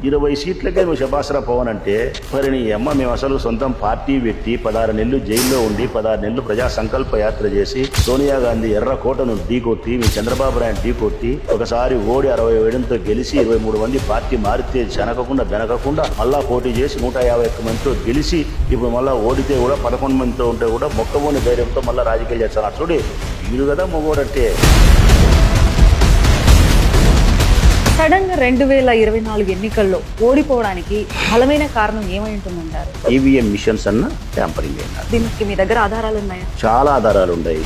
20 సీట్లకే నువ్వు శబాసరా పవన్ అంటే మరి నీ అమ్మ మేము అసలు సొంతం పార్టీ పెట్టి 16 నెలలు జైల్లో ఉండి 16 నెలలు ప్రజా సంకల్ప యాత్ర చేసి సోనియా గాంధీ ఎర్రకోటను ఢీకొట్టి మీ చంద్రబాబు నాయుడు ఢీకొట్టి ఒకసారి ఓడి 67తో గెలిచి 23 మంది పార్టీ మారితే చెనకకుండా బెనకకుండా మళ్ళా పోటీ చేసి 151 మందితో గెలిచి ఇప్పుడు మళ్ళా ఓడితే కూడా 11 మందితో ఉంటే కూడా మొక్కబోని ధైర్యంతో మళ్ళీ రాజకీయాలు చేస్తాను చూడు వీడు కదా మొగోడంటే. సడన్ గా 2024 ఎన్నికల్లో ఓడిపోవడానికి బలమైన కారణం ఏమై ఉంటుందంటారు? ఈవీఎం మిషన్స్ అన్న ట్యాంపరింగ్ అయినా. దీనికి మీ దగ్గర ఆధారాలు ఉన్నాయా? చాలా ఆధారాలు ఉన్నాయి.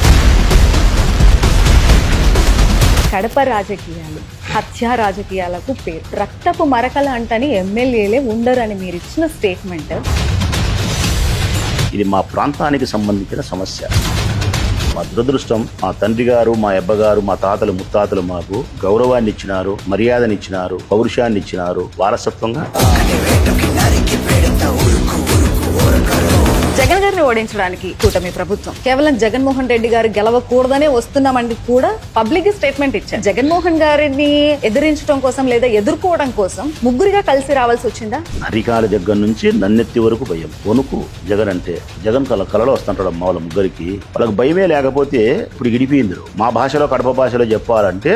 కడప రాజకీయాలు హత్యా రాజకీయాలకు పేరు. రక్తపు మరకల అంటని ఎమ్మెల్యేలే ఉండరని మీరు ఇచ్చిన స్టేట్మెంట్ ఇది మా ప్రాంతానికి సంబంధించిన సమస్య. మా దురదృష్టం మా తండ్రి గారు మా అబ్బగారు మా తాతలు ముత్తాతలు మాకు గౌరవాన్ని ఇచ్చినారు, మర్యాదని ఇచ్చినారు, పౌరుషాన్ని ఇచ్చినారు వారసత్వంగా. జగన్ గారిని ఓడించడానికి కూటమి ప్రభుత్వం కేవలం జగన్మోహన్ రెడ్డి గారు గెలవకూడదనే వస్తున్నామని కూడా పబ్లిక్ స్టేట్మెంట్ ఇచ్చారు. జగన్మోహన్ గారిని ఎదిరించడం కోసం లేదా ఎదుర్కోవడం కోసం ముగ్గురిగా కలిసి రావాల్సి వచ్చిందా? అరికాల దగ్గర నుంచి నన్నెత్తి వరకు భయం, వణుకు. జగన్ అంటే జగన్ కలలో వస్తుంటాడు అమ్మ వాళ్ళ ముగ్గురికి. వాళ్ళకి భయమే లేకపోతే ఇప్పుడు ఇడిపోయింది. మా భాషలో కడప భాషలో చెప్పాలంటే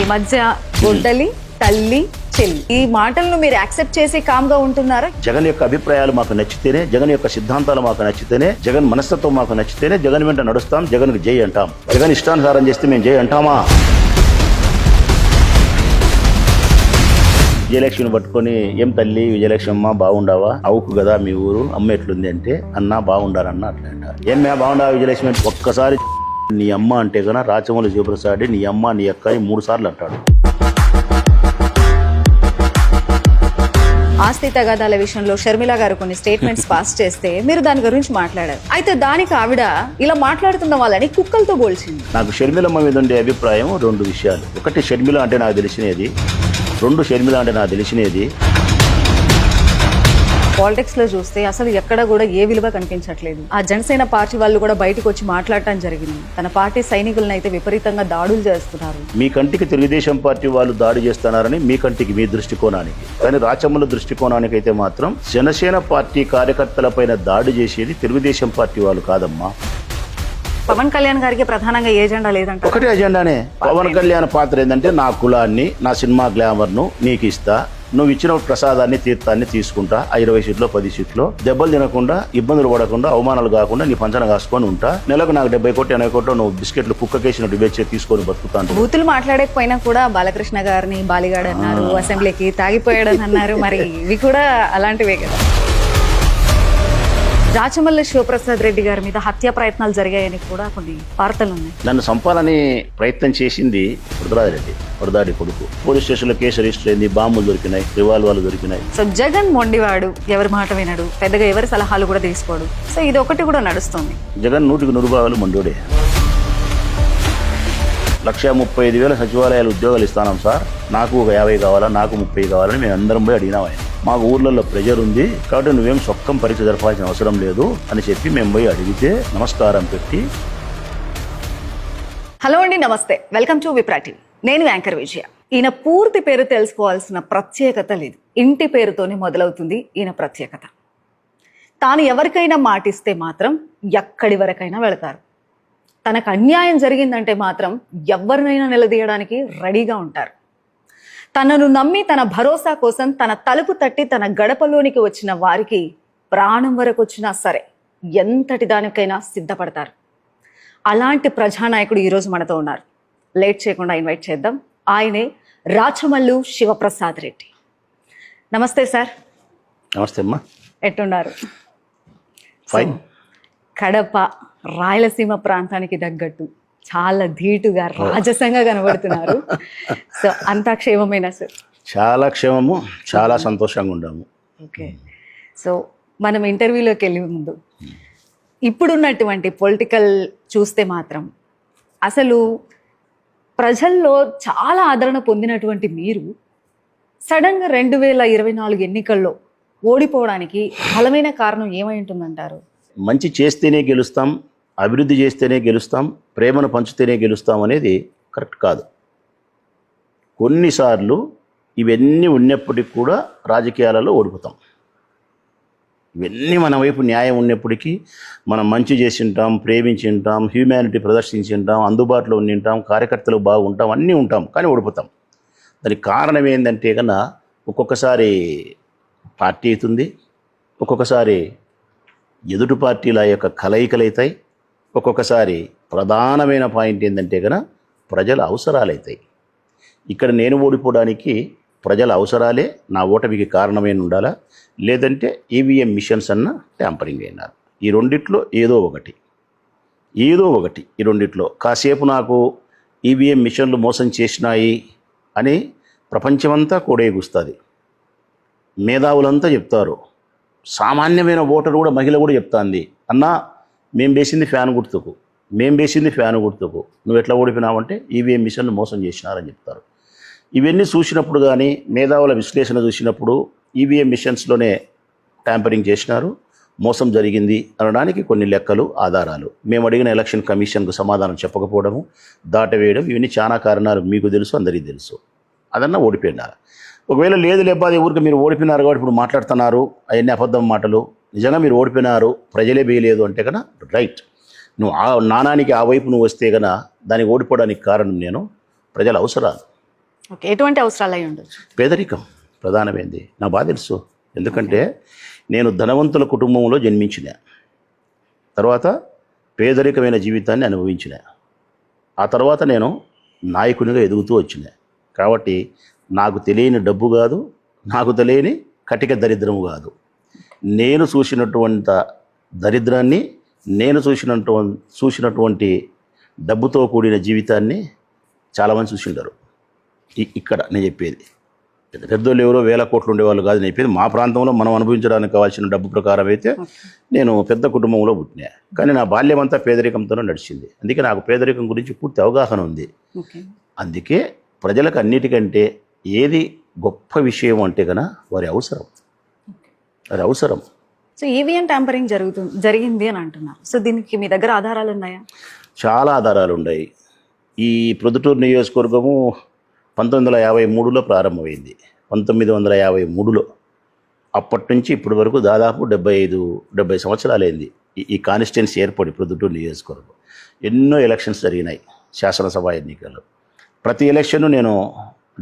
ఈ మధ్య గొడ్డలి తల్లి చెల్లి ఈ మాటలను మీరు యాక్సెప్ట్ చేసి కామ్ గా ఉంటున్నారా? జగన్ యొక్క అభిప్రాయాలు మాకు నచ్చితేనే, జగన్ యొక్క సిద్ధాంతాలు మాకు నచ్చితేనే, జగన్ మనస్తత్వం మాకు నచ్చితేనే జగన్ వెంట నడుస్తాం, జగన్ కి జై అంటాం. జగన్ ఇష్టానుసారం చేస్తే మేము జై అంటామా? విజయలక్ష్మిని పట్టుకొని ఏం తల్లి విజయలక్ష్మి అమ్మ బాగుండావా, అవుకు కదా మీ ఊరు, అమ్మ ఎట్లుంది అంటే అన్నా బాగుండారన్న అట్లా అంటారు. ఏం మే బాగుండావా విజయలక్ష్మి అంటే ఒక్కసారి నీ అమ్మ అంటే కన్నా రాచమౌళి శివప్రసాద్ నీ అమ్మ నీ అక్క 3 సార్లు అంటాడు. ఆస్తి తగాదాల విషయంలో షర్మిల గారు కొన్ని స్టేట్మెంట్స్ పాస్ చేస్తే మీరు దాని గురించి మాట్లాడారు. అయితే దానికి ఆవిడ ఇలా మాట్లాడుతున్న వాళ్ళని కుక్కలతో పోల్చింది. నాకు షర్మిలమ్మ మీద ఉండే అభిప్రాయం 2 విషయాలు. ఒకటి షర్మిల అంటే నాకు తెలిసినది, 2 షర్మిల అంటే నాకు తెలిసినది. పాలిటిక్స్ లో చూస్తే అసలు ఎక్కడ కూడా ఏ విలువ కనిపించట్లేదు. ఆ జనసేన పార్టీ వాళ్ళు కూడా బయటకు వచ్చి మాట్లాడటం జరిగింది. తన పార్టీ సైనికులను అయితే విపరీతంగా దాడులు చేస్తున్నారు. మీ కంటికి తెలుగుదేశం పార్టీ వాళ్ళు దాడి చేస్తున్నారని మీ కంటికి మీ దృష్టికోణానికి, కానీ రాచమ్మల దృష్టికోణానికి అయితే మాత్రం జనసేన పార్టీ కార్యకర్తలపైన దాడి చేసేది తెలుగుదేశం పార్టీ వాళ్ళు కాదమ్మా. పవన్ కళ్యాణ్ గారికి ప్రధానంగా ఏజెండా లేదంట. ఒకటే అజెండానే. పవన్ కళ్యాణ్ పాత్ర ఏంటంటే నా కులాన్ని నా సినిమా గ్లామర్ ను నీకు ఇస్తా, నువ్వు ఇచ్చిన ప్రసాదాన్ని తీర్థాన్ని తీసుకుంటా, 20 సీట్లో 10 సీట్లో దెబ్బలు తినకుండా ఇబ్బందులు పడకుండా అవమానాలు కాకుండా నీ పంచన కాసుకొని ఉంటా. నెలకు నాకు 70 కోట్లు 80 కోట్లు నువ్వు బిస్కెట్లు కుక్కకేసినట్టు వేచి తీసుకొని బతుకుతాను. బూతులు మాట్లాడకపోయినా కూడా బాలకృష్ణ గారిని బాలిగాడు అన్నారు, అసెంబ్లీకి తాగిపోయాడని అన్నారు. మరి ఇవి కూడా అలాంటివే కదా. రాచమల్లి శివప్రసాద్ రెడ్డి గారి మీద హత్యా ప్రయత్నాలు జరిగాయని కూడా కొన్ని వార్తలు ఉన్నాయి. నన్ను చంపాలని ప్రయత్నం చేసింది వరదరాజిరెడ్డి, వరదాడి కొడుకు. పోలీస్ స్టేషన్ లో కేసు రిజిస్టర్ అయింది, బాంబులు దొరికినాయి, రివాల్వర్లు దొరికినాయి. సో జగన్ మొండివాడు, ఎవరి మాట వినడు, పెద్దగా ఎవరి సలహాలు కూడా తీసుకోడు. సో ఇది ఒకటి కూడా నడుస్తుంది. జగన్ 100కి 100 భాగాలు మొండోడే. 135,000 సచివాలయాలు ఉద్యోగాలు ఇస్తాను సార్, నాకు ఒక 50 కావాలా, నాకు 30 కావాలని మేము అందరం పోయి అడిగినాం. ఆయన మాకు ఊర్లలో ప్రెజర్ ఉంది కాబట్టి నువ్వేం సొక్కం పరీక్ష జరపాల్సిన అవసరం లేదు అని చెప్పి మేము పోయి అడిగితే నమస్కారం పెట్టి. హలో అండి, నమస్తే, వెల్కమ్ టు విప్రా టీవీ. నేను యాంకర్ విజయ. ఈయన పూర్తి పేరు తెలుసుకోవాల్సిన ప్రత్యేకత లేదు, ఇంటి పేరుతోనే మొదలవుతుంది ఈయన ప్రత్యేకత. తాను ఎవరికైనా మాటిస్తే మాత్రం ఎక్కడి వరకైనా వెళతారు. తనకు అన్యాయం జరిగిందంటే మాత్రం ఎవరినైనా నిలదీయడానికి రెడీగా ఉంటారు. తనను నమ్మి తన భరోసా కోసం తన తలుపు తట్టి తన గడపలోనికి వచ్చిన వారికి ప్రాణం వరకు వచ్చినా సరే ఎంతటి దానికైనా సిద్ధపడతారు. అలాంటి ప్రజానాయకుడు ఈరోజు మనతో ఉన్నారు. లేట్ చేయకుండా ఇన్వైట్ చేద్దాం. ఆయనే రాచమల్లు శివప్రసాద్ రెడ్డి. నమస్తే సార్. నమస్తే అమ్మా. ఎట్టున్నారు? ఫైన్. కడప రాయలసీమ ప్రాంతానికి తగ్గట్టు చాలా ధీటుగా రాజసంగా కనబడుతున్నారు. సో అంతా క్షేమమేనా సార్? చాలా క్షేమము, చాలా సంతోషంగా ఉన్నాము. ఓకే. సో మనం ఇంటర్వ్యూలోకి వెళ్ళే ముందు ఇప్పుడున్నటువంటి పొలిటికల్ చూస్తే మాత్రం అసలు ప్రజల్లో చాలా ఆదరణ పొందినటువంటి మీరు సడన్గా 2024 ఎన్నికల్లో ఓడిపోవడానికి బలమైన కారణం ఏమై ఉంటుందంటారు? మంచి చేస్తేనే గెలుస్తాం, అభివృద్ధి చేస్తేనే గెలుస్తాం, ప్రేమను పంచితేనే గెలుస్తాం అనేది కరెక్ట్ కాదు. కొన్నిసార్లు ఇవన్నీ ఉన్నప్పటికీ కూడా రాజకీయాలలో ఓడిపోతాం. ఇవన్నీ మన వైపు న్యాయం ఉన్నప్పటికీ మనం మంచి చేసి ఉంటాం, ప్రేమించి ఉంటాం, హ్యూమానిటీ ప్రదర్శించి ఉంటాం, అందుబాటులో ఉండి ఉంటాం, కార్యకర్తలు బాగుంటాం, అన్నీ ఉంటాం, కానీ ఓడిపోతాం. దానికి కారణం ఏంటంటే కన్నా ఒక్కొక్కసారి పార్టీ అవుతుంది, ఒక్కొక్కసారి ఎదుటి పార్టీల యొక్క కలయికలు అవుతాయి, ఒక్కొక్కసారి ప్రధానమైన పాయింట్ ఏంటంటే కన్నా ప్రజల అవసరాలు అవుతాయి. ఇక్కడ నేను ఓడిపోవడానికి ప్రజల అవసరాలే నా ఓటమికి కారణమైన ఉండాలా, లేదంటే ఈవీఎం మిషన్స్ అన్న ట్యాంపరింగ్ అయినారు. ఈ రెండిట్లో ఏదో ఒకటి ఈ రెండిట్లో కాసేపు నాకు ఈవీఎం మిషన్లు మోసం చేసినాయి అని ప్రపంచమంతా కూడేగుస్తుంది, మేధావులంతా చెప్తారు, సామాన్యమైన ఓటరు కూడా మహిళ కూడా చెప్తాంది, అన్నా మేము వేసింది ఫ్యాన్ గుర్తుకు నువ్వు ఎట్లా ఓడిపోయినావంటే ఈవీఎం మిషన్లు మోసం చేసినారని చెప్తారు. ఇవన్నీ చూసినప్పుడు కానీ మేధావుల విశ్లేషణ చూసినప్పుడు ఈవీఎం మిషన్స్లోనే ట్యాంపరింగ్ చేసినారు, మోసం జరిగింది అనడానికి కొన్ని లెక్కలు, ఆధారాలు, మేము అడిగిన ఎలక్షన్ కమిషన్కు సమాధానం చెప్పకపోవడము, దాటవేయడం, ఇవన్నీ చాలా కారణాలు మీకు తెలుసు, అందరికీ తెలుసు. అదన్నా ఓడిపోయినారు. ఒకవేళ లేదు లేకపోతే ఊరికి మీరు ఓడిపోయినారు కాబట్టి ఇప్పుడు మాట్లాడుతున్నారు అవన్నీ అబద్ధం మాటలు, నిజంగా మీరు ఓడిపోయినారు ప్రజలే వేయలేదు అంటే కన్నా రైట్, నువ్వు ఆ నాణానికి ఆ వైపు నువ్వు వస్తే కన్నా దానికి ఓడిపోవడానికి కారణం నేను ప్రజల అవసరాలు. ఓకే, ఎటువంటి అవసరాలు అయి ఉండొచ్చు? పేదరికం ప్రధానమైంది, నా బాధ తెలుసు. ఎందుకంటే నేను ధనవంతుల కుటుంబంలో జన్మించిన తర్వాత పేదరికమైన జీవితాన్ని అనుభవించిన, ఆ తర్వాత నేను నాయకునిగా ఎదుగుతూ వచ్చిన. కాబట్టి నాకు తెలియని డబ్బు కాదు, నాకు తెలియని కటిక దరిద్రము కాదు. నేను చూసినటువంటి దరిద్రాన్ని, నేను చూసినటువంటి డబ్బుతో కూడిన జీవితాన్ని చాలామంది చూసిండారు. ఇక్కడ నేను చెప్పేది పెద్దోళ్ళు ఎవరో వేల కోట్లు ఉండేవాళ్ళు కాదు నేను చెప్పేది. మా ప్రాంతంలో మనం అనుభవించడానికి కావాల్సిన డబ్బు ప్రకారం అయితే నేను పెద్ద కుటుంబంలో పుట్టినా, కానీ నా బాల్యం అంతా పేదరికంతోనే నడిచింది. అందుకే నాకు పేదరికం గురించి పూర్తి అవగాహన ఉంది. అందుకే ప్రజలకు అన్నిటికంటే ఏది గొప్ప విషయం అంటే కన్నా వారి అవసరం. సో ఈవీఎం ట్యాంపరింగ్ జరిగింది అని అంటున్నారు. సో దీనికి మీ దగ్గర ఆధారాలు ఉన్నాయా? చాలా ఆధారాలు ఉన్నాయి. ఈ ప్రొద్దుటూరు నియోజకవర్గము 1953లో ప్రారంభమైంది. 1953లో అప్పటి నుంచి ఇప్పటి వరకు దాదాపు 70 సంవత్సరాలైంది ఈ కాన్స్టిట్యున్సీ ఏర్పడి ప్రొద్దుటూరు నియోజకవర్గం. ఎన్నో ఎలక్షన్స్ జరిగినాయి, శాసనసభ ఎన్నికలు. ప్రతి ఎలక్షన్ను నేను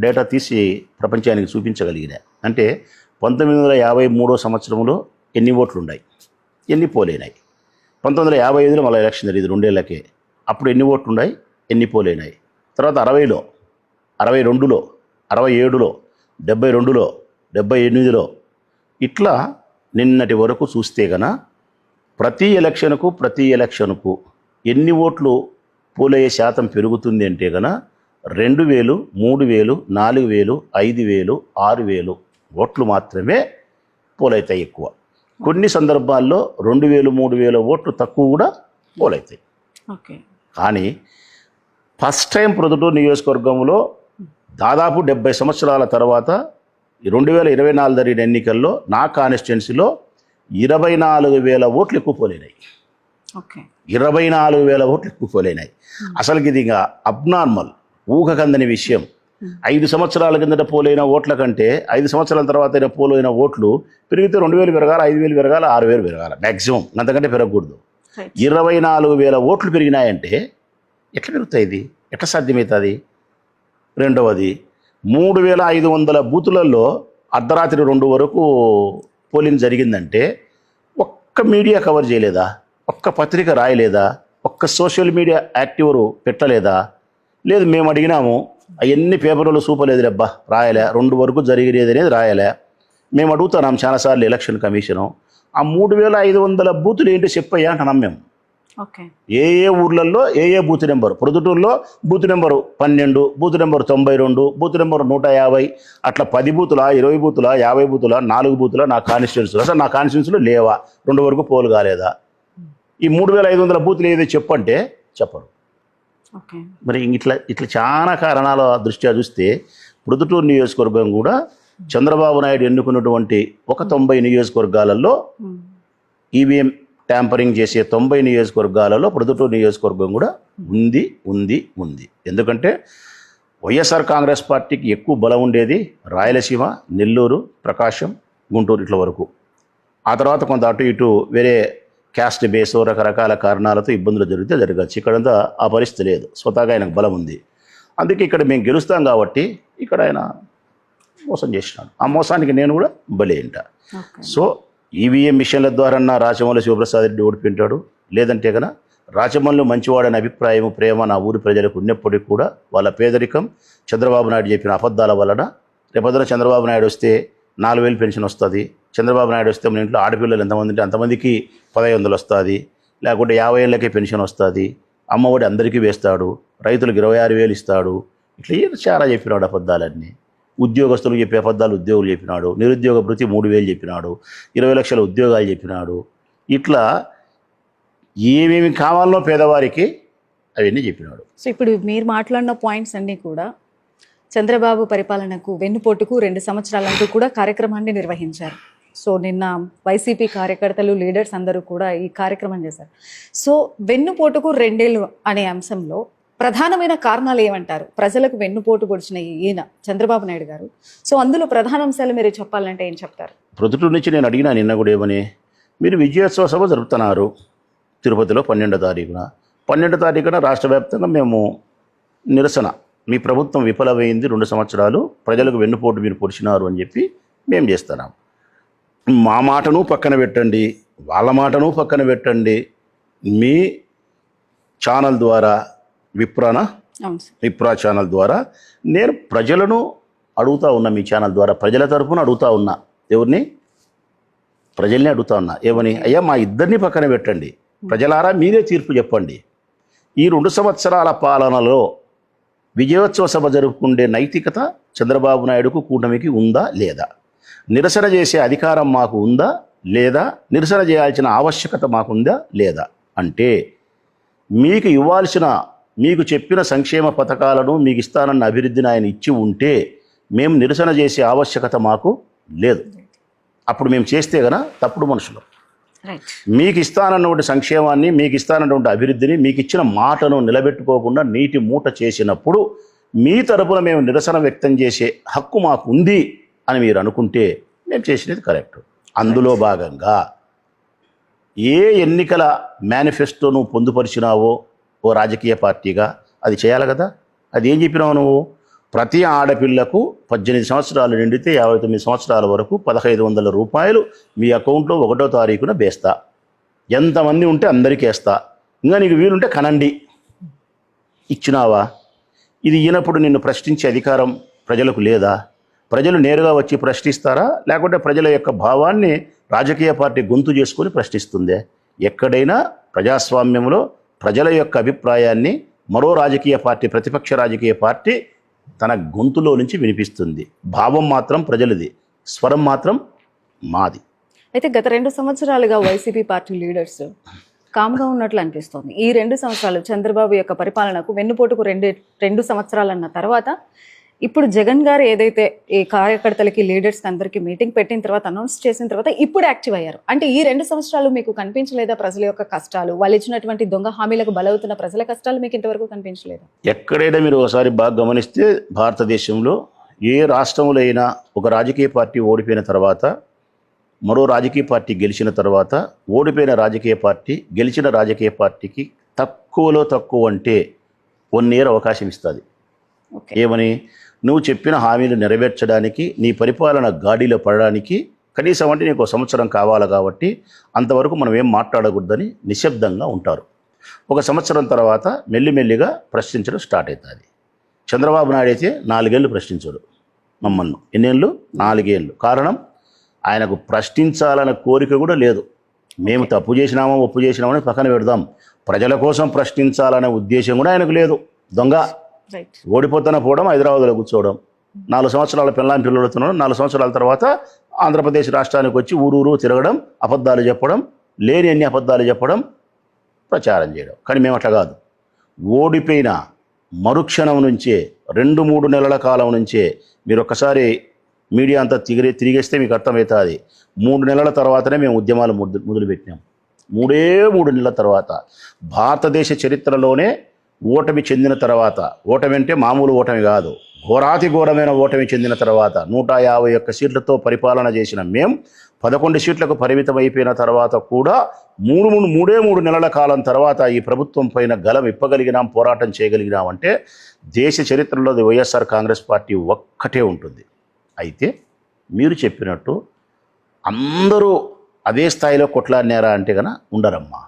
డేటా తీసి ప్రపంచానికి చూపించగలిగిన. అంటే 1953 సంవత్సరంలో ఎన్ని ఓట్లు ఉన్నాయి, ఎన్ని పోలేనాయి. 1955లో మళ్ళీ ఎలక్షన్ జరిగింది, 2 ఏళ్ళకే. అప్పుడు ఎన్ని ఓట్లు ఉన్నాయి, ఎన్ని పోలేనాయి. తర్వాత 60లో, 62లో, 67లో, 72లో, 78లో, ఇట్లా నిన్నటి వరకు చూస్తే గన ప్రతి ఎలక్షన్కు ఎన్ని ఓట్లు పోలయ్యే శాతం పెరుగుతుంది అంటే గన 2000, 3000, 4000, 5000, 6000 ఓట్లు మాత్రమే పోలవుతాయి ఎక్కువ. కొన్ని సందర్భాల్లో 2000, 3000 ఓట్లు తక్కువ కూడా పోలవుతాయి. కానీ ఫస్ట్ టైం ప్రొద్దుటూరు నియోజకవర్గంలో దాదాపు 70 సంవత్సరాల తర్వాత 2024 జరిగిన ఎన్నికల్లో నా కాన్స్టిట్యున్సీలో 24,000 ఓట్లు ఎక్కువ పోలేనాయి. 24,000 ఓట్లు ఎక్కువ పోలేనాయి. అసలుకి ఇది ఇంకా అబ్నార్మల్, ఊహకందని విషయం. 5 సంవత్సరాల కిందట పోలైన ఓట్ల కంటే 5 సంవత్సరాల తర్వాత పోలైన ఓట్లు పెరిగితే 2,000 పెరగాల, 5,000 పెరగాల, 6,000 పెరగాల, మ్యాక్సిమం, అంతకంటే పెరగకూడదు. 24,000 ఓట్లు పెరిగినాయంటే ఎట్లా పెరుగుతాయి? ఇది ఎట్లా సాధ్యమవుతుంది? రెండవది, 3,500 బూతులలో అర్ధరాత్రి 2 వరకు పోలింగ్ జరిగిందంటే ఒక్క మీడియా కవర్ చేయలేదా? ఒక్క పత్రిక రాయలేదా? ఒక్క సోషల్ మీడియా యాక్టివరు పెట్టలేదా? లేదు, మేము అడిగినాము, అవన్నీ పేపర్లో చూపలేదు అబ్బా, రాయలే. 2 వరకు జరిగేది అనేది రాయలే. మేము అడుగుతున్నాం చాలాసార్లు ఎలక్షన్ కమిషను, ఆ 3,500 బూతులు ఏంటో చెప్పయ్యా అంటున్నాం మేము. ఏ ఊర్లలో ఏ బూత్ నెంబరు? ప్రొద్దుటూరులో booth number 12, booth number 92, booth number 150, అట్లా 10 బూతులా, 20 బూతులా, 50 బూతులా, 4 బూతులా నా కాన్స్టిట్యున్సీలో? అసలు నా కాన్స్టిట్యున్సీలో లేవా? 2 వరకు పోలు కాలేదా? ఈ 3,500 బూతులు ఏదో చెప్పంటే చెప్పరు. మరి ఇట్లా చాలా కారణాల దృష్ట్యా చూస్తే ప్రొద్దుటూరు నియోజకవర్గం కూడా చంద్రబాబు నాయుడు ఎన్నుకున్నటువంటి 90 నియోజకవర్గాలలో ఈవీఎం ట్యాంపరింగ్ చేసే 90 నియోజకవర్గాలలో ప్రొద్దుటూరు నియోజకవర్గం కూడా ఉంది. ఎందుకంటే వైఎస్ఆర్ కాంగ్రెస్ పార్టీకి ఎక్కువ బలం ఉండేది రాయలసీమ, నెల్లూరు, ప్రకాశం, గుంటూరు ఇట్ల వరకు. ఆ తర్వాత కొంత అటు ఇటు వేరే క్యాస్ట్ బేస్ రకరకాల కారణాలతో ఇబ్బందులు జరగచ్చు. ఇక్కడంతా ఆ పరిస్థితి లేదు, స్వతహాగా ఆయనకు బలం ఉంది. అందుకే ఇక్కడ మేము గెలుస్తాం కాబట్టి ఇక్కడ ఆయన మోసం చేసినాడు. ఆ మోసానికి నేను కూడా బలైంట. సో ఈవీఎం మిషన్ల ద్వారా రాచమల్లి శివప్రసాద్ రెడ్డి ఓడిపోయింటాడు. లేదంటే కనుక రాచమల్లి మంచివాడనే అభిప్రాయం, ప్రేమ నా ఊరి ప్రజలకు ఉన్నప్పటికీ కూడా వాళ్ళ పేదరికం, చంద్రబాబు నాయుడు చెప్పిన అబద్ధాల వలన రేపొద్దున చంద్రబాబు నాయుడు వస్తే 4,000 పెన్షన్ వస్తుంది. చంద్రబాబు నాయుడు వస్తే మన ఇంట్లో ఆడపిల్లలు ఎంతమంది ఉంటే అంతమందికి 1,500 వస్తుంది. లేకుంటే 50 ఏళ్ళకే పెన్షన్ వస్తుంది. అమ్మఒడి అందరికీ వేస్తాడు. రైతులకు 26,000 ఇస్తాడు. ఇట్లా చాలా చెప్పినాడు అబద్ధాలన్నీ. ఉద్యోగస్తులకు చెప్పే అబద్ధాలు ఉద్యోగులు చెప్పినాడు. నిరుద్యోగ భృతి 3,000 చెప్పినాడు. 20 లక్షల ఉద్యోగాలు చెప్పినాడు. ఇట్లా ఏమేమి కావాలనో పేదవారికి అవన్నీ చెప్పినాడు. సో ఇప్పుడు మీరు మాట్లాడిన పాయింట్స్ అన్నీ కూడా చంద్రబాబు పరిపాలనకు వెన్నుపోటుకు 2 సంవత్సరాలంటూ కూడా కార్యక్రమాన్ని నిర్వహించారు. సో నిన్న వైసీపీ కార్యకర్తలు, లీడర్స్ అందరూ కూడా ఈ కార్యక్రమం చేశారు. సో వెన్నుపోటుకు 2 ఏళ్ళు అనే అంశంలో ప్రధానమైన కారణాలు ఏమంటారు? ప్రజలకు వెన్నుపోటు పొడిచిన ఈయన చంద్రబాబు నాయుడు గారు. సో అందులో ప్రధాన అంశాలు మీరు చెప్పాలంటే ఏం చెప్తారు? ప్రొద్దుటూరు నుంచి నేను అడిగినా నిన్న కూడా ఏమని, మీరు విజయోత్సవ సభ జరుపుతున్నారు తిరుపతిలో 12వ తారీఖున. 12వ తారీఖున రాష్ట్ర వ్యాప్తంగా మేము నిరసన, మీ ప్రభుత్వం విఫలమైంది, 2 సంవత్సరాలు ప్రజలకు వెన్నుపోటు మీరు పొడిచినారు అని చెప్పి మేము చేస్తున్నాం. మా మాటను పక్కన పెట్టండి, వాళ్ళ మాటను పక్కన పెట్టండి. మీ ఛానల్ ద్వారా విప్రా ఛానల్ ద్వారా నేను ప్రజలను అడుగుతా ఉన్నా. మీ ఛానల్ ద్వారా ప్రజల తరఫున అడుగుతా ఉన్నా. ఎవరిని? ప్రజల్ని అడుగుతా ఉన్నా. ఏమని? అయ్యా మా ఇద్దరిని పక్కన పెట్టండి, ప్రజలారా మీరే తీర్పు చెప్పండి. ఈ 2 సంవత్సరాల పాలనలో విజయోత్సవ సభ జరుపుకునే నైతికత చంద్రబాబు నాయుడుకు, కూటమికి ఉందా లేదా? నిరసన చేసే అధికారం మాకు ఉందా లేదా? నిరసన చేయాల్సిన ఆవశ్యకత మాకుందా లేదా? అంటే మీకు ఇవ్వాల్సిన, మీకు చెప్పిన సంక్షేమ పథకాలను, మీకు ఇస్తానన్న అభివృద్ధిని ఆయన ఇచ్చి ఉంటే మేము నిరసన చేసే ఆవశ్యకత మాకు లేదు. అప్పుడు మేము చేస్తే గన తప్పుడు మనుషులు. మీకు ఇస్తానన్నటువంటి సంక్షేమాన్ని, మీకు ఇస్తానన్నటువంటి అభివృద్ధిని, మీకు ఇచ్చిన మాటను నిలబెట్టుకోకుండా నీటి మూట చేసినప్పుడు మీ తరపున మేము నిరసన వ్యక్తం చేసే హక్కు మాకు ఉంది అని మీరు అనుకుంటే మేము చేసినది కరెక్ట్. అందులో భాగంగా ఏ ఎన్నికల మేనిఫెస్టోను పొందుపరిచినావో ఓ రాజకీయ పార్టీగా అది చేయాలి కదా. అది ఏం చెప్పినావు నువ్వు? ప్రతి ఆడపిల్లకు 18 సంవత్సరాలు నిండితే 59 సంవత్సరాల వరకు 1,500 రూపాయలు మీ అకౌంట్లో 1వ తారీఖున వేస్తా. ఎంతమంది ఉంటే అందరికీ వేస్తా. ఇంకా నీకు వీలుంటే కనండి. ఇచ్చినావా? ఇది ఈయనప్పుడు నిన్ను ప్రశ్నించే అధికారం ప్రజలకు లేదా? ప్రజలు నేరుగా వచ్చి ప్రశ్నిస్తారా? లేకుంటే ప్రజల యొక్క భావాన్ని రాజకీయ పార్టీ గొంతు చేసుకొని ప్రశ్నిస్తుందే? ఎక్కడైనా ప్రజాస్వామ్యంలో ప్రజల యొక్క అభిప్రాయాన్ని మరో రాజకీయ పార్టీ, ప్రతిపక్ష రాజకీయ పార్టీ తన గొంతులో నుంచి వినిపిస్తుంది. భావం మాత్రం ప్రజలది, స్వరం మాత్రం మాది. అయితే గత 2 సంవత్సరాలుగా వైసీపీ పార్టీ లీడర్స్ కామ్గా ఉన్నట్లు అనిపిస్తోంది. ఈ 2 సంవత్సరాలు చంద్రబాబు యొక్క పరిపాలనకు వెన్నుపోటుకు 2 సంవత్సరాలన్న తర్వాత ఇప్పుడు జగన్ గారు ఏదైతే ఈ కార్యకర్తలకి, లీడర్స్కి అందరికీ మీటింగ్ పెట్టిన తర్వాత, అనౌన్స్ చేసిన తర్వాత ఇప్పుడు యాక్టివ్ అయ్యారు. అంటే ఈ 2 సంవత్సరాలు మీకు కనిపించలేదా ప్రజల యొక్క కష్టాలు? వాళ్ళు ఇచ్చినటువంటి దొంగ హామీలకు బలవుతున్న ప్రజల కష్టాలు మీకు ఇంతవరకు కనిపించలేదా? ఎక్కడైనా మీరు ఒకసారి బాగా గమనిస్తే భారతదేశంలో ఏ రాష్ట్రంలో అయినా ఒక రాజకీయ పార్టీ ఓడిపోయిన తర్వాత, మరో రాజకీయ పార్టీ గెలిచిన తర్వాత, ఓడిపోయిన రాజకీయ పార్టీ గెలిచిన రాజకీయ పార్టీకి తక్కువలో తక్కువ అంటే 1 ఇయర్ అవకాశం ఇస్తుంది. ఏమని? నువ్వు చెప్పిన హామీలు నెరవేర్చడానికి, నీ పరిపాలన గాడిలో పడడానికి కనీసం అంటే నీకు 1 సంవత్సరం కావాలి. కాబట్టి అంతవరకు మనం ఏం మాట్లాడకూడదని నిశ్శబ్దంగా ఉంటారు. 1 సంవత్సరం తర్వాత మెల్లిమెల్లిగా ప్రశ్నించడం స్టార్ట్ అవుతుంది. చంద్రబాబు నాయుడు అయితే 4 ఏళ్ళు ప్రశ్నించాడు మమ్మల్ని. ఎన్నేళ్ళు? 4 ఏళ్ళు. కారణం, ఆయనకు ప్రశ్నించాలన్న కోరిక కూడా లేదు. మేము తప్పు చేసినామో ఒప్పు చేసినామని పక్కన పెడదాం, ప్రజల కోసం ప్రశ్నించాలనే ఉద్దేశం కూడా ఆయనకు లేదు. దొంగ. ఓడిపోతున్న పోవడం, హైదరాబాద్లో కూర్చోవడం, 4 సంవత్సరాల పిల్లలతున్నాడు. 4 సంవత్సరాల తర్వాత ఆంధ్రప్రదేశ్ రాష్ట్రానికి వచ్చి ఊరూరు తిరగడం, అబద్ధాలు చెప్పడం, లేని అన్ని అబద్ధాలు చెప్పడం, ప్రచారం చేయడం. కానీ మేము అట్లా కాదు. ఓడిపోయిన మరుక్షణం నుంచే 2-3 నెలల కాలం నుంచే మీరు ఒక్కసారి మీడియా అంతా తిరిగేస్తే మీకు అర్థమవుతుంది. 3 నెలల తర్వాతనే మేము ఉద్యమాలు మొదలుపెట్టినాం. 3 నెలల తర్వాత భారతదేశ చరిత్రలోనే ఓటమి చెందిన తర్వాత, ఓటమి అంటే మామూలు ఓటమి కాదు, ఘోరాతి ఘోరమైన ఓటమి చెందిన తర్వాత 151 సీట్లతో పరిపాలన చేసిన మేం 11 సీట్లకు పరిమితం అయిపోయిన తర్వాత కూడా మూడే నెలల కాలం తర్వాత ఈ ప్రభుత్వం పైన గలం ఇప్పగలిగినాం, పోరాటం చేయగలిగినాం అంటే దేశ చరిత్రలో వైఎస్ఆర్ కాంగ్రెస్ పార్టీ ఒక్కటే ఉంటుంది. అయితే మీరు చెప్పినట్టు అందరూ అదే స్థాయిలో కొట్లాడినారా అంటే కనుక ఉండరమ్మా.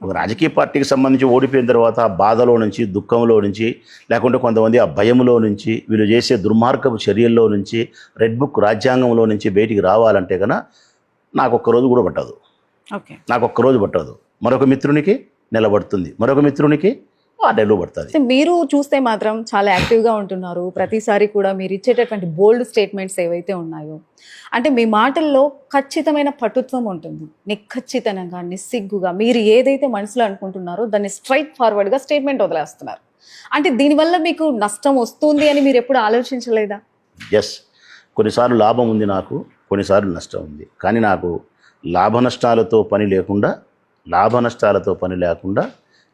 ఒక రాజకీయ పార్టీకి సంబంధించి ఓడిపోయిన తర్వాత ఆ బాధలో నుంచి, దుఃఖంలో నుంచి, లేకుంటే కొంతమంది ఆ భయంలో నుంచి, వీళ్ళు చేసే దుర్మార్గపు చర్యల్లో నుంచి, రెడ్ బుక్ రాజ్యాంగంలో నుంచి బయటికి రావాలంటే కనుక నాకు ఒక్కరోజు కూడా పట్టదు. నాకు ఒక్కరోజు పట్టదు. మరొక మిత్రునికి నిలబడుతుంది, మరొక మిత్రునికి 6 నెలలు పడుతుంది. మీరు చూస్తే మాత్రం చాలా యాక్టివ్గా ఉంటున్నారు. ప్రతిసారి కూడా మీరు ఇచ్చేటటువంటి బోల్డ్ స్టేట్మెంట్స్ ఏవైతే ఉన్నాయో, అంటే మీ మాటల్లో ఖచ్చితమైన పటుత్వం ఉంటుంది. నిఖచ్చితంగా, నిస్సిగ్గుగా మీరు ఏదైతే మనసులో అనుకుంటున్నారో దాన్ని స్ట్రైట్ ఫార్వర్డ్గా స్టేట్మెంట్ వదిలేస్తున్నారు. అంటే దీనివల్ల మీకు నష్టం వస్తుంది అని మీరు ఎప్పుడు ఆలోచించలేదా? ఎస్, కొన్నిసార్లు లాభం ఉంది నాకు, కొన్నిసార్లు నష్టం ఉంది. కానీ నాకు లాభ నష్టాలతో పని లేకుండా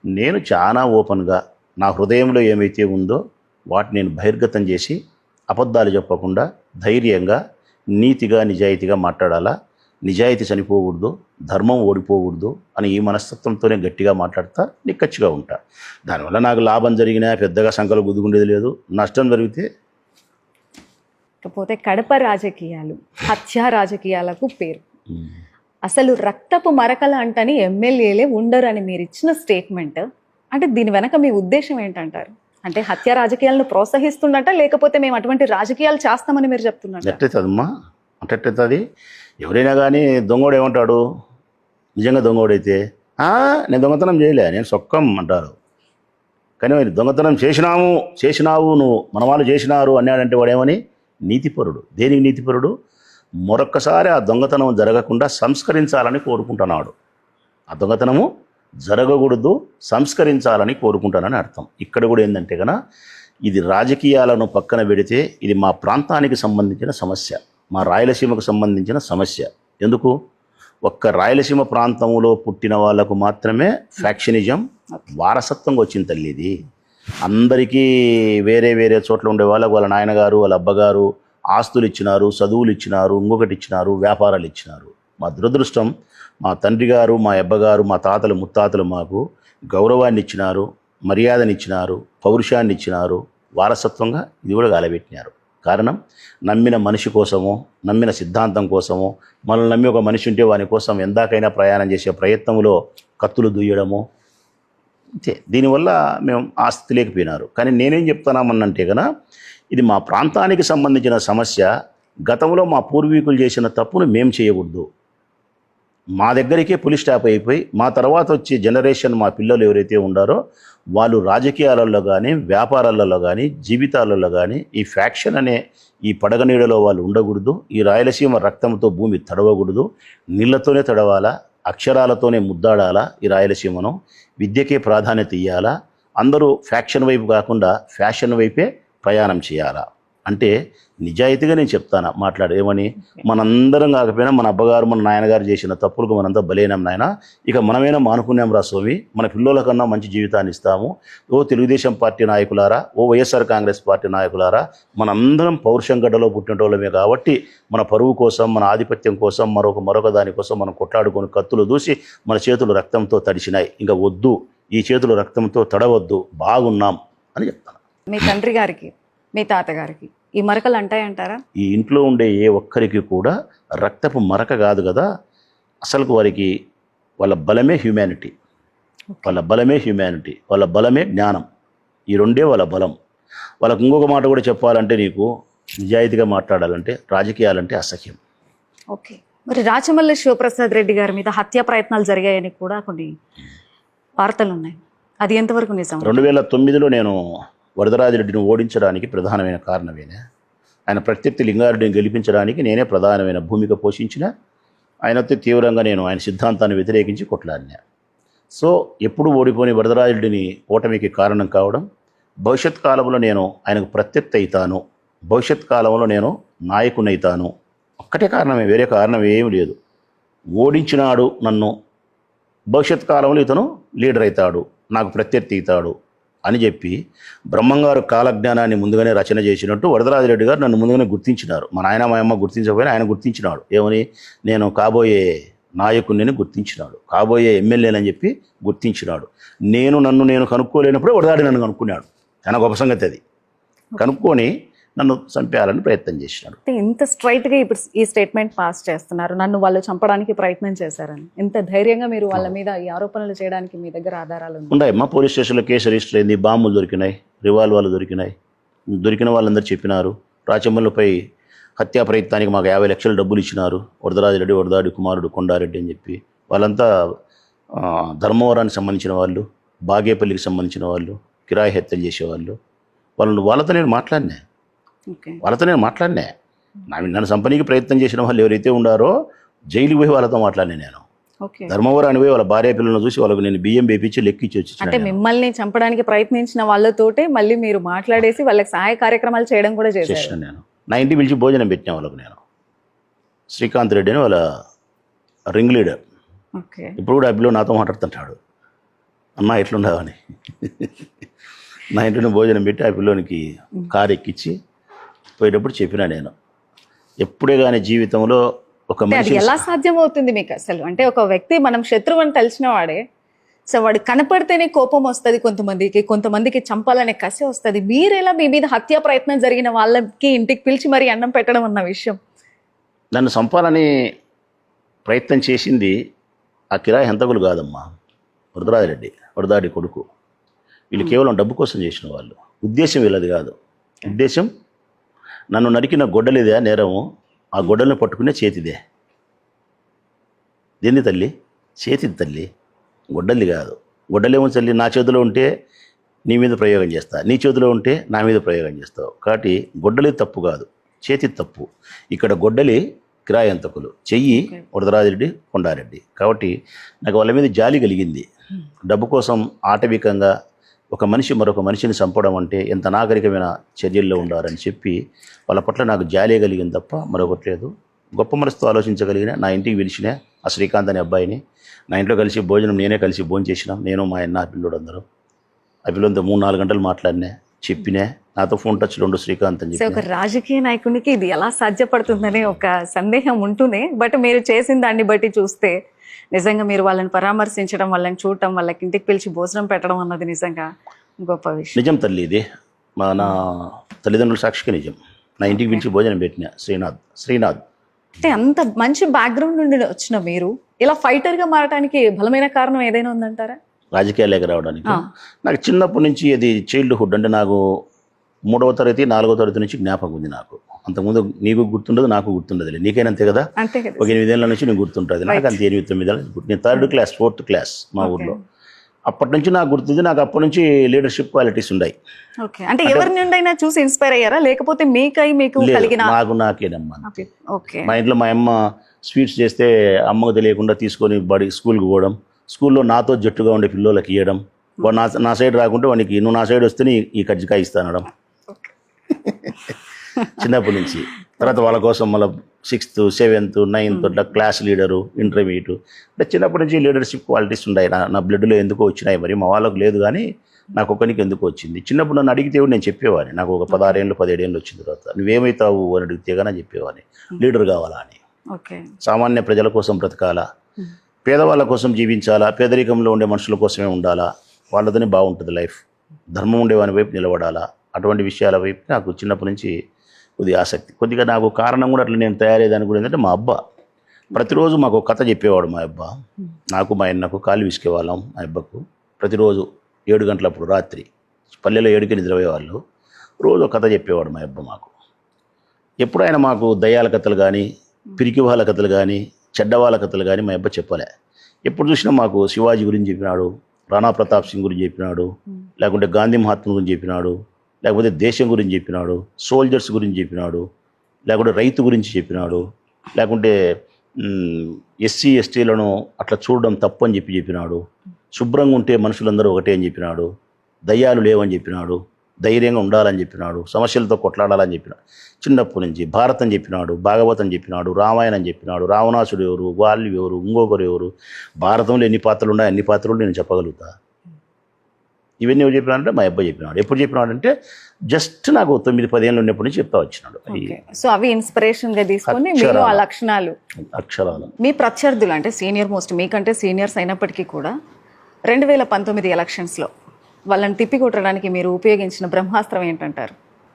నేను చాలా ఓపెన్గా నా హృదయంలో ఏమైతే ఉందో వాటిని నేను బహిర్గతం చేసి అబద్ధాలు చెప్పకుండా ధైర్యంగా, నీతిగా, నిజాయితీగా మాట్లాడాలా. నిజాయితీ చనిపోకూడదు, ధర్మం ఓడిపోకూడదు అని ఈ మనస్తత్వంతోనే గట్టిగా మాట్లాడతా, నిక్కచ్చిగా ఉంటా. దానివల్ల నాకు లాభం జరిగినా పెద్దగా సంకలు గుద్దుకుండేది లేదు, నష్టం జరిగితే. కాకపోతే కడప రాజకీయాలు హత్యా రాజకీయాలకు పేరు. అసలు రక్తపు మరకలు అంటని ఎమ్మెల్యేలే ఉండరని మీరు ఇచ్చిన స్టేట్మెంట్, అంటే దీని వెనక మీ ఉద్దేశం ఏంటంటారు? అంటే హత్య రాజకీయాలను ప్రోత్సహిస్తున్నట్ట, లేకపోతే మేము అటువంటి రాజకీయాలు చేస్తామని మీరు చెప్తున్నారు? ఎట్టవుతుందమ్మా, అది ఎవరైనా కానీ దొంగోడు ఏమంటాడు? నిజంగా దొంగోడైతే నేను దొంగతనం చేయలే, నేను సొక్కం అంటారు. కానీ మరి దొంగతనం చేసినావు నువ్వు, మన వాళ్ళు చేసినారు అన్నాడంటే వాడేమని? నీతిపరుడు. దేనికి నీతిపరుడు? మరొక్కసారి ఆ దొంగతనం జరగకుండా సంస్కరించాలని కోరుకుంటున్నాడు. ఆ దొంగతనము జరగకూడదు, సంస్కరించాలని కోరుకుంటానని అర్థం. ఇక్కడ కూడా ఏంటంటే కనుక ఇది రాజకీయాలను పక్కన పెడితే ఇది మా ప్రాంతానికి సంబంధించిన సమస్య, మా రాయలసీమకు సంబంధించిన సమస్య. ఎందుకు? ఒక్క రాయలసీమ ప్రాంతంలో పుట్టిన వాళ్లకు మాత్రమే ఫ్యాక్షనిజం వారసత్వంగా వచ్చింది తల్లి. ఇది అందరికీ వేరే వేరే చోట్ల ఉండే వాళ్ళకు వాళ్ళ నాయనగారు, వాళ్ళ అబ్బగారు ఆస్తులు ఇచ్చినారు, చదువులు ఇచ్చినారు, ఇంకొకటి ఇచ్చినారు, వ్యాపారాలు ఇచ్చినారు. మా దురదృష్టం, మా తండ్రి గారు, మా అబ్బగారు, మా తాతలు ముత్తాతలు మాకు గౌరవాన్ని ఇచ్చినారు, మర్యాదని ఇచ్చినారు, పౌరుషాన్ని ఇచ్చినారు. వారసత్వంగా ఇది కూడా గాలబెట్టినారు. కారణం, నమ్మిన మనిషి కోసమో, నమ్మిన సిద్ధాంతం కోసమో, మనల్ని నమ్మి ఒక మనిషి ఉంటే వాని కోసం ఎందాకైనా ప్రయాణం చేసే ప్రయత్నంలో కత్తులు దుయ్యడము, అంతే. దీనివల్ల మేము ఆ స్థితి లేకపోయినారు. కానీ నేనేం చెప్తున్నామన్నంటే కనుక ఇది మా ప్రాంతానికి సంబంధించిన సమస్య. గతంలో మా పూర్వీకులు చేసిన తప్పును మేము చేయకూడదు. మా దగ్గరికే పులి స్టాప్ అయిపోయి మా తర్వాత వచ్చే జనరేషన్, మా పిల్లలు ఎవరైతే ఉండారో వాళ్ళు రాజకీయాలలో కానీ, వ్యాపారాలలో కానీ, జీవితాలలో కానీ ఈ ఫ్యాక్షన్ అనే ఈ పడగనీడలో వాళ్ళు ఉండకూడదు. ఈ రాయలసీమ రక్తంతో భూమి తడవకూడదు. నీళ్లతోనే తడవాలా, అక్షరాలతోనే ముద్దాడాలా. ఈ రాయలసీమను విద్యకే ప్రాధాన్యత ఇవ్వాలా. అందరూ ఫ్యాక్షన్ వైపు కాకుండా ఫ్యాషన్ వైపే ప్రయాణం చేయాలా. అంటే నిజాయితీగా నేను చెప్తాను ఏమని, మనందరం కాకపోయినా మన అబ్బగారు, మన నాయనగారు చేసిన తప్పులకు మనంతా బలైనాం నాయన, ఇక మనమైనా మానుకున్నాం రా స్వామి, మన పిల్లల కన్నా మంచి జీవితాన్ని ఇస్తాము. ఓ తెలుగుదేశం పార్టీ నాయకులారా, ఓ వైఎస్ఆర్ కాంగ్రెస్ పార్టీ నాయకులారా, మనందరం పౌరుషం గడ్డలో పుట్టినటోళ్ళమే కాబట్టి మన పరువు కోసం, మన ఆధిపత్యం కోసం, మరొక దానికోసం మనం కొట్లాడుకొని కత్తులు దూసి మన చేతులు రక్తంతో తడిచినాయి. ఇంకా వద్దు, ఈ చేతులు రక్తంతో తడవద్దు, బాగున్నాం అని చెప్తాను. మీ తండ్రి గారికి, మీ తాతగారికి ఈ మరకలు అంటాయంటారా? ఈ ఇంట్లో ఉండే ఏ ఒక్కరికి కూడా రక్తపు మరక కాదు కదా. అసలు వారికి వాళ్ళ బలమే హ్యూమానిటీ, వాళ్ళ బలమే జ్ఞానం. ఈ రెండే వాళ్ళ బలం. వాళ్ళకు ఇంకొక మాట కూడా చెప్పాలంటే, నీకు నిజాయితీగా మాట్లాడాలంటే రాజకీయాలంటే అసహ్యం. ఓకే, మరి రాచమల్లి శివప్రసాద్ రెడ్డి గారి మీద హత్య ప్రయత్నాలు జరిగాయని కూడా కొన్ని వార్తలు ఉన్నాయి. అది ఎంతవరకు నిజం? 2009లో నేను వరదరాజిరెడ్డిని ఓడించడానికి ప్రధానమైన కారణమేనే. ఆయన ప్రత్యర్థి లింగారెడ్డిని గెలిపించడానికి నేనే ప్రధానమైన భూమిక పోషించిన. ఆయనతో తీవ్రంగా నేను ఆయన సిద్ధాంతాన్ని వ్యతిరేకించి కొట్లాడినా. సో ఎప్పుడు ఓడిపోని వరదరాజిరెడ్డిని ఓటమికి కారణం కావడం, భవిష్యత్ కాలంలో నేను ఆయనకు ప్రత్యర్థి అవుతాను, భవిష్యత్ కాలంలో నేను నాయకుని అవుతాను, ఒక్కటే కారణమే, వేరే కారణం ఏమీ లేదు. ఓడించినాడు నన్ను, భవిష్యత్ కాలంలో ఇతను లీడర్ అవుతాడు, నాకు ప్రత్యర్థి అవుతాడు. అని చెప్పి బ్రహ్మంగారు కాలజ్ఞానాన్ని ముందుగానే రచన చేసినట్టు వరదరాజిరెడ్డి గారు నన్ను ముందుగానే గుర్తించినారు. మా నాయన మా అమ్మ గుర్తించకపోయినా ఆయన గుర్తించినాడు. ఏమని? నేను కాబోయే నాయకుడిని గుర్తించినాడు, కాబోయే ఎమ్మెల్యేలని చెప్పి గుర్తించినాడు. నన్ను కనుక్కోలేనప్పుడే వరదాడి నన్ను కనుక్కున్నాడు. చాలా గొప్ప సంగతి అది. కనుక్కొని నన్ను చంపేయాలని ప్రయత్నం చేసినాడు. ఇంత స్ట్రైట్గా ఇప్పుడు ఈ స్టేట్మెంట్ పాస్ చేస్తున్నారు, నన్ను వాళ్ళు చంపడానికి ప్రయత్నం చేశారని. ఇంత ధైర్యంగా మీరు వాళ్ళ మీద ఈ ఆరోపణలు చేయడానికి మీ దగ్గర ఆధారాలు ఉన్నాయమ్మా. పోలీస్ స్టేషన్లో కేసు రిజిస్టర్ అయింది, బాంబులు దొరికినాయి, రివాల్వర్లు దొరికినాయి. దొరికిన వాళ్ళందరూ చెప్పినారు. రాచమల్లుపై హత్యా ప్రయత్నానికి మాకు 50 లక్షలు డబ్బులు ఇచ్చినారు వరదరాజిరెడ్డి, వరదాడి కుమారుడు కొండారెడ్డి అని చెప్పి. వాళ్ళంతా ధర్మవరానికి సంబంధించిన వాళ్ళు, బాగేపల్లికి సంబంధించిన వాళ్ళు, కిరాయి హత్యలు చేసేవాళ్ళు. వాళ్ళతో నేను మాట్లాడినా. నన్ను సంపనీకి ప్రయత్నం చేసిన వాళ్ళు ఎవరైతే ఉండారో జైలుకి పోయి వాళ్ళతో మాట్లాడినా నేను. ధర్మవరాన్ని పోయి వాళ్ళ భార్య పిల్లలను చూసి వాళ్ళకు నేను బియ్యం వేపించి లెక్కించి వచ్చి. అంటే మిమ్మల్ని చంపడానికి ప్రయత్నించిన వాళ్ళతోటే మళ్ళీ మీరు మాట్లాడేసి వాళ్ళకి సహాయ కార్యక్రమాలు చేయడం కూడా చేశాను. నేను నా ఇంటికి పిలిచి భోజనం పెట్టిన వాళ్ళకు. నేను శ్రీకాంత్ రెడ్డి అని వాళ్ళ రింగ్ లీడర్. ఇప్పుడు కూడా అభిలో నాతో మాట్లాడుతుంటాడు, అన్నా ఎట్లుండవని. నా ఇంటిని భోజనం పెట్టి ఆ పిల్లోనికి కారు ఎక్కించి పోయేటప్పుడు చెప్పినా నేను. ఎప్పుడే కానీ జీవితంలో ఒక మనిషి ఎలా సాధ్యమవుతుంది మీకు అసలు? అంటే ఒక వ్యక్తి మనం శత్రువు అని తెలిసిన వాడే, సో వాడు కనపడితేనే కోపం వస్తుంది కొంతమందికి చంపాలనే కసి వస్తుంది. మీరెలా మీ మీద హత్యా ప్రయత్నం జరిగిన వాళ్ళకి ఇంటికి పిలిచి మరీ అన్నం పెట్టడం అన్న విషయం? నన్ను చంపాలని ప్రయత్నం చేసింది ఆ కిరాయి హంతకులు కాదమ్మా, వరదరాజిరెడ్డి, వరదాడి కొడుకు. వీళ్ళు కేవలం డబ్బు కోసం చేసిన వాళ్ళు. ఉద్దేశం వీళ్ళది కాదు. ఉద్దేశం నన్ను నరికిన గొడ్డలిదే నేరము, ఆ గొడ్డల్ని పట్టుకునే చేతిదే. దేన్ని తల్లి? చేతిది తల్లి, గొడ్డలి కాదు. గొడ్డలేమో తల్లి నా చేతిలో ఉంటే నీ మీద ప్రయోగం చేస్తా, నీ చేతిలో ఉంటే నా మీద ప్రయోగం చేస్తావు. కాబట్టి గొడ్డలి తప్పు కాదు, చేతి తప్పు. ఇక్కడ గొడ్డలి కిరాయంతకులు, చెయ్యి వరదరాజిరెడ్డి, కొండారెడ్డి. కాబట్టి నాకు వాళ్ళ మీద జాలి కలిగింది. డబ్బు కోసం ఆటవికంగా ఒక మనిషి మరొక మనిషిని చంపడం అంటే ఎంత నాగరికమైన చర్యల్లో ఉండాలని చెప్పి వాళ్ళ పట్ల నాకు జాలే కలిగింది తప్ప మరొకటి లేదు. గొప్ప మనసుతో ఆలోచించగలిగిన నా ఇంటికి పిలిచిన ఆ శ్రీకాంత్ అనే అబ్బాయిని నా ఇంట్లో కలిసి భోజనం నేనే కలిసి భోజనం చేసినాం. నేను మా అన్న పిల్లోడు అందరూ. ఆ పిల్లలతో 3-4 గంటలు మాట్లాడినా, చెప్పినా. నాతో ఫోన్ టచ్లో ఉండు శ్రీకాంత్ అని చెప్పి. ఒక రాజకీయ నాయకునికి ఇది ఎలా సాధ్యపడుతుందనే ఒక సందేహం ఉంటూనే, బట్ మీరు చేసిన దాన్ని బట్టి చూస్తే నిజంగా మీరు వాళ్ళని పరామర్శించడం, వాళ్ళని చూడటం, వాళ్ళకి ఇంటికి పిలిచి భోజనం పెట్టడం అన్నది నిజంగా గొప్ప విషయం. నిజం తల్లి, ఇది నా తల్లిదండ్రుల సాక్షిగా నిజం. నా ఇంటికి పిలిచి భోజనం పెట్టిన శ్రీనాథ్. అంటే అంత మంచి బ్యాక్గ్రౌండ్ నుండి వచ్చిన మీరు ఇలా ఫైటర్గా మారడానికి బలమైన కారణం ఏదైనా ఉందంటారా? రాజకీయాల్లోకి రావడానికి నాకు చిన్నప్పటి నుంచి అది చైల్డ్హుడ్. అంటే నాకు 3వ తరగతి 4వ తరగతి నుంచి జ్ఞాపకం ఉంది నాకు. అంతకుముందు నీకు గుర్తుండదు, నాకు గుర్తుండదు. నీకైనా అంతే కదా. ఒక 8 ఏళ్ళ నుంచి నీకు గుర్తుంటుంది. నాకు అంతే 8-9 ఏళ్ళ. నేను 3rd క్లాస్ 4th క్లాస్ మా ఊర్లో. అప్పటి నుంచి నాకు గుర్తుంది. నాకు అప్పటి నుంచి లీడర్షిప్ క్వాలిటీస్ ఉన్నాయి. అంటే ఎవరి నుండి చూసి ఇన్స్పైర్ అయ్యారా, లేకపోతే మీకు కలిగిన? నాకేనమ్మా. మా ఇంట్లో మా అమ్మ స్వీట్స్ చేస్తే అమ్మకు తెలియకుండా తీసుకొని స్కూల్కి పోవడం, స్కూల్లో నాతో జట్టుగా ఉండే పిల్లలకి ఇవ్వడం, వాడు నా సైడ్ రాకుంటే వానికి నువ్వు నా సైడ్ వస్తే ఈ కజ్జికాయ ఇస్తానడం చిన్నప్పటి నుంచి. తర్వాత వాళ్ళ కోసం మళ్ళీ 6th 7th 9th అట్లా క్లాస్ లీడరు, ఇంటర్మీడియట్. అంటే చిన్నప్పటి నుంచి లీడర్షిప్ క్వాలిటీస్ ఉన్నాయి నా బ్లడ్లో. ఎందుకో వచ్చినాయి మరి, మా వాళ్ళకు లేదు కానీ నాకు ఒక్కనికి ఎందుకు వచ్చింది. చిన్నప్పుడు నన్ను అడిగితే నేను చెప్పేవాడిని. నాకు ఒక 16 ఏళ్ళు 17 ఏళ్ళు వచ్చిన తర్వాత నువ్వేమవుతావు అని అడిగితే కానీ చెప్పేవాడిని, లీడర్ కావాలా అని. సామాన్య ప్రజల కోసం బ్రతకాలా, పేదవాళ్ళ కోసం జీవించాలా, పేదరికంలో ఉండే మనుషుల కోసమే ఉండాలా, వాళ్ళతోనే బాగుంటుంది లైఫ్, ధర్మం ఉండేవాని వైపు నిలబడాలా, అటువంటి విషయాల వైపు నాకు చిన్నప్పటి నుంచి కొద్దిగా ఆసక్తి. కొద్దిగా నాకు కారణం కూడా అట్లా నేను తయారయ్యేదాన్ని కూడా ఏంటంటే మా అబ్బా ప్రతిరోజు మాకు ఒక కథ చెప్పేవాడు. మా అబ్బా నాకు మా అన్నకు కాలు విసికేవాళ్ళం. మా అబ్బకు ప్రతిరోజు 7 గంటలప్పుడు రాత్రి పల్లెలో 7కి నిద్రపోయేవాళ్ళు. రోజు ఒక కథ చెప్పేవాడు మా అబ్బా మాకు. ఎప్పుడు ఆయన మాకు దయ్యాల కథలు కానీ, పిరికి వాళ్ళ కథలు కానీ, చెడ్డవాళ్ళ కథలు కానీ మా అబ్బా చెప్పలే. ఎప్పుడు చూసినా మాకు శివాజీ గురించి చెప్పినాడు, రాణా ప్రతాప్ సింగ్ గురించి చెప్పినాడు, లేకుంటే గాంధీ మహాత్మ గురించి చెప్పినాడు, లేకపోతే దేశం గురించి చెప్పినాడు, సోల్జర్స్ గురించి చెప్పినాడు, లేకుంటే రైతు గురించి చెప్పినాడు, లేకుంటే ఎస్సీ ఎస్టీలను అట్లా చూడడం తప్పు అని చెప్పినాడు, శుభ్రంగా ఉంటే మనుషులందరూ ఒకటే అని చెప్పినాడు, దయ్యాలు లేవని చెప్పినాడు, ధైర్యంగా ఉండాలని చెప్పినాడు, సమస్యలతో కొట్లాడాలని చెప్పినాడు. చిన్నప్పటి నుంచి భారతం చెప్పినాడు, భాగవతం చెప్పినాడు, రామాయణం చెప్పినాడు, రావణాసుడు ఎవరు, వాళ్ళు ఎవరు, ఇంకొకరు ఎవరు, భారతంలో ఎన్ని పాత్రలు ఉన్నాయి అన్ని పాత్రలు నేను చెప్పగలుగుతా. ఇవన్నీ ఎవరు చెప్పినాడంటే మా అబ్బాయి చెప్పినాడు. ఎప్పుడు చెప్పినాడు అంటే జస్ట్ నాకు 9-10 ఏళ్ళు ఉన్నప్పటి నుంచి చెప్తా వచ్చినాడు. సో అవి ఇన్స్పిరేషన్ గా తీసుకొని మీరు ఆ లక్షణాలు అక్షరాలు. మీ ప్రత్యర్థులు అంటే సీనియర్ మోస్ట్ మీకంటే సీనియర్స్ అయినప్పటికీ కూడా 2019 ఎలక్షన్స్లో వాళ్ళని తిప్పికొట్టడానికి మీరు ఉపయోగించిన బ్రహ్మాస్త్రం ఏంటంటారు?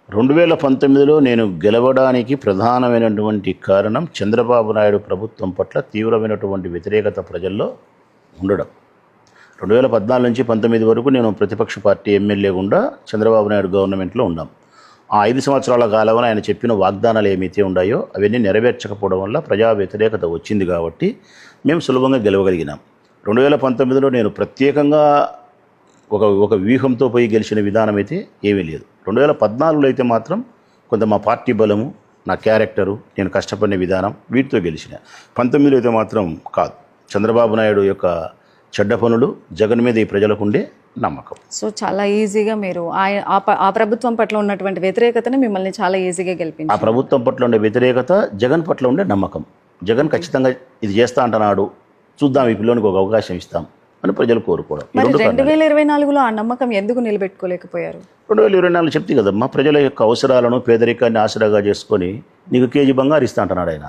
2019లో నేను గెలవడానికి ప్రధానమైనటువంటి కారణం చంద్రబాబు నాయుడు ప్రభుత్వం పట్ల తీవ్రమైనటువంటి వ్యతిరేకత ప్రజల్లో ఉండడం. 2014 నుంచి 19 వరకు నేను ప్రతిపక్ష పార్టీ ఎమ్మెల్యే గుండా చంద్రబాబు నాయుడు గవర్నమెంట్లో ఉన్నాం. ఆ 5 సంవత్సరాల కాలంలో ఆయన చెప్పిన వాగ్దానాలు ఏమైతే ఉన్నాయో అవన్నీ నెరవేర్చకపోవడం వల్ల ప్రజా వ్యతిరేకత వచ్చింది కాబట్టి మేము సులభంగా గెలవగలిగినాం. 2019లో నేను ప్రత్యేకంగా ఒక వ్యూహంతో పోయి గెలిచిన విధానం అయితే ఏమీ లేదు. 2014లో అయితే మాత్రం కొంత మా పార్టీ బలము, నా క్యారెక్టరు, నేను కష్టపడిన విధానం వీటితో గెలిచిన. 19లో అయితే మాత్రం కాదు. చంద్రబాబు నాయుడు యొక్క చెడ్డ పనులు, జగన్ మీద ఈ ప్రజలకు ఉండే నమ్మకం. సో చాలా ఈజీగా మీరు ఆ ప్రభుత్వం పట్ల ఉన్నటువంటి వ్యతిరేకతను మిమ్మల్ని చాలా ఈజీగా గెలిపించారు. ఆ ప్రభుత్వం పట్ల ఉండే వ్యతిరేకత, జగన్ పట్ల ఉండే నమ్మకం. జగన్ ఖచ్చితంగా ఇది చేస్తా అంటున్నాడు, చూద్దాం ఈ పిల్లోనికి ఒక అవకాశం ఇస్తాం అని ప్రజలు కోరుకోవడం. 2024లో ఆ నమ్మకం ఎందుకు నిలబెట్టుకోలేకపోయారు? 2024 చెప్తే కదమ్మా, ప్రజల యొక్క అవసరాలను, పేదరికాన్ని ఆసరాగా చేసుకొని నీకు కేజీ బంగారు ఇస్తా అంటున్నాడు ఆయన,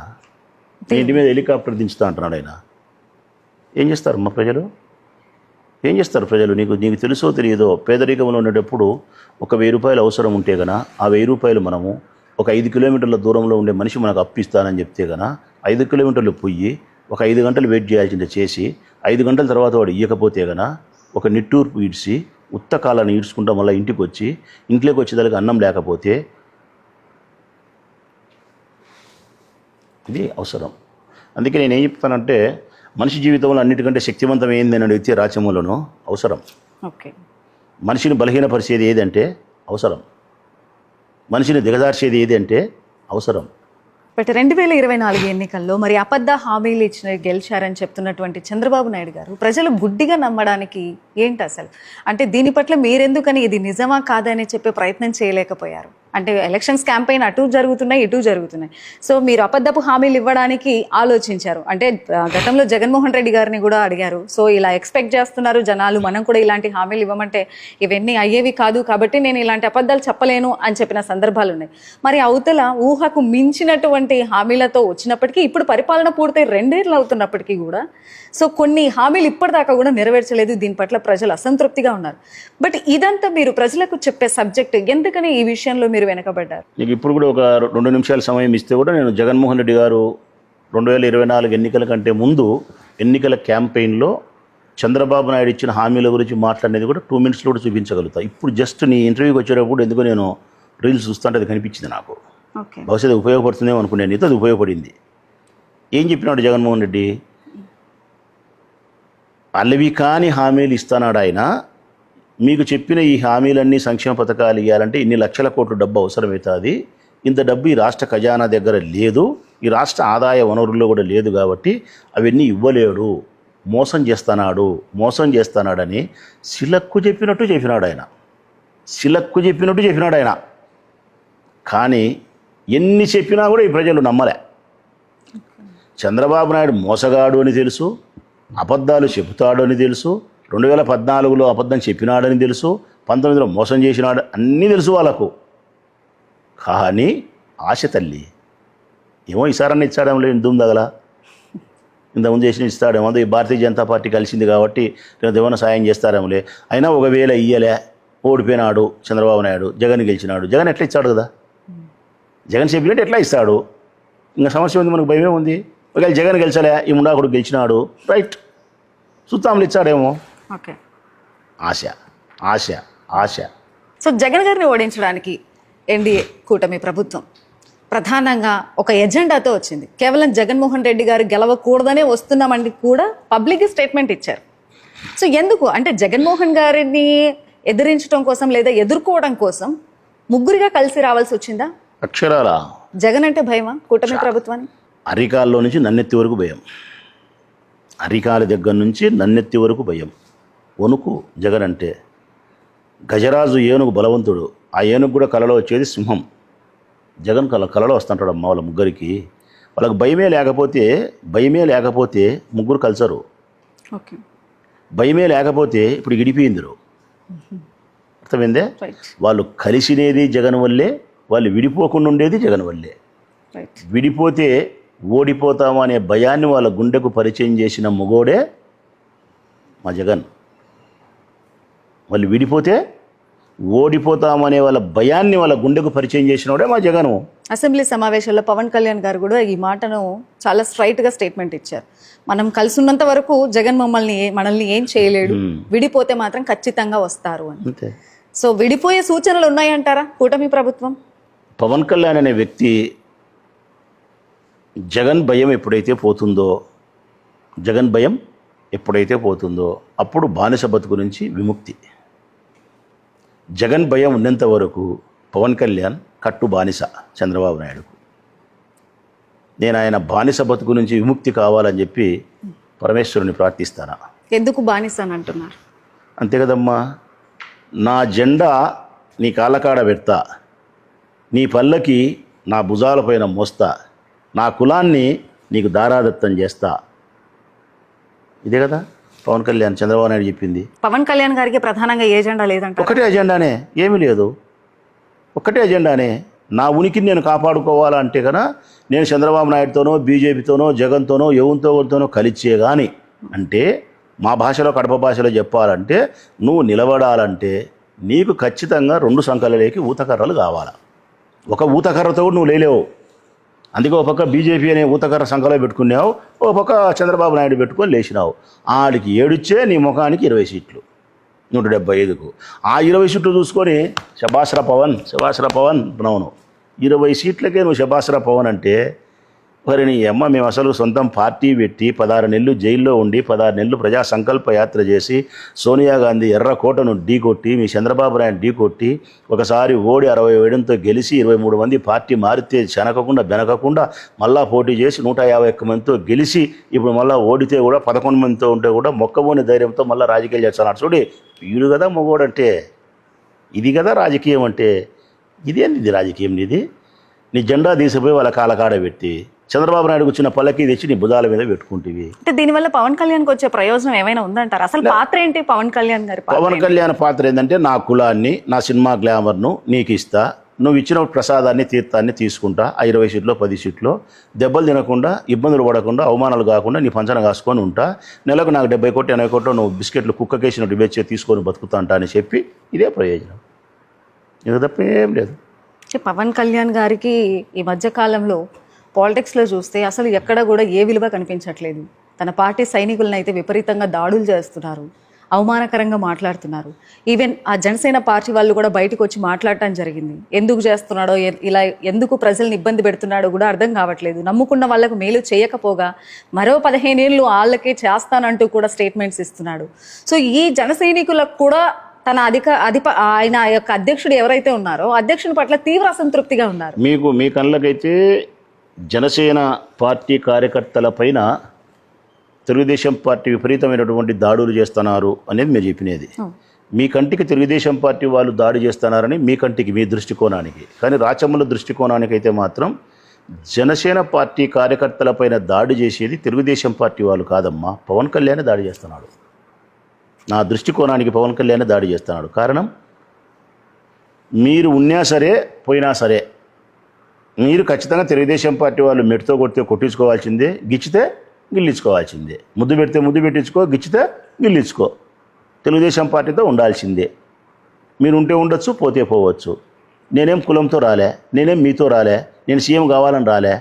ఇంటి మీద హెలికాప్టర్ దించుతా అంటున్నాడు ఆయన. ఏం చేస్తారమ్మా ప్రజలు? ఏం చేస్తారు ప్రజలు? నీకు తెలుసో తెలియదో, పేదరికంలో ఉండేటప్పుడు ఒక 1000 రూపాయలు అవసరం ఉంటే గనా ఆ 1000 రూపాయలు మనము ఒక 5 కిలోమీటర్ల దూరంలో ఉండే మనిషి మనకు అప్పిస్తానని చెప్తే గనా 5 కిలోమీటర్లు పోయి ఒక 5 గంటలు వెయిట్ చేయాల్సిందే చేసి 5 గంటల తర్వాత వాడు ఇవ్వకపోతే గనా ఒక నిట్టూర్పు ఈడ్చి ఉత్తకాలను ఈడ్చుకుంటా మళ్ళీ ఇంటికి వచ్చి ఇంట్లోకి వచ్చేదానికి అన్నం లేకపోతే ఇది అవసరం. అందుకే నేను ఏం చెప్తానంటే, మనిషి జీవితంలో అన్నిటికంటే శక్తివంతం ఏంది అని అడిగితే రాచమూలను అవసరం. ఓకే. మనిషిని బలహీనపరిచేది ఏదంటే అవసరం. మనిషిని దిగజార్చేది ఏది అంటే అవసరం. బట్ 2024 ఎన్నికల్లో మరి అబద్ధ హామీలు ఇచ్చిన గెలిచారని చెప్తున్నటువంటి చంద్రబాబు నాయుడు గారు ప్రజలు గుడ్డిగా నమ్మడానికి ఏంటి అసలు? అంటే దీని పట్ల మీరెందుకని ఇది నిజమా కాదని చెప్పే ప్రయత్నం చేయలేకపోయారు? అంటే ఎలక్షన్స్ క్యాంపెయిన్ అటు జరుగుతున్నాయి, ఇటు జరుగుతున్నాయి. సో మీరు అబద్ధపు హామీలు ఇవ్వడానికి ఆలోచించారు. అంటే గతంలో జగన్మోహన్ రెడ్డి గారిని కూడా అడిగారు. సో ఇలా ఎక్స్పెక్ట్ చేస్తున్నారు జనాలు, మనం కూడా ఇలాంటి హామీలు ఇవ్వమంటే ఇవన్నీ అయ్యేవి కాదు కాబట్టి నేను ఇలాంటి అబద్ధాలు చెప్పలేను అని చెప్పిన సందర్భాలు ఉన్నాయి. మరి అవతల ఊహకు మించినటువంటి హామీలతో వచ్చినప్పటికీ ఇప్పుడు పరిపాలన పూర్తయి 2 ఏళ్ళు అవుతున్నప్పటికీ కూడా సో కొన్ని హామీలు ఇప్పటిదాకా కూడా నెరవేర్చలేదు. దీని పట్ల ప్రజలు అసంతృప్తిగా ఉన్నారు. బట్ ఇదంతా మీరు ప్రజలకు చెప్పే సబ్జెక్ట్, ఎందుకని ఈ విషయంలో మీరు వెనకబడ్డారు? నీకు ఇప్పుడు కూడా ఒక 2 నిమిషాల సమయం ఇస్తే కూడా నేను జగన్మోహన్ రెడ్డి గారు 2024 ఎన్నికల కంటే ముందు ఎన్నికల క్యాంపెయిన్లో చంద్రబాబు నాయుడు ఇచ్చిన హామీల గురించి మాట్లాడినది కూడా 2 మినిట్స్లో కూడా చూపించగలుగుతా. ఇప్పుడు జస్ట్ నీ ఇంటర్వ్యూకి వచ్చేటప్పుడు ఎందుకో నేను రీల్స్ చూస్తుంటే అది కనిపించింది నాకు. బహుశా అది ఉపయోగపడుతుందేమో అనుకునే నీతో అది ఉపయోగపడింది. ఏం చెప్పినాడు జగన్మోహన్ రెడ్డి? అల్లవి కాని హామీలు ఇస్తున్నాడు ఆయన. మీకు చెప్పిన ఈ హామీలన్నీ సంక్షేమ పథకాలు ఇవ్వాలంటే ఇన్ని లక్షల కోట్ల డబ్బు అవసరమవుతుంది. ఇంత డబ్బు ఈ రాష్ట్ర ఖజానా దగ్గర లేదు, ఈ రాష్ట్ర ఆదాయ వనరుల్లో కూడా లేదు కాబట్టి అవన్నీ ఇవ్వలేడు, మోసం చేస్తున్నాడని సిలక్కు చెప్పినట్టు చెప్పినాడు ఆయన. కానీ ఎన్ని చెప్పినా కూడా ఈ ప్రజలు నమ్మలే. చంద్రబాబు నాయుడు మోసగాడు అని తెలుసు, అబద్ధాలు చెబుతాడు అని తెలుసు, 2014లో అబద్ధం చెప్పినాడని తెలుసు, 19లో మోసం చేసినాడు అన్నీ తెలుసు వాళ్ళకు. కానీ ఆశ తల్లి ఏమో ఈసారన్నా ఇచ్చాడేమో, ఇందుందగల ఇంతకుముందు చేసిన ఇస్తాడేమో, ఈ భారతీయ జనతా పార్టీ కలిసింది కాబట్టి ఏమైనా సాయం చేస్తారేమోలే. అయినా ఒకవేళ ఇయ్యలే, ఓడిపోయినాడు చంద్రబాబు నాయుడు, జగన్ గెలిచినాడు. జగన్ ఎట్లా ఇచ్చాడు కదా, జగన్ చెప్పినట్టు ఎట్లా ఇస్తాడు? ఇంకా సమస్య ఉంది, మనకు భయమే ఉంది. ఒకవేళ జగన్ గెలిచలే, ఈ ముండాకుడు గెలిచినాడు, రైట్, సుత్తాములు ఇచ్చాడేమో. ఓకే. ఆశ. సో జగన్ గారిని ఓడించడానికి ఎన్డీఏ కూటమి ప్రభుత్వం ప్రధానంగా ఒక ఎజెండాతో వచ్చింది. కేవలం జగన్మోహన్ రెడ్డి గారు గెలవకూడదనే వస్తున్నామని కూడా పబ్లిక్ స్టేట్మెంట్ ఇచ్చారు. సో ఎందుకు అంటే జగన్మోహన్ గారిని ఎదిరించడం కోసం లేదా ఎదుర్కోవడం కోసం ముగ్గురిగా కలిసి రావాల్సి వచ్చిందా? అక్షరాల జగన్ అంటే భయమా కూటమి ప్రభుత్వాన్ని? అరికాల్లో నుంచి నన్నెత్తి వరకు భయం, అరికాల దగ్గర నుంచి నన్నెత్తి వరకు భయం, వణుకు. జగన్ అంటే గజరాజు ఏనుగు బలవంతుడు, ఆ ఏనుగు కూడా కలలో వచ్చేది సింహం. జగన్ కలలో వస్తుంటాడు అమ్మ వాళ్ళ ముగ్గురికి. వాళ్ళకి భయమే లేకపోతే ముగ్గురు కలిసరు. ఓకే. భయమే లేకపోతే ఇప్పుడు ఇడిపోయిందిరు. అర్థమైందే? రైట్ వాళ్ళు కలిసినేది జగన్ వల్లే, వాళ్ళు విడిపోకుండా ఉండేది జగన్ వల్లే. రైట్. విడిపోతే ఓడిపోతాము అనే భయాన్ని వాళ్ళ గుండెకు పరిచయం చేసిన మొగోడే మా జగన్. వాళ్ళు విడిపోతే ఓడిపోతామనే వాళ్ళ భయాన్ని వాళ్ళ గుండెకు పరిచయం చేసినోడే మా జగను. అసెంబ్లీ సమావేశాల్లో పవన్ కళ్యాణ్ గారు కూడా ఈ మాటను చాలా స్ట్రైట్గా స్టేట్మెంట్ ఇచ్చారు. మనం కలిసి ఉన్నంత వరకు జగన్ మనల్ని ఏం చేయలేడు, విడిపోతే మాత్రం ఖచ్చితంగా వస్తారు అని. అంతే. సో విడిపోయే సూచనలు ఉన్నాయంటారా కూటమి ప్రభుత్వం? పవన్ కళ్యాణ్ అనే వ్యక్తి జగన్ భయం ఎప్పుడైతే పోతుందో అప్పుడు బానిస బతుకు నుంచి విముక్తి. జగన్ భయం ఉన్నంత వరకు పవన్ కళ్యాణ్ కట్టు బానిస చంద్రబాబు నాయుడుకు. నేను ఆయన బానిస బతుకు నుంచి విముక్తి కావాలని చెప్పి పరమేశ్వరుని ప్రార్థిస్తాను. ఎందుకు బానిస అని అంటున్నారు? అంతే కదమ్మా. నా జెండా నీ కాళ్ళకాడ పెడతా, నీ పల్లకి నా భుజాలపైన మోస్తా, నా కులాన్ని నీకు దారాదత్తం చేస్తా. ఇదే కదా పవన్ కళ్యాణ్ చంద్రబాబు నాయుడు చెప్పింది. పవన్ కళ్యాణ్ గారికి ప్రధానంగా ఏజెండా లేదంట. ఒకటే ఎజెండానే, ఏమీ లేదు. ఒకటే ఎజెండానే. నా ఉనికిని నేను కాపాడుకోవాలంటే కన్నా నేను చంద్రబాబు నాయుడుతోనో బీజేపీతోనో జగన్తోనో ఎవరితోనో కలిసే కానీ అంటే మా భాషలో కడప భాషలో చెప్పాలంటే నువ్వు నిలబడాలంటే నీకు ఖచ్చితంగా 2 సంకలలేకి ఊతకర్రలు కావాలా. ఒక ఊతకర్రతో కూడా నువ్వు లేలేవు. అందుకే ఒక పక్క బీజేపీ అనే ఊతకర్ర సంఖలో పెట్టుకున్నావు, ఓ పక్క చంద్రబాబు నాయుడు పెట్టుకొని లేచినావు. ఆడికి 7 ఇచ్చే నీ ముఖానికి 20 సీట్లు 175కు. ఆ 20 సీట్లు చూసుకొని శభాస్రా పవన్ అవును 20 సీట్లకే నువ్వు శభాస్రా పవన్ అంటే మరి నీ అమ్మ మేము అసలు సొంతం పార్టీ పెట్టి 16 నెలలు జైల్లో ఉండి 16 నెలలు ప్రజా సంకల్ప యాత్ర చేసి సోనియా గాంధీ ఎర్రకోటను ఢీకొట్టి మీ చంద్రబాబు నాయుడు ఢీకొట్టి ఒకసారి ఓడి 67తో గెలిచి 23 మంది పార్టీ మారితే చెనకకుండా బెనకకుండా మళ్ళా పోటీ చేసి 151 మందితో గెలిచి ఇప్పుడు మళ్ళీ ఓడితే కూడా 11 మందితో ఉంటే కూడా మొక్కబోని ధైర్యంతో మళ్ళీ రాజకీయాలు చేస్తున్నారు. చూడి వీడు కదా మొగోడంటే, ఇది కదా రాజకీయం అంటే. ఇదేంది రాజకీయం? నీది నీ జెండా తీసిపోయి వాళ్ళ కాలకాడ పెట్టి చంద్రబాబు నాయుడు వచ్చిన పల్లకి తెచ్చి నీ భుజాల మీద పెట్టుకుంటేవి. అంటే దీనివల్ల పవన్ కళ్యాణ్కి వచ్చే ప్రయోజనం ఏమైనా ఉందంటారు? అసలు పాత్ర ఏంటి పవన్ కళ్యాణ్ గారి? పవన్ కళ్యాణ్ పాత్ర ఏంటంటే నా కులాన్ని నా సినిమా గ్లామర్ను నీకు ఇస్తా, నువ్వు ఇచ్చిన ప్రసాదాన్ని తీర్థాన్ని తీసుకుంటా, ఆ 20 సీట్లో 10 సీట్లో దెబ్బలు తినకుండా ఇబ్బందులు పడకుండా అవమానాలు కాకుండా నీ పంచన కాసుకొని ఉంటా, నెలకు నాకు 70 కోట్లు 80 కోట్లు నువ్వు బిస్కెట్లు కుక్కకేసినట్టు వేచి తీసుకొని బతుకుతా అంటా అని చెప్పి ఇదే ప్రయోజనం. ఇది తప్ప ఏం లేదు. పవన్ కళ్యాణ్ గారికి ఈ మధ్య కాలంలో పాలిటిక్స్లో చూస్తే అసలు ఎక్కడ కూడా ఏ విలువ కనిపించట్లేదు. తన పార్టీ సైనికులను అయితే విపరీతంగా దాడులు చేస్తున్నారు, అవమానకరంగా మాట్లాడుతున్నారు. ఈవెన్ ఆ జనసేన పార్టీ వాళ్ళు కూడా బయటకు వచ్చి మాట్లాడటం జరిగింది. ఎందుకు చేస్తున్నాడో, ఇలా ఎందుకు ప్రజల్ని ఇబ్బంది పెడుతున్నాడో కూడా అర్థం కావట్లేదు. నమ్ముకున్న వాళ్ళకు మేలు చేయకపోగా మరో 15 ఏళ్ళు వాళ్ళకే చేస్తానంటూ కూడా స్టేట్మెంట్స్ ఇస్తున్నాడు. సో ఈ జన సైనికులకు కూడా తన ఆయన యొక్క అధ్యక్షుడు ఎవరైతే ఉన్నారో అధ్యక్షుని పట్ల తీవ్ర అసంతృప్తిగా ఉన్నారు. మీ కళ్ళకైతే జనసేన పార్టీ కార్యకర్తల పైన తెలుగుదేశం పార్టీ విపరీతమైనటువంటి దాడులు చేస్తున్నారు అనేది మీరు చెప్పినది. మీ కంటికి తెలుగుదేశం పార్టీ వాళ్ళు దాడి చేస్తున్నారని మీ కంటికి, మీ దృష్టికోణానికి. కానీ రాచమ్మల దృష్టికోణానికి అయితే మాత్రం జనసేన పార్టీ కార్యకర్తల పైన దాడి చేసేది తెలుగుదేశం పార్టీ వాళ్ళు కాదమ్మా, పవన్ కళ్యాణ్ దాడి చేస్తున్నాడు. నా దృష్టికోణానికి పవన్ కళ్యాణ్ దాడి చేస్తున్నాడు. కారణం మీరు ఉన్నా సరే పోయినా సరే మీరు ఖచ్చితంగా తెలుగుదేశం పార్టీ వాళ్ళు మెట్టుతో కొడితే కొట్టించుకోవాల్సిందే, గిచ్చితే గిల్లించుకోవాల్సిందే. ముద్దు పెడితే ముద్దు పెట్టించుకో, గిచ్చితే గిల్లించుకో. తెలుగుదేశం పార్టీతో ఉండాల్సిందే. మీరు ఉంటే ఉండొచ్చు, పోతే పోవచ్చు. నేనేం కులంతో రాలే, నేనేం మీతో రాలే, నేను సీఎం కావాలని రాలే.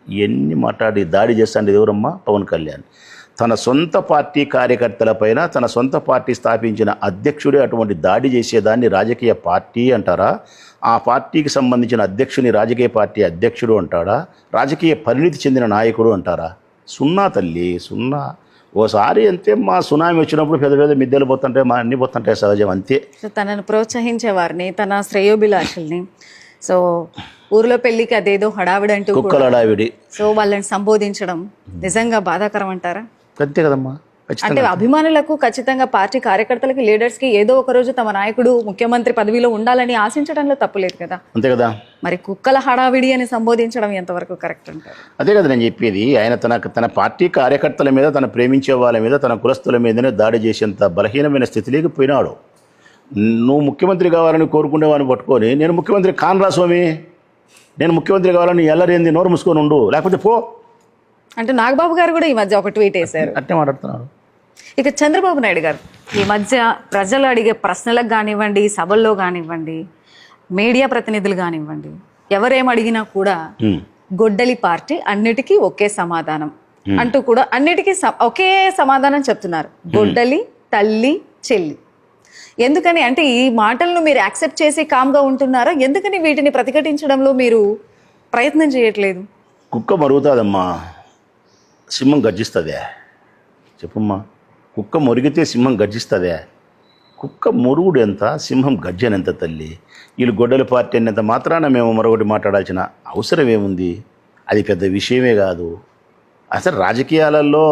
ఇవన్నీ మాట్లాడి దాడి చేస్తాండి ఎవరమ్మా? పవన్ కళ్యాణ్. తన సొంత పార్టీ కార్యకర్తలపైన తన సొంత పార్టీ స్థాపించిన అధ్యక్షుడే అటువంటి దాడి చేసేదాన్ని రాజకీయ పార్టీ అంటారా? ఆ పార్టీకి సంబంధించిన అధ్యక్షుని రాజకీయ పార్టీ అధ్యక్షుడు అంటాడా? రాజకీయ పరిణితి చెందిన నాయకుడు అంటారా? సున్నా తల్లి, సున్నా. ఓసారి అంతే, మా సునామీ వచ్చినప్పుడు పెద్ద పెద్ద మిద్దెలు పోతుంటాయి, మా అన్ని పోతుంటాయి, సహజం అంతే. తనను ప్రోత్సహించే వారిని, తన శ్రేయోభిలాషుల్ని, సో ఊర్లో పెళ్లికి అదేదో హడావిడి అంటూ కుక్కల హడావిడి, సో వాళ్ళని సంబోధించడం నిజంగా బాధాకరం అంటారా? అంతే కదమ్మా. అంటే అభిమానులకు, ఖచ్చితంగా పార్టీ కార్యకర్తలకి, లీడర్స్కి ఏదో ఒక రోజు తమ నాయకుడు ముఖ్యమంత్రి పదవిలో ఉండాలని ఆశించడంలో తప్పులేదు కదా. అంతే కదా. మరి కుక్కల హడావిడి అని సంబోధించడం ఎంతవరకు కరెక్ట్ అంటారు? అదే కదా నేను చెప్పేది. ఆయన తన పార్టీ కార్యకర్తల మీద, తన ప్రేమించే వాళ్ళ మీద, తన కులస్తుల మీదనే దాడి చేసేంత బలహీనమైన స్థితిలోకి పోయినాడు. నువ్వు ముఖ్యమంత్రి కావాలని కోరుకునేవాడిని పట్టుకొని నేను ముఖ్యమంత్రి కానరా స్వామి, నేను ముఖ్యమంత్రి కావాలని ఎల్లరేంది నోరు మూసుకొని ఉండు, లేకపోతే పో అంటే నాగబాబు గారు కూడా ఈ మధ్య ఒక ట్వీట్ వేశారు. అట్టే మాట్లాడుతున్నారు. ఇక చంద్రబాబు నాయుడు గారు ఈ మధ్య ప్రజలు అడిగే ప్రశ్నలకు కానివ్వండి, సభల్లో కానివ్వండి, మీడియా ప్రతినిధులు కానివ్వండి, ఎవరేం అడిగినా కూడా గొడ్డలి పార్టీ అన్నిటికీ ఒకే సమాధానం అంటూ కూడా అన్నిటికీ ఒకే సమాధానం చెప్తున్నారు, గొడ్డలి తల్లి చెల్లి. ఎందుకని అంటే ఈ మాటలను మీరు యాక్సెప్ట్ చేసి కామ్గా ఉంటున్నారా? ఎందుకని వీటిని ప్రతిఘటించడంలో మీరు ప్రయత్నం చేయట్లేదు? కుక్క మరుగుతుందమ్మా, సింహం గర్జిస్తుందే. చెప్పమ్మా, కుక్క మురిగితే సింహం గర్జిస్తుందే? కుక్క మురుగుడు ఎంత, సింహం గర్జన ఎంత తల్లి? వీళ్ళు గొడ్డల పార్టీ అనేంత మాత్రాన మేము మరొకటి మాట్లాడాల్సిన అవసరం ఏముంది? అది పెద్ద విషయమే కాదు. అసలు రాజకీయాలలో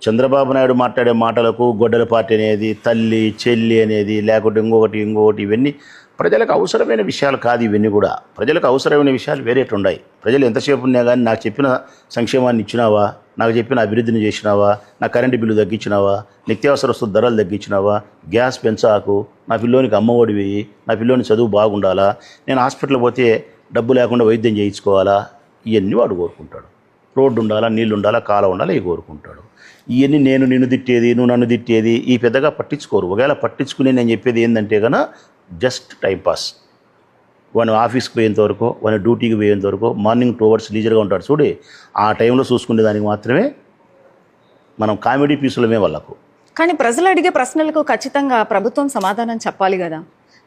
చంద్రబాబు నాయుడు మాట్లాడే మాటలకు గొడ్డల పార్టీ అనేది, తల్లి చెల్లి అనేది, లేకుంటే ఇంకొకటి ఇవన్నీ ప్రజలకు అవసరమైన విషయాలు కాదు. ఇవన్నీ కూడా ప్రజలకు అవసరమైన విషయాలు వేరేటున్నాయి. ప్రజలు ఎంతసేపు ఉన్నా కానీ నాకు చెప్పిన సంక్షేమాన్ని ఇచ్చినావా, నాకు చెప్పిన అభివృద్ధిని చేసినావా, నా కరెంటు బిల్లు తగ్గించినావా, నిత్యావసర వస్తువుల ధరలు తగ్గించినావా, గ్యాస్ పెంచాకు, నా పిల్లోనికి అమ్మఒడి వేయి, నా పిల్లోని చదువు బాగుండాలా, నేను హాస్పిటల్ పోతే డబ్బు లేకుండా వైద్యం చేయించుకోవాలా, ఇవన్నీ వాడు కోరుకుంటాడు. రోడ్డు ఉండాలా, నీళ్ళు ఉండాలా, కాలం ఉండాలా, ఇవి కోరుకుంటాడు. ఇవన్నీ నేను నిన్ను తిట్టేది, నువ్వు నన్ను తిట్టేది ఈ పెద్దగా పట్టించుకోరు. ఒకవేళ పట్టించుకునే నేను చెప్పేది ఏంటంటే కన్నా జస్ట్ టైంపాస్. వాడు ఆఫీస్కి పోయేంత వరకు, వాడి డ్యూటీకి పోయేంత వరకు, మార్నింగ్ 2 hours లీజర్గా ఉంటాడు చూడి, ఆ టైంలో చూసుకునే దానికి మాత్రమే మనం కామెడీ పీసులమే వాళ్ళకు. కానీ ప్రజలు అడిగే ప్రశ్నలకు ఖచ్చితంగా ప్రభుత్వం సమాధానం చెప్పాలి కదా.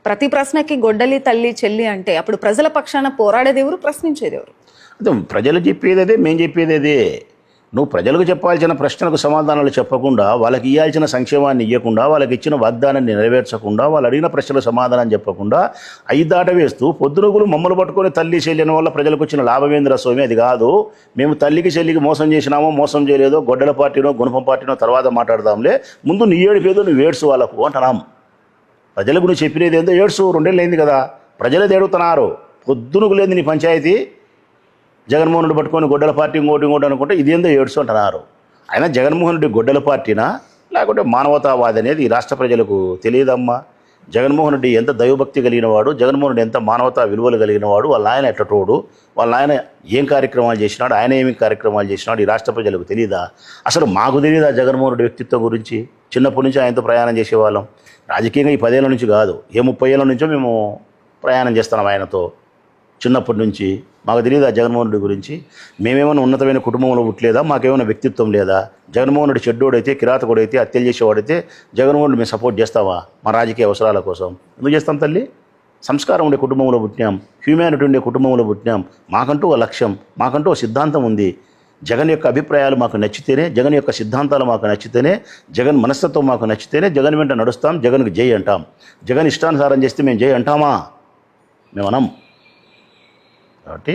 ప్రతి ప్రశ్నకి గొడ్డలి తల్లి చెల్లి అంటే అప్పుడు ప్రజల పక్షాన పోరాడేది ఎవరు, ప్రశ్నించేది ఎవరు? అదే ప్రజలు చెప్పేది అదే, మేము చెప్పేది అదే. నువ్వు ప్రజలకు చెప్పాల్సిన ప్రశ్నలకు సమాధానాలు చెప్పకుండా, వాళ్ళకి ఇవ్వాల్సిన సంక్షేమాన్ని ఇవ్వకుండా, వాళ్ళకి ఇచ్చిన వాగ్దానాన్ని నెరవేర్చకుండా, వాళ్ళు అడిగిన ప్రశ్నలకు సమాధానం చెప్పకుండా 5 దాట వేస్తూ పొద్దునగులు మమ్మల్ని పట్టుకొని తల్లి చెల్లిన వల్ల ప్రజలకు వచ్చిన లాభమేంద్ర స్వామి. అది కాదు, మేము తల్లికి చెల్లికి మోసం చేసినామో మోసం చేయలేదో, గొడ్డల పార్టీనో గుణపం పార్టీనో తర్వాత మాట్లాడదాంలే, ముందు నీ ఏడుపేదో నువ్వు ఏడ్సు వాళ్ళకు అంటున్నాం. ప్రజలకు నువ్వు చెప్పినది ఏందో ఏడ్సు, 2 ఏళ్ళు అయింది కదా, ప్రజలే తేడుతున్నారు. పొద్దునకు లేదు నీ పంచాయతీ, జగన్మోహన్ రెడ్డి పట్టుకొని గొడ్డల పార్టీ ఇంకోటి అనుకుంటే ఇదేందో ఏడ్సు అంటున్నారు. అయినా జగన్మోహన్ రెడ్డి గొడ్డల పార్టీనా లేకుంటే మానవతావాది అనేది ఈ రాష్ట్ర ప్రజలకు తెలియదమ్మా. జగన్మోహన్ రెడ్డి ఎంత దైవభక్తి కలిగిన వాడు, జగన్మోహన్ రెడ్డి ఎంత మానవతా విలువలు కలిగిన వాడు, వాళ్ళ ఆయన ఎట్టటోడు, వాళ్ళ ఆయన ఏం కార్యక్రమాలు చేసినాడు, ఆయన ఏమి కార్యక్రమాలు చేసినాడు ఈ రాష్ట్ర ప్రజలకు తెలియదా? అసలు మాకు తెలియదా జగన్మోహన్ రెడ్డి వ్యక్తిత్వం గురించి? చిన్నప్పటి నుంచి ఆయనతో ప్రయాణం చేసేవాళ్ళం. రాజకీయంగా ఈ 10 ఏళ్ళ నుంచి కాదు, ఏ 30 ఏళ్ళ నుంచో మేము ప్రయాణం చేస్తున్నాం ఆయనతో. చిన్నప్పటి నుంచి మాకు తెలియదా జగన్మోహన్ రెడ్డి గురించి? మేమేమైనా ఉన్నతమైన కుటుంబంలో పుట్టలేదా? మాకేమైనా వ్యక్తిత్వం లేదా? జగన్మోహన్ రెడ్డి చెడ్డోడైతే, కిరాతకుడైతే, హత్యలు చేసేవాడైతే జగన్మోహన్ రెడ్డి మేము సపోర్ట్ చేస్తావా? మా రాజకీయ అవసరాల కోసం ఎందుకు చేస్తాం తల్లి? సంస్కారం ఉండే కుటుంబంలో పుట్టినాం, హ్యూమానిటీ ఉండే కుటుంబంలో పుట్టినాం. మాకంటూ ఒక లక్ష్యం, మాకంటూ ఒక సిద్ధాంతం ఉంది. జగన్ యొక్క అభిప్రాయాలు మాకు నచ్చితేనే, జగన్ యొక్క సిద్ధాంతాలు మాకు నచ్చితేనే, జగన్ మనస్తత్వం మాకు నచ్చితేనే జగన్ వెంట నడుస్తాం, జగన్కి జై అంటాం. జగన్ ఇష్టానుసారం చేస్తే మేము జై అంటామా? మేము అనం. కాబట్టి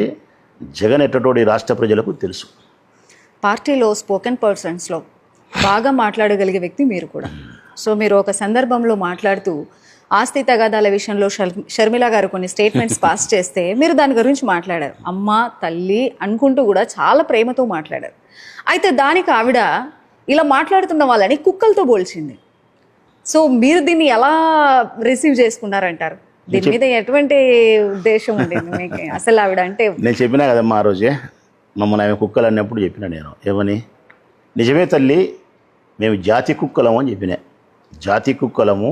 జగన్ ఎట్టటోడి రాష్ట్ర ప్రజలకు తెలుసు. పార్టీలో స్పోకెన్ పర్సన్స్లో బాగా మాట్లాడగలిగే వ్యక్తి మీరు కూడా. సో మీరు ఒక సందర్భంలో మాట్లాడుతూ ఆస్తి తగాదాల విషయంలో షర్మిల గారు కొన్ని స్టేట్మెంట్స్ పాస్ చేస్తే మీరు దాని గురించి మాట్లాడారు. అమ్మ తల్లి అనుకుంటూ కూడా చాలా ప్రేమతో మాట్లాడారు. అయితే దానికి ఆవిడ ఇలా మాట్లాడుతున్న వాళ్ళని కుక్కలతో పోల్చింది. సో మీరు దీన్ని ఎలా రిసీవ్ చేసుకున్నారంటారు? దీని మీద ఎటువంటి ఉద్దేశం ఉండింది మీకు? అసలు ఆవిడ అంటే నేను చెప్పినా కదమ్మా ఆ రోజే, మమ్మల్ని ఆమె కుక్కలు అన్నప్పుడు చెప్పిన నేను ఏమని, నిజమే తల్లి మేము జాతి కుక్కలము అని చెప్పినా. జాతి కుక్కలము,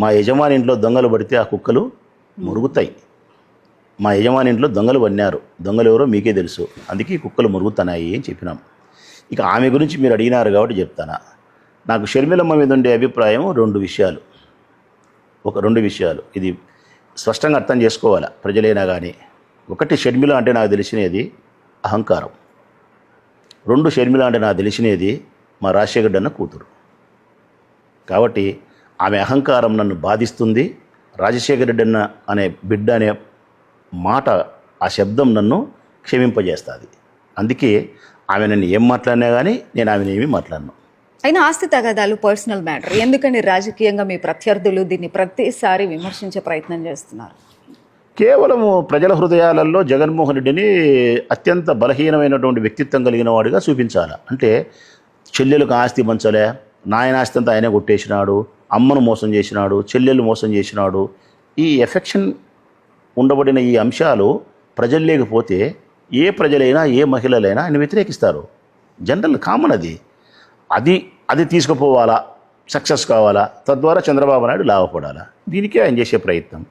మా యజమాని ఇంట్లో దొంగలు పడితే ఆ కుక్కలు మురుగుతాయి. మా యజమాని ఇంట్లో దొంగలు పడినారు, దొంగలు ఎవరో మీకే తెలుసు, అందుకే ఈ కుక్కలు మురుగుతున్నాయి అని చెప్పినాం. ఇక ఆమె గురించి మీరు అడిగినారు కాబట్టి చెప్తానా. నాకు షర్మిలమ్మ మీద ఉండే అభిప్రాయం 2 విషయాలు. 2 విషయాలు ఇది స్పష్టంగా అర్థం చేసుకోవాలా ప్రజలైనా కానీ. 1 షర్మిల అంటే నాకు తెలిసినది అహంకారం. 2 షర్మిల అంటే నాకు తెలిసినది మా రాజశేఖర్ రెడ్డి అన్న కూతురు. కాబట్టి ఆమె అహంకారం నన్ను బాధిస్తుంది. రాజశేఖర్ రెడ్డి అన్న అనే బిడ్డ అనే మాట, ఆ శబ్దం నన్ను క్షమింపజేస్తుంది. అందుకే ఆమె నన్ను ఏం మాట్లాడినా కానీ నేను ఆమెను ఏమీ మాట్లాడను. అయినా ఆస్తి తగాదాలు పర్సనల్ మ్యాటర్, ఎందుకని రాజకీయంగా మీ ప్రత్యర్థులు దీన్ని ప్రతిసారి విమర్శించే ప్రయత్నం చేస్తున్నారు? కేవలము ప్రజల హృదయాలలో జగన్మోహన్ రెడ్డిని అత్యంత బలహీనమైనటువంటి వ్యక్తిత్వం కలిగిన వాడిగా చూపించాలి. అంటే చెల్లెలకు ఆస్తి పంచలే, నాయన ఆస్తి అంతా ఆయనే కొట్టేసినాడు, అమ్మను మోసం చేసినాడు, చెల్లెళ్ళు మోసం చేసినాడు. ఈ ఎఫెక్షన్ ఉండబడిన ఈ అంశాలు ప్రజలు లేకపోతే ఏ ప్రజలైనా ఏ మహిళలైనా ఆయన వ్యతిరేకిస్తారు. జనరల్ కామన్ అది అది అది తీసుకుపోవాలా, సక్సెస్ కావాలా, తద్వారా చంద్రబాబు నాయుడు లాభపడాలా, దీనికే ఆయన చేసే ప్రయత్నం.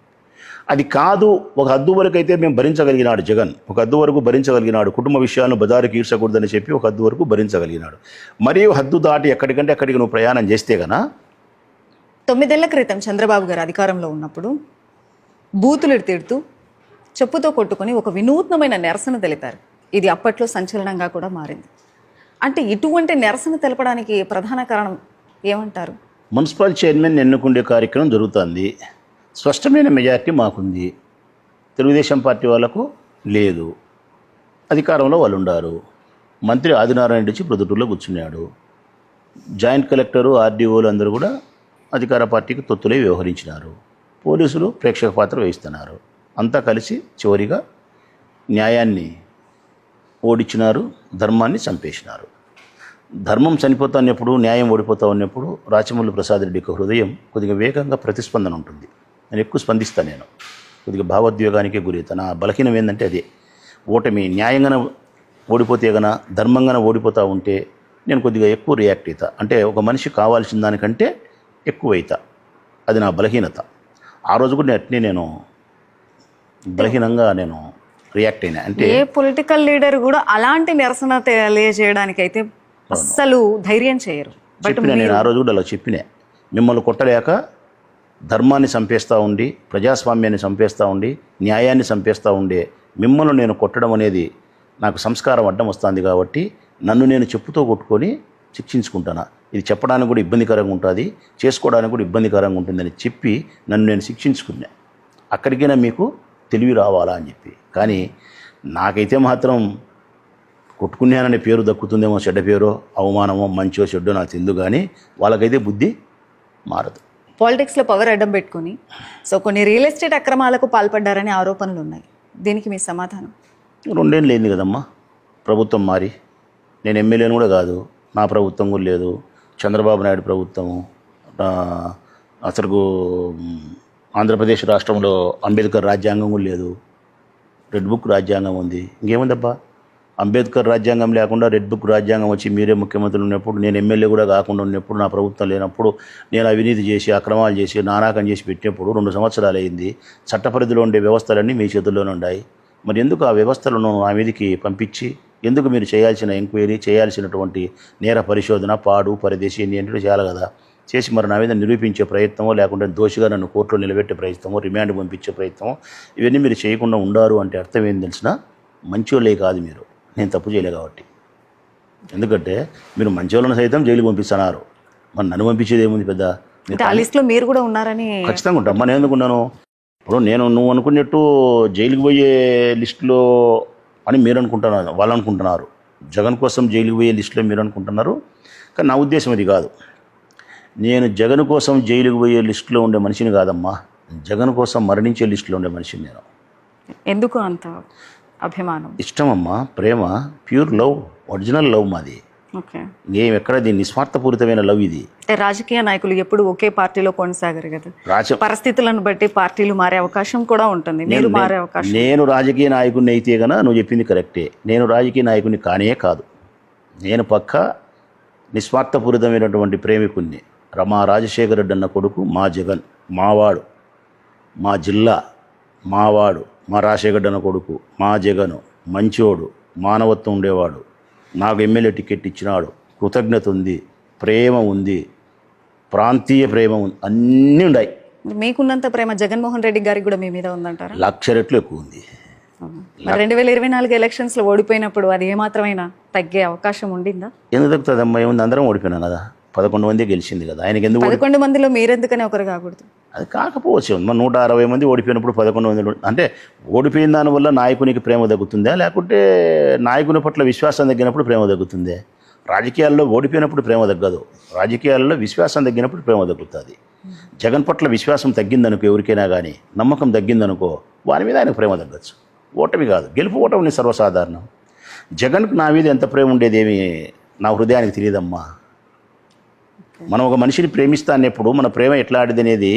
అది కాదు, ఒక హద్దు వరకు అయితే మేము భరించగలిగినాడు జగన్, ఒక హద్దు వరకు భరించగలిగినాడు, కుటుంబ విషయాలను బజారుకి ఈడ్చకూడదని చెప్పి ఒక హద్దు వరకు భరించగలిగినాడు. మరియు హద్దు దాటి ఎక్కడికంటే అక్కడికి నువ్వు ప్రయాణం చేస్తే గనా 9 ఏళ్ల క్రితం చంద్రబాబు గారు అధికారంలో ఉన్నప్పుడు బూతులు తిడుతూ చెప్పుతో కొట్టుకొని ఒక వినూత్నమైన నిరసన తెలిపారు. ఇది అప్పట్లో సంచలనంగా కూడా మారింది. అంటే ఇటువంటి నిరసన తెలపడానికి ప్రధాన కారణం ఏమంటారు? మున్సిపల్ చైర్మన్ ఎన్నుకునే కార్యక్రమం జరుగుతుంది. స్పష్టమైన మెజారిటీ మాకుంది, తెలుగుదేశం పార్టీ వాళ్ళకు లేదు. అధికారంలో వాళ్ళు ఉండారు. మంత్రి ఆదినారాయణ రెడ్డి వచ్చి ప్రొద్దుటూరులో కూర్చున్నాడు. జాయింట్ కలెక్టరు, ఆర్డీఓలు అందరూ కూడా అధికార పార్టీకి తొత్తులై వ్యవహరించినారు. పోలీసులు ప్రేక్షక పాత్ర వహిస్తున్నారు. అంతా కలిసి చివరిగా న్యాయాన్ని ఓడించినారు, ధర్మాన్ని చంపేసినారు. ధర్మం చనిపోతా ఉన్నప్పుడు, న్యాయం ఓడిపోతూ ఉన్నప్పుడు రాచమల్లు ప్రసాద్ రెడ్డికి హృదయం కొద్దిగా వేగంగా ప్రతిస్పందన ఉంటుంది. నేను ఎక్కువ స్పందిస్తాను, నేను కొద్దిగా భావోద్వేగానికే గురవుతాను. నా బలహీనం ఏంటంటే అదే, ఓటమి న్యాయంగానే ఓడిపోతే గన ధర్మంగానే ఓడిపోతూ ఉంటే నేను కొద్దిగా ఎక్కువ రియాక్ట్ అవుతా. అంటే ఒక మనిషి కావాల్సిన దానికంటే ఎక్కువ అవుతా, అది నా బలహీనత. ఆ రోజు కూడా అట్నే నేను బలహీనంగా నేను రియాక్ట్ అయినా. అంటే ఏ పొలిటికల్ లీడర్ కూడా అలాంటి నిరసన తెలియజేయడానికి అయితే అస్సలు ధైర్యం చేయరు. చెప్పిన నేను ఆ రోజు కూడా అలా చెప్పినా, మిమ్మల్ని కొట్టలేక ధర్మాన్ని చంపేస్తూ ఉండి, ప్రజాస్వామ్యాన్ని చంపేస్తూ ఉండి, న్యాయాన్ని చంపేస్తూ ఉండే మిమ్మల్ని నేను కొట్టడం అనేది నాకు సంస్కారం అడ్డం వస్తుంది. కాబట్టి నన్ను నేను చెప్పుతో కొట్టుకొని శిక్షించుకుంటాను. ఇది చెప్పడానికి కూడా ఇబ్బందికరంగా ఉంటుంది, చేసుకోవడానికి కూడా ఇబ్బందికరంగా ఉంటుందని చెప్పి నన్ను నేను శిక్షించుకున్నా. అక్కడికైనా మీకు తెలివి రావాలా అని చెప్పి. కానీ నాకైతే మాత్రం కొట్టుకున్నాననే పేరు దక్కుతుందేమో, చెడ్డ పేరో, అవమానమో, మంచో చెడ్డో నాకు తెలియదు. కానీ వాళ్ళకైతే బుద్ధి మారదు. పాలిటిక్స్లో పవర్ అడ్డం పెట్టుకుని కొన్ని రియల్ ఎస్టేట్ అక్రమాలకు పాల్పడ్డారనే ఆరోపణలు ఉన్నాయి. దీనికి మీ సమాధానం? 2 ఏళ్ళు లేని కదమ్మా ప్రభుత్వం మారి. నేను ఎమ్మెల్యేని కూడా కాదు, నా ప్రభుత్వం కూడా లేదు, చంద్రబాబు నాయుడు ప్రభుత్వము. అసలు ఆంధ్రప్రదేశ్ రాష్ట్రంలో అంబేద్కర్ రాజ్యాంగం కూడా లేదు, రెడ్ బుక్ రాజ్యాంగం ఉంది. ఇంకేముందబ్బా, అంబేద్కర్ రాజ్యాంగం లేకుండా రెడ్ బుక్ రాజ్యాంగం వచ్చి మీరే ముఖ్యమంత్రులు ఉన్నప్పుడు, నేను ఎమ్మెల్యే కూడా కాకుండా ఉన్నప్పుడు, నా ప్రభుత్వం లేనప్పుడు నేను అవినీతి చేసి, అక్రమాలు చేసి, నానాకం చేసి పెట్టినప్పుడు 2 సంవత్సరాలు అయింది. చట్టపరిధిలో ఉండే వ్యవస్థలన్నీ మీ చేతుల్లోనే ఉన్నాయి. మరి ఎందుకు ఆ వ్యవస్థలను నా మీదకి పంపించి, ఎందుకు మీరు చేయాల్సిన ఎంక్వైరీ, చేయాల్సినటువంటి నేర పరిశోధన, పాడు పరదేశీ ఏంటంటే చేయాలి కదా, చేసి మరి నా మీద నిరూపించే ప్రయత్నమో, లేకుంటే దోషిగా నన్ను కోర్టులో నిలబెట్టే ప్రయత్నమో, రిమాండ్ పంపించే ప్రయత్నమో, ఇవన్నీ మీరు చేయకుండా ఉండారు అంటే అర్థం ఏం తెలిసినా మంచోళ్ళే కాదు మీరు. నేను తప్పు చేయలే కాబట్టి. ఎందుకంటే మీరు మంచోళ్ళను సైతం జైలుకి పంపిస్తున్నారు, మరి నన్ను పంపించేది ఏముంది పెద్ద? ఆ లిస్టులో మీరు కూడా ఉన్నారని ఖచ్చితంగా ఉంటాం. నేను ఎందుకున్నాను? ఇప్పుడు నువ్వు అనుకున్నట్టు జైలుకి పోయే లిస్టులో అని మీరు అనుకుంటున్నారు, వాళ్ళు అనుకుంటున్నారు. జగన్ కోసం జైలుకి పోయే లిస్టులో మీరు అనుకుంటున్నారు. కానీ నా ఉద్దేశం అది కాదు. నేను జగన్ కోసం జైలుకి పోయే లిస్టులో ఉండే మనిషిని కాదమ్మా, జగన్ కోసం మరణించే లిస్టులో ఉండే మనిషిని నేను. ఎందుకు అంత అభిమానం? ఇష్టమమ్మా, ప్రేమ, ప్యూర్ లవ్, ఒరిజినల్ లవ్ మాది. ఓకే, ఏం ఎక్కడ దీన్ని నిస్వార్థపూరితమైన లవ్ ఇది. రాజకీయ నాయకులు ఎప్పుడు ఒకే పార్టీలో కొనసాగరు కదా, పరిస్థితులను బట్టి పార్టీలు మారే అవకాశం కూడా ఉంటుంది. మీరు మారే అవకాశం. నేను రాజకీయ నాయకుడిని అయితే గన నువ్వు చెప్పింది కరెక్టే. నేను రాజకీయ నాయకుడిని కానే కాదు. నేను పక్కా నిస్వార్థపూరితమైనటువంటి ప్రేమికుణ్ణి. రమా రాజశేఖర రెడ్డి అన్న కొడుకు మా జగన్, మావాడు, మా జిల్లా మావాడు, మా రాజశేఖర రెడ్డి అన్న కొడుకు మా జగను, మంచోడు, మానవత్వం ఉండేవాడు, నాకు ఎమ్మెల్యే టికెట్ ఇచ్చినాడు, కృతజ్ఞత ఉంది, ప్రేమ ఉంది, ప్రాంతీయ ప్రేమ ఉంది, అన్నీ ఉన్నాయి. మీకున్నంత ప్రేమ జగన్మోహన్ రెడ్డి గారికి కూడా మీ మీద ఉందంటారా? 1,00,000 రెట్లు ఎక్కువ ఉంది. 2024 ఎలక్షన్స్లో ఓడిపోయినప్పుడు అది ఏమాత్రమైనా తగ్గే అవకాశం ఉండిందా? ఎందుకు తగ్గుతుంది అమ్మా? ఏముంది, అందరం ఓడిపోయినాం కదా, 11 మంది గెలిచింది కదా. ఆయనకి ఎందుకు 11 మందిలో మీరెందుకని ఒకరు కాకూడదు? అది కాకపోవచ్చు. మన 160 మంది ఓడిపోయినప్పుడు 11 మంది అంటే ఓడిపోయిన దానివల్ల నాయకునికి ప్రేమ తగ్గుతుందా, లేకుంటే నాయకుని పట్ల విశ్వాసం తగ్గినప్పుడు ప్రేమ తగ్గుతుందే? రాజకీయాల్లో ఓడిపోయినప్పుడు ప్రేమ తగ్గదు, రాజకీయాల్లో విశ్వాసం తగ్గినప్పుడు ప్రేమ తగ్గుతుంది. జగన్ పట్ల విశ్వాసం తగ్గిందనుకో, ఎవరికైనా కానీ నమ్మకం తగ్గిందనుకో, వారి మీద ఆయనకు ప్రేమ తగ్గచ్చు. ఓటమి కాదు, గెలుపు ఓటమి సర్వసాధారణం. జగన్కు నా మీద ఎంత ప్రేమ ఉండేది ఏమి నా హృదయానికి తెలియదమ్మా. మనం ఒక మనిషిని ప్రేమిస్తా అన్నప్పుడు మన ప్రేమ ఎట్లాంటిది అనేది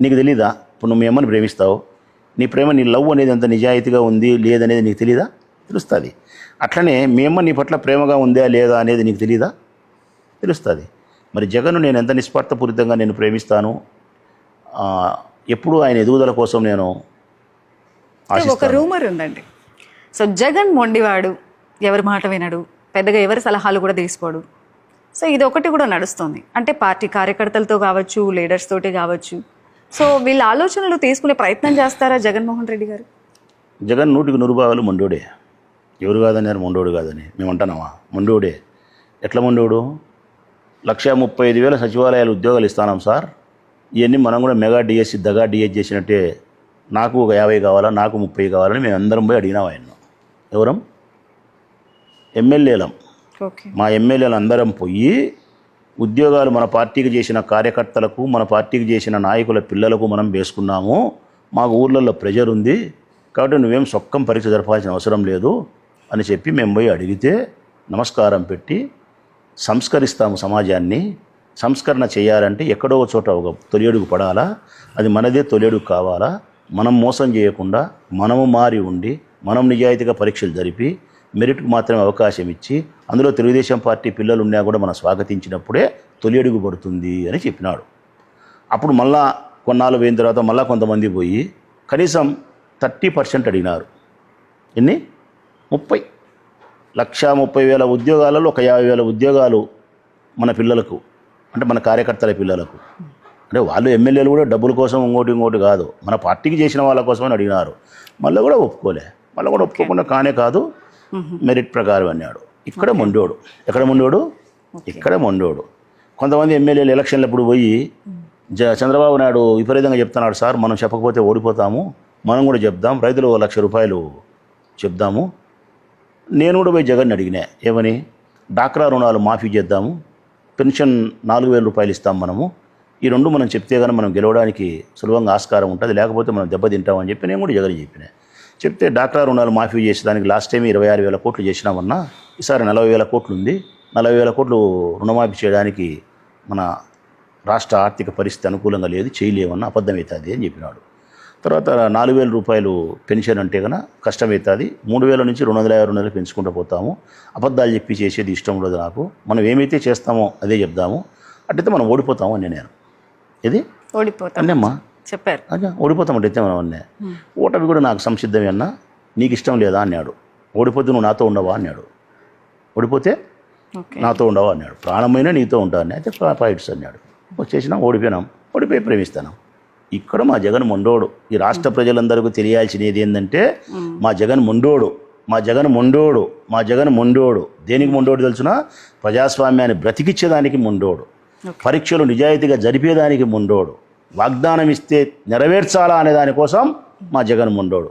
నీకు తెలీదా? ఇప్పుడు నువ్వు మీ అమ్మని ప్రేమిస్తావు, నీ ప్రేమ నీ లవ్ అనేది ఎంత నిజాయితీగా ఉంది లేదనేది నీకు తెలీదా? తెలుస్తుంది. అట్లనే మీ అమ్మ నీ పట్ల ప్రేమగా ఉందా లేదా అనేది నీకు తెలీదా? తెలుస్తుంది. మరి జగన్ నేను ఎంత నిస్వార్థపూరితంగా నేను ప్రేమిస్తాను, ఎప్పుడు ఆయన ఎదుగుదల కోసం నేను ఒక రూమర్ ఉందండి. సో జగన్ మొండివాడు, ఎవరి మాట వినడు, పెద్దగా ఎవరి సలహాలు కూడా తీసుకోడు. సో ఇది ఒకటి కూడా నడుస్తుంది. అంటే పార్టీ కార్యకర్తలతో కావచ్చు, లీడర్స్ తోటి కావచ్చు. సో వీళ్ళ ఆలోచనలు తీసుకునే ప్రయత్నం చేస్తారా జగన్మోహన్ రెడ్డి గారు? జగన్ 100% మొండోడే. ఎవరు కాదన్నారు మొండోడు కాదని మేము అంటున్నామా? మొండోడే. ఎట్లా మొండోడు? 135,000 సచివాలయాలు ఉద్యోగాలు ఇస్తాం సార్, ఇవన్నీ మనం కూడా మెగా డిఎస్సి దగా డిఎస్ చేసినట్టే నాకు ఒక 50 కావాలా, నాకు 30 కావాలని మేము అందరం పోయి అడిగినాం ఆయన. ఎవరం? ఎమ్మెల్యేలం. మా ఎమ్మెల్యేలు అందరం పోయి ఉద్యోగాలు మన పార్టీకి చేసిన కార్యకర్తలకు, మన పార్టీకి చేసిన నాయకుల పిల్లలకు మనం వేసుకున్నాము. మాకు ఊర్లలో ప్రెజర్ ఉంది కాబట్టి నువ్వేం సొక్కం పరీక్ష జరపాల్సిన అవసరం లేదు అని చెప్పి మేము పోయి అడిగితే నమస్కారం పెట్టి సంస్కరిస్తాము సమాజాన్ని. సంస్కరణ చేయాలంటే ఎక్కడో చోట ఒక తొలియడుగు పడాలా, అది మనదే తొలియడుగు కావాలా. మనం మోసం చేయకుండా మనము మారి ఉండి మనం నిజాయితీగా పరీక్షలు జరిపి మెరిట్కు మాత్రమే అవకాశం ఇచ్చి అందులో తెలుగుదేశం పార్టీ పిల్లలు ఉన్నా కూడా మనం స్వాగతించినప్పుడే తొలియడుగు పడుతుంది అని చెప్పినాడు. అప్పుడు మళ్ళా కొన్నాళ్ళు పోయిన తర్వాత మళ్ళా కొంతమంది పోయి కనీసం 30% అడిగినారు. ఎన్ని? 30. 130,000 ఉద్యోగాలలో ఒక 50,000 ఉద్యోగాలు మన పిల్లలకు, అంటే మన కార్యకర్తల పిల్లలకు. అంటే వాళ్ళు ఎమ్మెల్యేలు కూడా డబ్బుల కోసం ఇంకోటి కాదు, మన పార్టీకి చేసిన వాళ్ళ కోసమని అడిగినారు. మళ్ళీ కూడా ఒప్పుకోలే. మళ్ళీ కూడా ఒప్పుకోకుండా కానే కాదు మెరిట్ ప్రకారం అన్నాడు. ఇక్కడ మొండోడు. ఎక్కడ మొండోడు? ఇక్కడ మొండోడు. కొంతమంది ఎమ్మెల్యేలు ఎలక్షన్లప్పుడు పోయి చంద్రబాబు నాయుడు విపరీతంగా చెప్తున్నాడు, సార్ మనం చెప్పకపోతే ఓడిపోతాము, మనం కూడా చెప్దాం, రైతులు 1,00,000 రూపాయలు చెప్దాము. నేను కూడా పోయి జగన్ అడిగినా, ఏమని? డాక్రా రుణాలు మాఫీ చేద్దాము, పెన్షన్ 4,000 రూపాయలు ఇస్తాం మనము, ఈ రెండు మనం చెప్తే కానీ మనం గెలవడానికి సులభంగా ఆస్కారం ఉంటుంది, లేకపోతే మనం దెబ్బతింటామని చెప్పి నేను కూడా జగన్ చెప్పిన. చెప్తే డాక్రా రుణాలు మాఫీ చేసేదానికి లాస్ట్ టైం 26,000 కోట్లు చేసినామన్నా, ఈసారి 40,000 కోట్లు ఉంది, 40,000 కోట్లు రుణమాఫీ చేయడానికి మన రాష్ట్ర ఆర్థిక పరిస్థితి అనుకూలంగా లేదు, చేయలేమన్నా, అబద్ధమవుతుంది అని చెప్పినాడు. తర్వాత 4,000 రూపాయలు పెన్షన్ అంటే కన్నా కష్టమవుతుంది, 3,000 నుంచి 250 పెంచుకుంటూ పోతాము, అబద్ధాలు చెప్పి చేసేది ఇష్టం ఉండదు నాకు, మనం ఏమైతే చేస్తామో అదే చెప్దాము, అట్టయితే మనం ఓడిపోతాము అని నేను. ఇది ఓడిపోతాం అన్నమ్మా చెప్పారు. అదే ఓడిపోతామంటే మనం అన్నే. ఓటమి కూడా నాకు సంసిద్ధమే అన్నా, నీకు ఇష్టం లేదా అన్నాడు. ఓడిపోతే నువ్వు నాతో ఉండవా అన్నాడు. ఓడిపోతే నాతో ఉండవా అన్నాడు. ప్రాణమైనా నీతో ఉంటా అన్నా. అయితే ఫైట్స్ అన్నాడు. వచ్చేసినాం, ఓడిపోయినాం, ఓడిపోయి ప్రేమిస్తాను. ఇక్కడ మా జగన్ మొండోడు. ఈ రాష్ట్ర ప్రజలందరికీ తెలియాల్సినది ఏంటంటే మా జగన్ మొండోడు, మా జగన్ మొండోడు, మా జగన్ మొండోడు. దేనికి మొండోడు తెలుసునా? ప్రజాస్వామ్యాన్ని బ్రతికిచ్చేదానికి మొండోడు, పరీక్షలు నిజాయితీగా జరిపేదానికి మొండోడు, వాగ్దానం ఇస్తే నెరవేర్చాలా అనే దానికోసం మా జగన్ మొండోడు.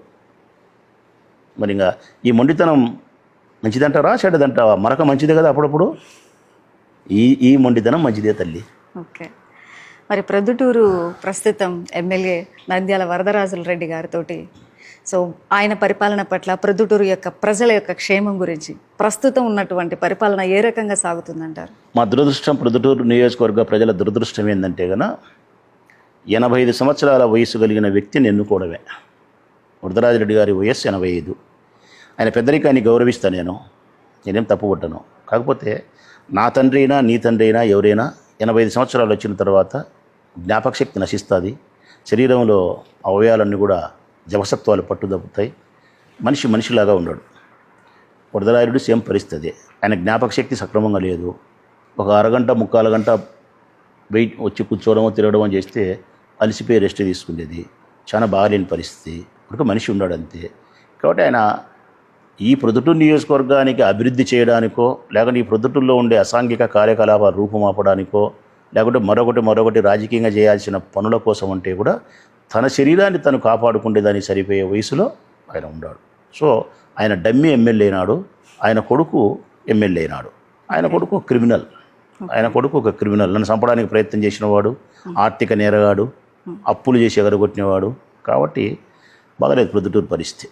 మరి ఇంకా ఈ మొండితనం మంచిదంటారా చెడ్డదంటావా? మరొక మంచిదే కదా అప్పుడప్పుడు. ఈ మొండితనం మంచిదే తల్లి. ఓకే. మరి ప్రొద్దుటూరు ప్రస్తుతం ఎమ్మెల్యే నంద్యాల వరదరాజుల రెడ్డి గారితో, సో ఆయన పరిపాలన పట్ల ప్రొద్దుటూరు యొక్క ప్రజల యొక్క క్షేమం గురించి ప్రస్తుతం ఉన్నటువంటి పరిపాలన ఏ రకంగా సాగుతుందంటారు? మా దురదృష్టం, ప్రొద్దుటూరు నియోజకవర్గ ప్రజల దురదృష్టం ఏంటంటే కనుక 85 సంవత్సరాల వయసు కలిగిన వ్యక్తిని ఎన్నుకోవడమే. వరదరాజరెడ్డి గారి వయస్సు 85. ఆయన పెద్దరికాన్ని గౌరవిస్తాను, నేనేం తప్పుపట్టను. కాకపోతే నా తండ్రి అయినా నీ తండ్రి అయినా ఎవరైనా 85 సంవత్సరాలు వచ్చిన తర్వాత జ్ఞాపకశక్తి నశిస్తుంది, శరీరంలో అవయవాలన్నీ కూడా జవసత్వాలు పట్టుదప్పుతాయి, మనిషిలాగా ఉండడు. వరదరాజరెడ్డి సేమ్ పరిస్థితి. ఆయన జ్ఞాపకశక్తి సక్రమంగా లేదు. ఒక అరగంట 3/4 గంట వెయిట్ వచ్చి కూర్చోవడమో తిరగడమో చేస్తే అలసిపోయి రెస్ట్ తీసుకునేది. చాలా బాగాలేని పరిస్థితి. ఒక మనిషి ఉన్నాడు అంతే. కాబట్టి ఆయన ఈ ప్రొద్దుటూరు నియోజకవర్గానికి అభివృద్ధి చేయడానికో, లేకుంటే ఈ ప్రొద్దుటూరులో ఉండే అసాంఘిక కార్యకలాపాలు రూపుమాపడానికో, లేకుంటే మరొకటి రాజకీయంగా చేయాల్సిన పనుల కోసం అంటే కూడా తన శరీరాన్ని తను కాపాడుకునేదానికి సరిపోయే వయసులో ఆయన ఉన్నాడు. సో ఆయన డమ్మీ ఎమ్మెల్యే అయినాడు, ఆయన కొడుకు ఎమ్మెల్యే అయినాడు. ఆయన కొడుకు క్రిమినల్, ఒక క్రిమినల్, నన్ను చంపడానికి ప్రయత్నం చేసినవాడు, ఆర్థిక నేరగాడు, అప్పులు చేసి ఎగరగొట్టినవాడు. కాబట్టి బాగలేదు ప్రొద్దుటూరు పరిస్థితి,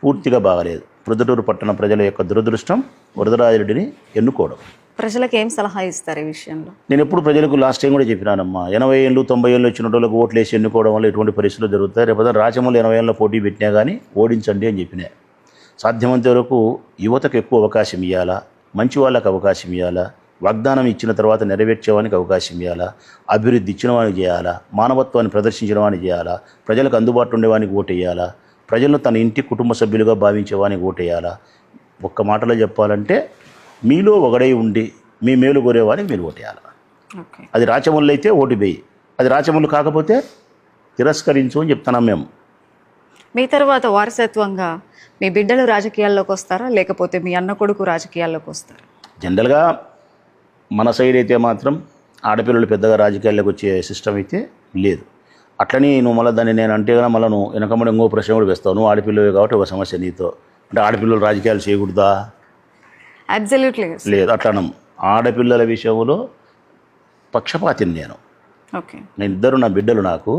పూర్తిగా బాగలేదు. ప్రొద్దుటూరు పట్టణ ప్రజల యొక్క దురదృష్టం వరదరాజరెడ్డిని ఎన్నుకోవడం. ప్రజలకు ఏం సలహా ఇస్తారు ఈ విషయంలో? నేను ఎప్పుడు ప్రజలకు లాస్ట్ టైం కూడా చెప్పినానమ్మా, 80 ఏళ్ళు 90 ఏళ్ళు వచ్చిన వాళ్ళకి ఓట్లు వేసి ఎన్నుకోవడం వల్ల ఎటువంటి పరిస్థితులు జరుగుతాయి. రేపు రాజ్యములు 80 ఏళ్ళలో పోటీ పెట్టినా కానీ ఓడించండి అని చెప్పినా. సాధ్యమంత వరకు యువతకు ఎక్కువ అవకాశం ఇవ్వాలా, మంచి వాళ్ళకి అవకాశం ఇవ్వాలా, వాగ్దానం ఇచ్చిన తర్వాత నెరవేర్చేవానికి అవకాశం ఇవ్వాలా, అభివృద్ధి ఇచ్చిన వానికి చేయాలా, మానవత్వాన్ని ప్రదర్శించిన వానికి చేయాలా, ప్రజలకు అందుబాటులో ఉండేవానికి ఓటు వేయాలా, ప్రజలను తన ఇంటి కుటుంబ సభ్యులుగా భావించేవానికి ఓటు వేయాలా. ఒక్క మాటలో చెప్పాలంటే మీలో ఒకడై ఉండి మీ మేలు కోరేవానికి మీరు ఓటు వేయాలి. అది రాచముళ్ళు అయితే ఓటు వేయి, అది రాచముళ్ళు కాకపోతే తిరస్కరించు అని చెప్తున్నాం మేము. మీ తర్వాత వారసత్వంగా మీ బిడ్డలు రాజకీయాల్లోకి వస్తారా, లేకపోతే మీ అన్న కొడుకు రాజకీయాల్లోకి వస్తారా? జనరల్గా మన సైడ్ అయితే మాత్రం ఆడపిల్లలు పెద్దగా రాజకీయాల్లోకి వచ్చే సిస్టమ్ అయితే లేదు. అట్లని నువ్వు మళ్ళీ దాన్ని నేను అంటే కనుక మళ్ళీ నువ్వు వెనకమ్మడి ఇంకో ప్రశ్న కూడా వేస్తావు. నువ్వు ఆడపిల్లవి కాబట్టి ఒక సమస్య నీతో, అంటే ఆడపిల్లలు రాజకీయాలు చేయకూడదా? అబ్సల్యూట్లీ లేదు. అట్లా ఆడపిల్లల విషయంలో పక్షపాతిని నేను. నేను ఇద్దరు నా బిడ్డలు నాకు.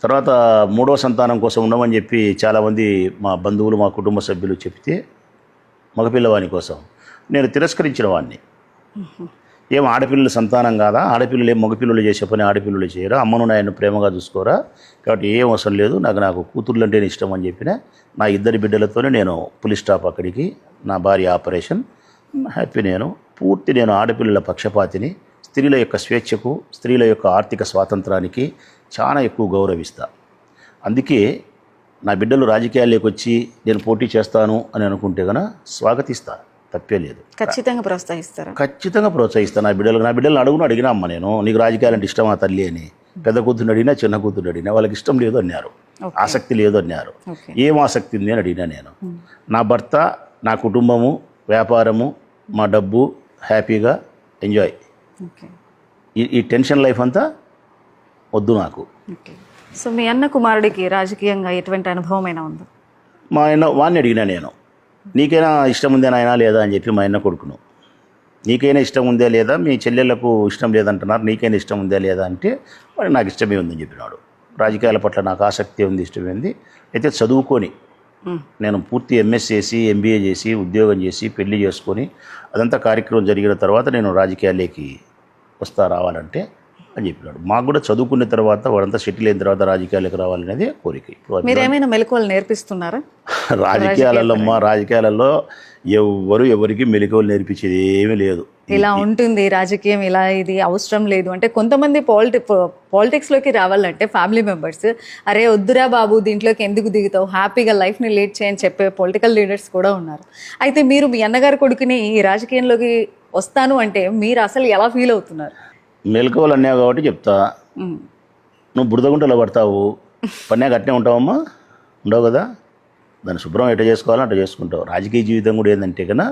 తర్వాత మూడో సంతానం కోసం ఉండమని చెప్పి చాలామంది మా బంధువులు మా కుటుంబ సభ్యులు చెప్తే మగపిల్లవాని కోసం నేను తిరస్కరించిన వాడిని. ఏం ఆడపిల్లల సంతానం కాదా? ఆడపిల్లలు ఏం మగపిల్లలు చేసే పని ఆడపిల్లలు చేయరా? అమ్మను నాయన్ని ప్రేమగా చూసుకోరా? కాబట్టి ఏం అవసరం లేదు, నాకు కూతుర్లు అంటేనే ఇష్టం అని చెప్పిన నా ఇద్దరి బిడ్డలతోనే నేను పులి స్టాప్ అక్కడికి, నా భార్య ఆపరేషన్, హ్యాపీ. నేను ఆడపిల్లల పక్షపాతిని. స్త్రీల యొక్క స్వేచ్ఛకు, స్త్రీల యొక్క ఆర్థిక స్వాతంత్రానికి చాలా ఎక్కువ గౌరవిస్తా. అందుకే నా బిడ్డలు రాజకీయాల్లోకి వచ్చి నేను పోటీ చేస్తాను అని అనుకుంటే కనుక స్వాగతిస్తా, తప్పే లేదు. ఖచ్చితంగా ప్రోత్సహిస్తారా? ఖచ్చితంగా ప్రోత్సహిస్తాను. నా బిడ్డలను అడిగినా అమ్మ, నేను నీకు రాజకీయాలంటే ఇష్టమా తల్లి అని. పెద్ద కూతురు అడిగినా చిన్న కూతురు అడిగినా వాళ్ళకి ఇష్టం లేదు అన్నారు, ఆసక్తి లేదు అన్నారు. ఏం ఆసక్తి ఉంది అని అడిగినా నేను. నా భర్త, నా కుటుంబము, వ్యాపారము, మా డబ్బు, హ్యాపీగా ఎంజాయ్. ఈ టెన్షన్ లైఫ్ అంతా వద్దు నాకు. సో మీ అన్న కుమారుడికి రాజకీయంగా ఎటువంటి అనుభవం అయినా ఉందా? మా ఆయన వాడిని అడిగినా నేను, నీకైనా ఇష్టం ఉందే నాయనా లేదా అని చెప్పి. మా అన్న కొడుకును, నీకైనా ఇష్టం ఉందే లేదా, మీ చెల్లెళ్లకు ఇష్టం లేదంటున్నారు, నీకైనా ఇష్టం ఉందే లేదా అంటే వాడు నాకు ఇష్టమే ఉందని చెప్పినాడు. రాజకీయాల పట్ల నాకు ఆసక్తి ఉంది, ఇష్టమైంది. అయితే చదువుకొని నేను పూర్తి ఎంఎస్ చేసి ఎంబీఏ చేసి ఉద్యోగం చేసి పెళ్లి చేసుకొని అదంతా కార్యక్రమం జరిగిన తర్వాత నేను రాజకీయాల్లోకి రావాలంటే అని చెప్పినాడు. మాకు కూడా చదువుకున్న తర్వాత వాడంతా సెటిల్ అయిన తర్వాత రాజకీయాలకు రావాలనేది కోరిక. మీరు ఏమైనా మెలకువలు నేర్పిస్తున్నారా? రాజకీయాలలో ఎవరికి మెలకువలు నేర్పించేది ఏమీ లేదు. ఇలా ఉంటుంది రాజకీయం, ఇలా ఇది అవసరం లేదు అంటే కొంతమంది పాలిటిక్స్లోకి రావాలంటే ఫ్యామిలీ మెంబర్స్, అరే వద్దురా బాబు దీంట్లోకి ఎందుకు దిగుతావు, హ్యాపీగా లైఫ్ని లీడ్ చేయని చెప్పే పొలిటికల్ లీడర్స్ కూడా ఉన్నారు. అయితే మీరు మీ అన్నగారి కొడుకుని ఈ రాజకీయంలోకి వస్తాను అంటే మీరు అసలు ఎలా ఫీల్ అవుతున్నారు? మెలకువలు అన్నావు కాబట్టి చెప్తా. నువ్వు బురదగుంటలో పడతావు, పన్నే అట్నే ఉంటావమ్మా, ఉండవు కదా. దాన్ని శుభ్రం ఎట్లా చేసుకోవాలో అట్లా చేసుకుంటావు. రాజకీయ జీవితం కూడా ఏంటంటే కన్నా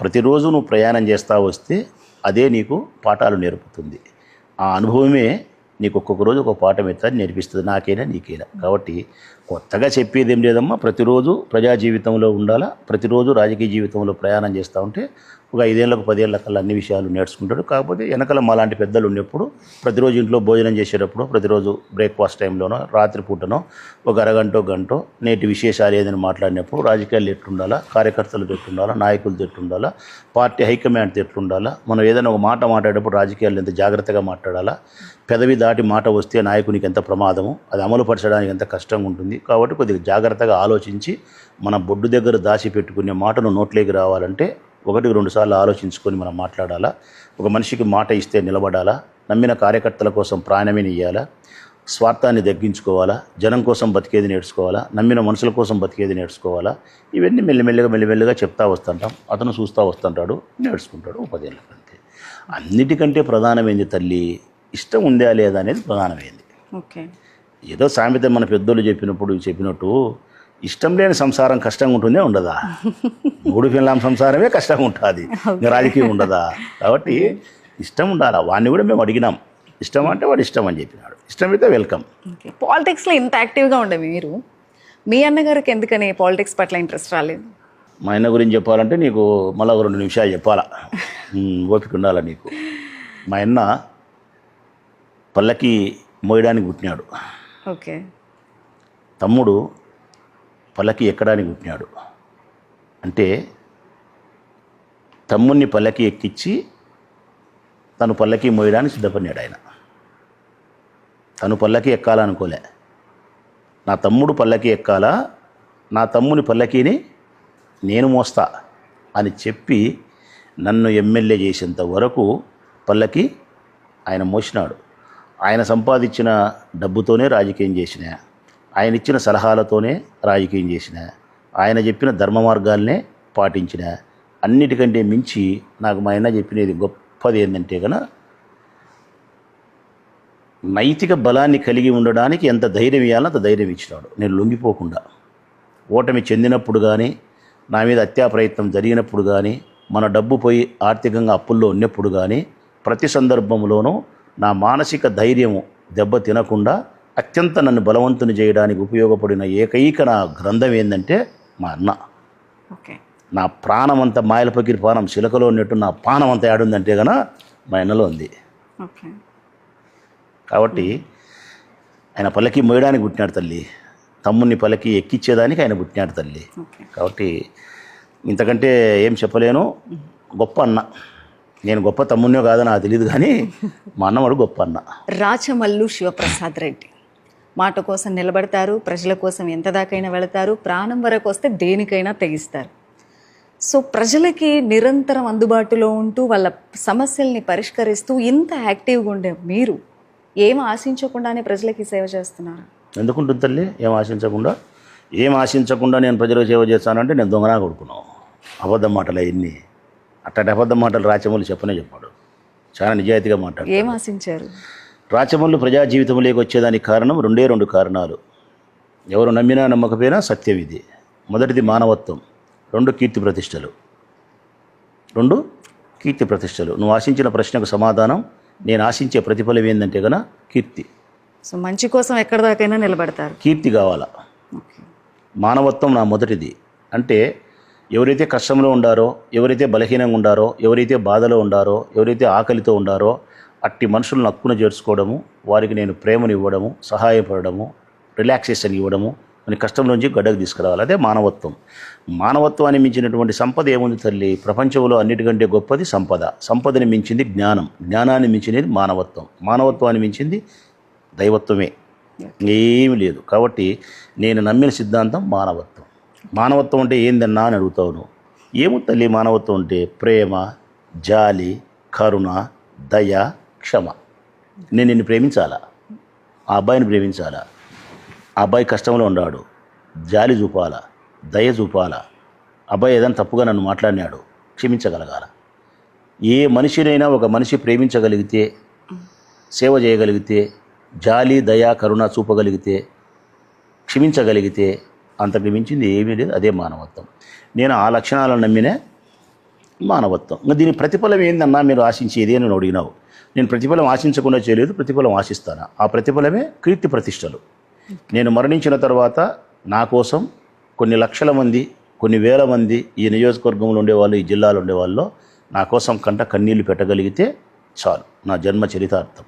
ప్రతిరోజు నువ్వు ప్రయాణం చేస్తూ వస్తే అదే నీకు పాఠాలు నేర్పుతుంది. ఆ అనుభవమే నీకు ఒక్కొక్క రోజు ఒక పాఠం ఎత్తాది నేర్పిస్తుంది, నాకైనా నీకైనా. కాబట్టి కొత్తగా చెప్పేది ఏం లేదమ్మా, ప్రతిరోజు ప్రజా జీవితంలో ఉండాలా, ప్రతిరోజు రాజకీయ జీవితంలో ప్రయాణం చేస్తూ ఉంటే ఒక 5 ఏళ్ళకు 10 ఏళ్ళ కల్లా అన్ని విషయాలు నేర్చుకుంటాడు. కాకపోతే వెనకాల మాలాంటి పెద్దలు ఉన్నప్పుడు ప్రతిరోజు ఇంట్లో భోజనం చేసేటప్పుడు, ప్రతిరోజు బ్రేక్ఫాస్ట్ టైంలోనో రాత్రి పూటనో ఒక అరగంటో గంటో నేటి విశేషాలు ఏదైనా మాట్లాడినప్పుడు రాజకీయాలు ఎట్లుండాలా, కార్యకర్తలు ఎట్లుండాలా, నాయకులు ఎట్లుండాలా, పార్టీ హైకమాండ్ ఎట్లుండాలా, మనం ఏదైనా ఒక మాట మాట్లాడేటప్పుడు రాజకీయాలు ఎంత జాగ్రత్తగా మాట్లాడాలా, పెదవి దాటి మాట వస్తే నాయకునికి ఎంత ప్రమాదము, అది అమలు పరచడానికి ఎంత కష్టంగా ఉంటుంది. కాబట్టి కొద్దిగా జాగ్రత్తగా ఆలోచించి మన బొడ్డు దగ్గర దాచిపెట్టుకునే మాటను నోట్లోకి రావాలంటే 1-2 సార్లు ఆలోచించుకొని మనం మాట్లాడాలా. ఒక మనిషికి మాట ఇస్తే నిలబడాలా, నమ్మిన కార్యకర్తల కోసం ప్రాణమే ఇయ్యాలా, స్వార్థాన్ని తగ్గించుకోవాలా, జనం కోసం బతికేది నేర్చుకోవాలా, నమ్మిన మనుషుల కోసం బతికేది నేర్చుకోవాలా. ఇవన్నీ మెల్లిమెల్లిగా చెప్తా వస్తుంటాం. అతను చూస్తూ వస్తుంటాడు, నేర్చుకుంటాడు 10 ఏళ్ళకి. అంతే. అన్నిటికంటే ప్రధానమైంది తల్లి, ఇష్టం ఉందా లేదా అనేది ప్రధానమైంది. ఏదో సామెత మన పెద్దోళ్ళు చెప్పినట్టు ఇష్టం లేని సంసారం కష్టంగా ఉంటుందే ఉండదా? 3 పిల్లల సంసారమే కష్టంగా ఉంటుంది, ఇంకా రాజకీయం ఉండదా? కాబట్టి ఇష్టం ఉండాలా. వాడిని కూడా మేము అడిగినాం, ఇష్టం అంటే వాడు ఇష్టం అని చెప్పినాడు. ఇష్టమైతే వెల్కమ్. పాలిటిక్స్లో ఇంత యాక్టివ్గా ఉండే మీరు, మీ అన్నగారికి ఎందుకని పాలిటిక్స్ పట్ల ఇంట్రెస్ట్ రాలేదు? మా అన్న గురించి చెప్పాలంటే నీకు మళ్ళీ 2 నిమిషాలు చెప్పాలా, ఓపిక ఉండాలా నీకు. మా అన్న పల్లకి మోయడానికి పుట్టినాడు, తమ్ముడు పల్లకి ఎక్కడానికి పుట్టినాడు. అంటే తమ్ముడిని పల్లకి ఎక్కించి తను పల్లకి మోయడానికి సిద్ధపడినాడు ఆయన. తను పల్లకి ఎక్కాలనుకోలే, నా తమ్ముడు పల్లకి ఎక్కాలా, నా తమ్ముని పల్లకీని నేను మోస్తా అని చెప్పి నన్ను ఎమ్మెల్యే చేసేంత వరకు పల్లకి ఆయన మోసినాడు. ఆయన సంపాదించిన డబ్బుతోనే రాజకీయం చేసిన, ఆయన ఇచ్చిన సలహాలతోనే రాజకీయం చేసిన, ఆయన చెప్పిన ధర్మ మార్గాల్నే పాటించిన. అన్నిటికంటే మించి నాకు మా ఆయన చెప్పినది గొప్పది ఏంటంటే కనుక నైతిక బలాన్ని కలిగి ఉండడానికి ఎంత ధైర్యం ఇవ్వాలో అంత ధైర్యం ఇచ్చినాడు. నేను లొంగిపోకుండా ఓటమి చెందినప్పుడు కానీ, నా మీద హత్యా ప్రయత్నం జరిగినప్పుడు కానీ, మన డబ్బు పోయి ఆర్థికంగా అప్పుల్లో ఉన్నప్పుడు కానీ, ప్రతి సందర్భంలోనూ నా మానసిక ధైర్యము దెబ్బ తినకుండా అత్యంత నన్ను బలవంతుని చేయడానికి ఉపయోగపడిన ఏకైక నా గ్రంథం ఏంటంటే మా అన్న. ఓకే, నా ప్రాణం అంతా మాయల పకిరి పానం చిలకలో ఉన్నట్టు నా పానం అంతా ఏడుందంటే కనుక మా అన్నలో ఉంది. ఓకే. కాబట్టి ఆయన పల్లకి మోయడానికి పుట్టినాడు తల్లి, తమ్ముడిని పల్లకి ఎక్కించేదానికి ఆయన పుట్టినాడు తల్లి. ఓకే. కాబట్టి ఇంతకంటే ఏం చెప్పలేను. గొప్ప అన్న. నేను గొప్ప తమ్ముడినో కాదో నాకు తెలియదు, కానీ మా అన్నవాడు గొప్ప అన్న. రాచమల్లు శివప్రసాద్ రెడ్డి మాట కోసం నిలబడతారు, ప్రజల కోసం ఎంత దాకైనా వెళతారు, ప్రాణం వరకు వస్తే దేనికైనా తెగిస్తారు. సో ప్రజలకి నిరంతరం అందుబాటులో ఉంటూ వాళ్ళ సమస్యల్ని పరిష్కరిస్తూ ఇంత యాక్టివ్గా ఉండే మీరు ఏం ఆశించకుండానే ప్రజలకి సేవ చేస్తున్నారు. ఎందుకుంటుంది తల్లి? ఏం ఆశించకుండా నేను ప్రజలకు సేవ చేస్తానంటే నేను దొంగనా కొడుకున్నాను. అబద్ధం మాటలు అవన్నీ. అట్టటి అబద్ధం మాటలు రాచమల్లు చెప్పాడు. చాలా నిజాయితీగా మాట్లాడు. ఏం ఆశించారు? రాచమల్లు ప్రజా జీవితంలోకి వచ్చేదానికి కారణం రెండు కారణాలు. ఎవరు నమ్మినా నమ్మకపోయినా సత్యం ఇది. మొదటిది మానవత్వం, రెండు కీర్తి ప్రతిష్టలు. నువ్వు ఆశించిన ప్రశ్నకు సమాధానం, నేను ఆశించే ప్రతిఫలం ఏంటంటే కనుక కీర్తి. సో మంచి కోసం ఎక్కడి దాకైనా నిలబడతారు. కీర్తి కావాలా. మానవత్వం నా మొదటిది. అంటే ఎవరైతే కష్టంలో ఉండారో, ఎవరైతే బలహీనంగా ఉండారో, ఎవరైతే బాధలో ఉండారో, ఎవరైతే ఆకలితో ఉండారో అట్టి మనుషులను హక్కున చేర్చుకోవడము, వారికి నేను ప్రేమను ఇవ్వడము, సహాయపడము, రిలాక్సేషన్ ఇవ్వడము, అని కష్టంలోంచి గడ్డకు తీసుకురావాలి. అదే మానవత్వం. మానవత్వాన్ని మించినటువంటి సంపద ఏముంది తల్లి? ప్రపంచంలో అన్నిటికంటే గొప్పది సంపద. సంపదని మించింది జ్ఞానం, జ్ఞానాన్ని మించినది మానవత్వం, మానవత్వాన్ని మించింది దైవత్వమే, ఏమీ లేదు. కాబట్టి నేను నమ్మిన సిద్ధాంతం మానవత్వం. మానవత్వం అంటే ఏందన్నా అని అడుగుతావు. ఏమో తల్లి మానవత్వం అంటే ప్రేమ, జాలి, కరుణ, దయ, క్షమ. నేను నిన్ను ప్రేమించాలా, ఆ అబ్బాయిని ప్రేమించాలా, ఆ అబ్బాయి కష్టంలో ఉన్నాడు, జాలి చూపాలా, దయ చూపాలా. అబ్బాయి ఏదైనా తప్పుగా నన్ను మాట్లాడినాడు, క్షమించగలగాల. ఏ మనిషినైనా ఒక మనిషి ప్రేమించగలిగితే, సేవ చేయగలిగితే, జాలి, దయ, కరుణ చూపగలిగితే, క్షమించగలిగితే అంతకు మించింది ఏమీ లేదు. అదే మానవత్వం. నేను ఆ లక్షణాలను నమ్మినే మానవత్వం. ఇంకా దీని ప్రతిఫలం ఏందన్నా మీరు ఆశించేది అని అడిగినావు. నేను ప్రతిఫలం ఆశించకుండా చేయలేదు, ప్రతిఫలం ఆశిస్తాను. ఆ ప్రతిఫలమే కీర్తి ప్రతిష్టలు. నేను మరణించిన తర్వాత నా కోసం కొన్ని లక్షల మంది, కొన్ని వేల మంది ఈ నియోజకవర్గంలో ఉండేవాళ్ళు, ఈ జిల్లాలో ఉండేవాళ్ళు నా కోసం కన్నీళ్లు పెట్టగలిగితే చాలు, నా జన్మ చరితార్థం.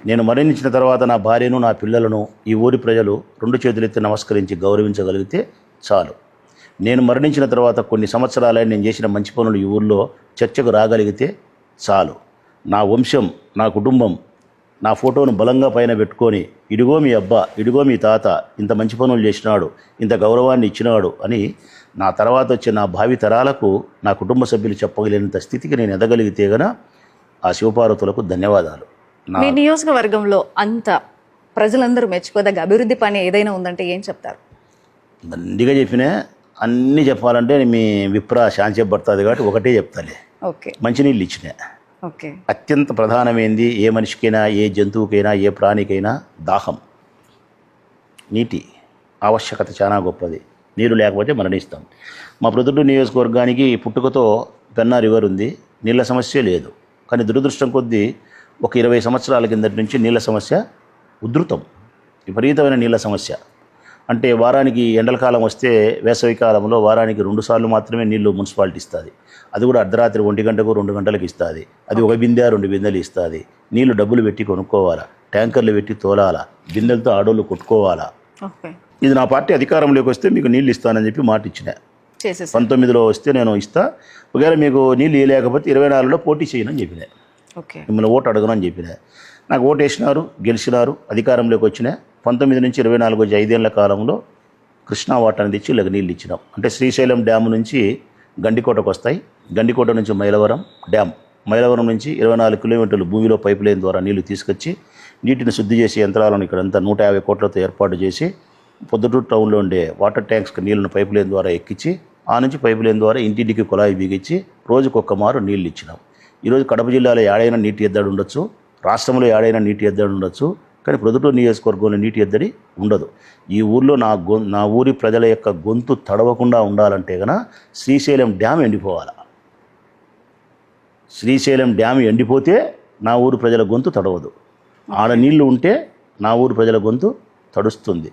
నేను మరణించిన తర్వాత నా భార్యను, నా పిల్లలను ఈ ఊరి ప్రజలు రెండు చేతులెత్తి నమస్కరించి గౌరవించగలిగితే చాలు. నేను మరణించిన తర్వాత కొన్ని సంవత్సరాలైనా నేను చేసిన మంచి పనులు ఈ ఊళ్ళో చర్చకు రాగలిగితే చాలు. నా వంశం, నా కుటుంబం నా ఫోటోను బలంగా పైన పెట్టుకొని, ఇదిగో మీ అబ్బా, ఇదిగో మీ తాత ఇంత మంచి పనులు చేసినాడు, ఇంత గౌరవాన్ని ఇచ్చినాడు అని నా తర్వాత వచ్చే నా భావి తరాలకు నా కుటుంబ సభ్యులు చెప్పగలిగినంత స్థితికి నేను ఎదగలిగితే గన ఆ శివపార్వతులకు ధన్యవాదాలు. మీ నియోజకవర్గంలో అంత ప్రజలందరూ మెచ్చుకోదగ్గ అభివృద్ధి పని ఏదైనా ఉందంటే ఏం చెప్తారు? దండిగా చెప్పినా, అన్నీ చెప్పాలంటే మీ విప్ర శాంతి పడుతుంది కాబట్టి ఒకటే చెప్తాలే. ఓకే. మంచినీళ్ళు ఇచ్చినా. ఓకే. అత్యంత ప్రధానమైంది ఏ మనిషికైనా, ఏ జంతువుకైనా, ఏ ప్రాణికైనా దాహం, నీటి ఆవశ్యకత చాలా గొప్పది. నీరు లేకపోతే మరణిస్తాం. మా ప్రొద్దుటూరు నియోజకవర్గానికి పుట్టుకతో పెన్నా రివర్ ఉంది, నీళ్ళ సమస్య లేదు. కానీ దురదృష్టం కొద్దీ ఒక 20 సంవత్సరాల కిందటి నుంచి నీళ్ళ సమస్య ఉధృతం, విపరీతమైన నీళ్ళ సమస్య. అంటే వారానికి ఎండల కాలం వస్తే, వేసవి కాలంలో వారానికి 2 సార్లు మాత్రమే నీళ్లు మున్సిపాలిటీ ఇస్తుంది. అది కూడా అర్ధరాత్రి 1 గంటకు 2 గంటలకు ఇస్తుంది. అది 1 బిందె 2 బిందెలు ఇస్తుంది. నీళ్లు డబ్బులు పెట్టి కొనుక్కోవాలా, ట్యాంకర్లు పెట్టి తోలాలా, బిందెలతో ఆడోళ్ళు కొట్టుకోవాలా. ఇది నా పార్టీ అధికారంలోకి వస్తే మీకు నీళ్ళు ఇస్తానని చెప్పి మాట ఇచ్చిన. చేసేసారు. 19లో వస్తే నేను ఇస్తా, ఒకవేళ మీకు నీళ్ళు ఇవ్వలేకపోతే 24లో పోటీ చేయనని చెప్పిన. ఓకే. మిమ్మల్ని ఓటు అడగను అని చెప్పిన. నాకు ఓటు వేసినారు, గెలిచినారు, అధికారంలోకి వచ్చిన 19 నుంచి 24 వచ్చి 5 ఏళ్ల కాలంలో కృష్ణా వాటర్ని తెచ్చి ఇలాగ నీళ్ళు ఇచ్చినాం. అంటే శ్రీశైలం డ్యామ్ నుంచి గండికోటకు వస్తాయి, గండికోట నుంచి మైలవరం డ్యామ్, మైలవరం నుంచి 24 కిలోమీటర్లు భూమిలో పైప్ లైన్ ద్వారా నీళ్లు తీసుకొచ్చి నీటిని శుద్ధి చేసే యంత్రాలను ఇక్కడంతా 150 కోట్లతో ఏర్పాటు చేసి పొద్దుటూరు టౌన్లో ఉండే వాటర్ ట్యాంక్స్కి నీళ్ళను పైప్ లైన్ ద్వారా ఎక్కించి ఆ నుంచి పైప్ లైన్ ద్వారా ఇంటింటికి కుళాయి బిగించి రోజుకొక్క మారు నీళ్ళు ఇచ్చినాం. ఈరోజు కడప జిల్లాలో ఏడైనా నీటి ఎద్దడి ఉండొచ్చు, రాష్ట్రంలో ఏడైనా నీటి ఎద్దడి ఉండొచ్చు, కానీ ప్రొద్దుటూరు నియోజకవర్గంలో నీటి ఎద్దడి ఉండదు. ఈ ఊర్లో నా ఊరి ప్రజల యొక్క గొంతు తడవకుండా ఉండాలంటే కనుక శ్రీశైలం డ్యామ్ ఎండిపోవాలి. శ్రీశైలం డ్యామ్ ఎండిపోతే నా ఊరు ప్రజల గొంతు తడవదు. ఆడ నీళ్లు ఉంటే నా ఊరు ప్రజల గొంతు తడుస్తుంది.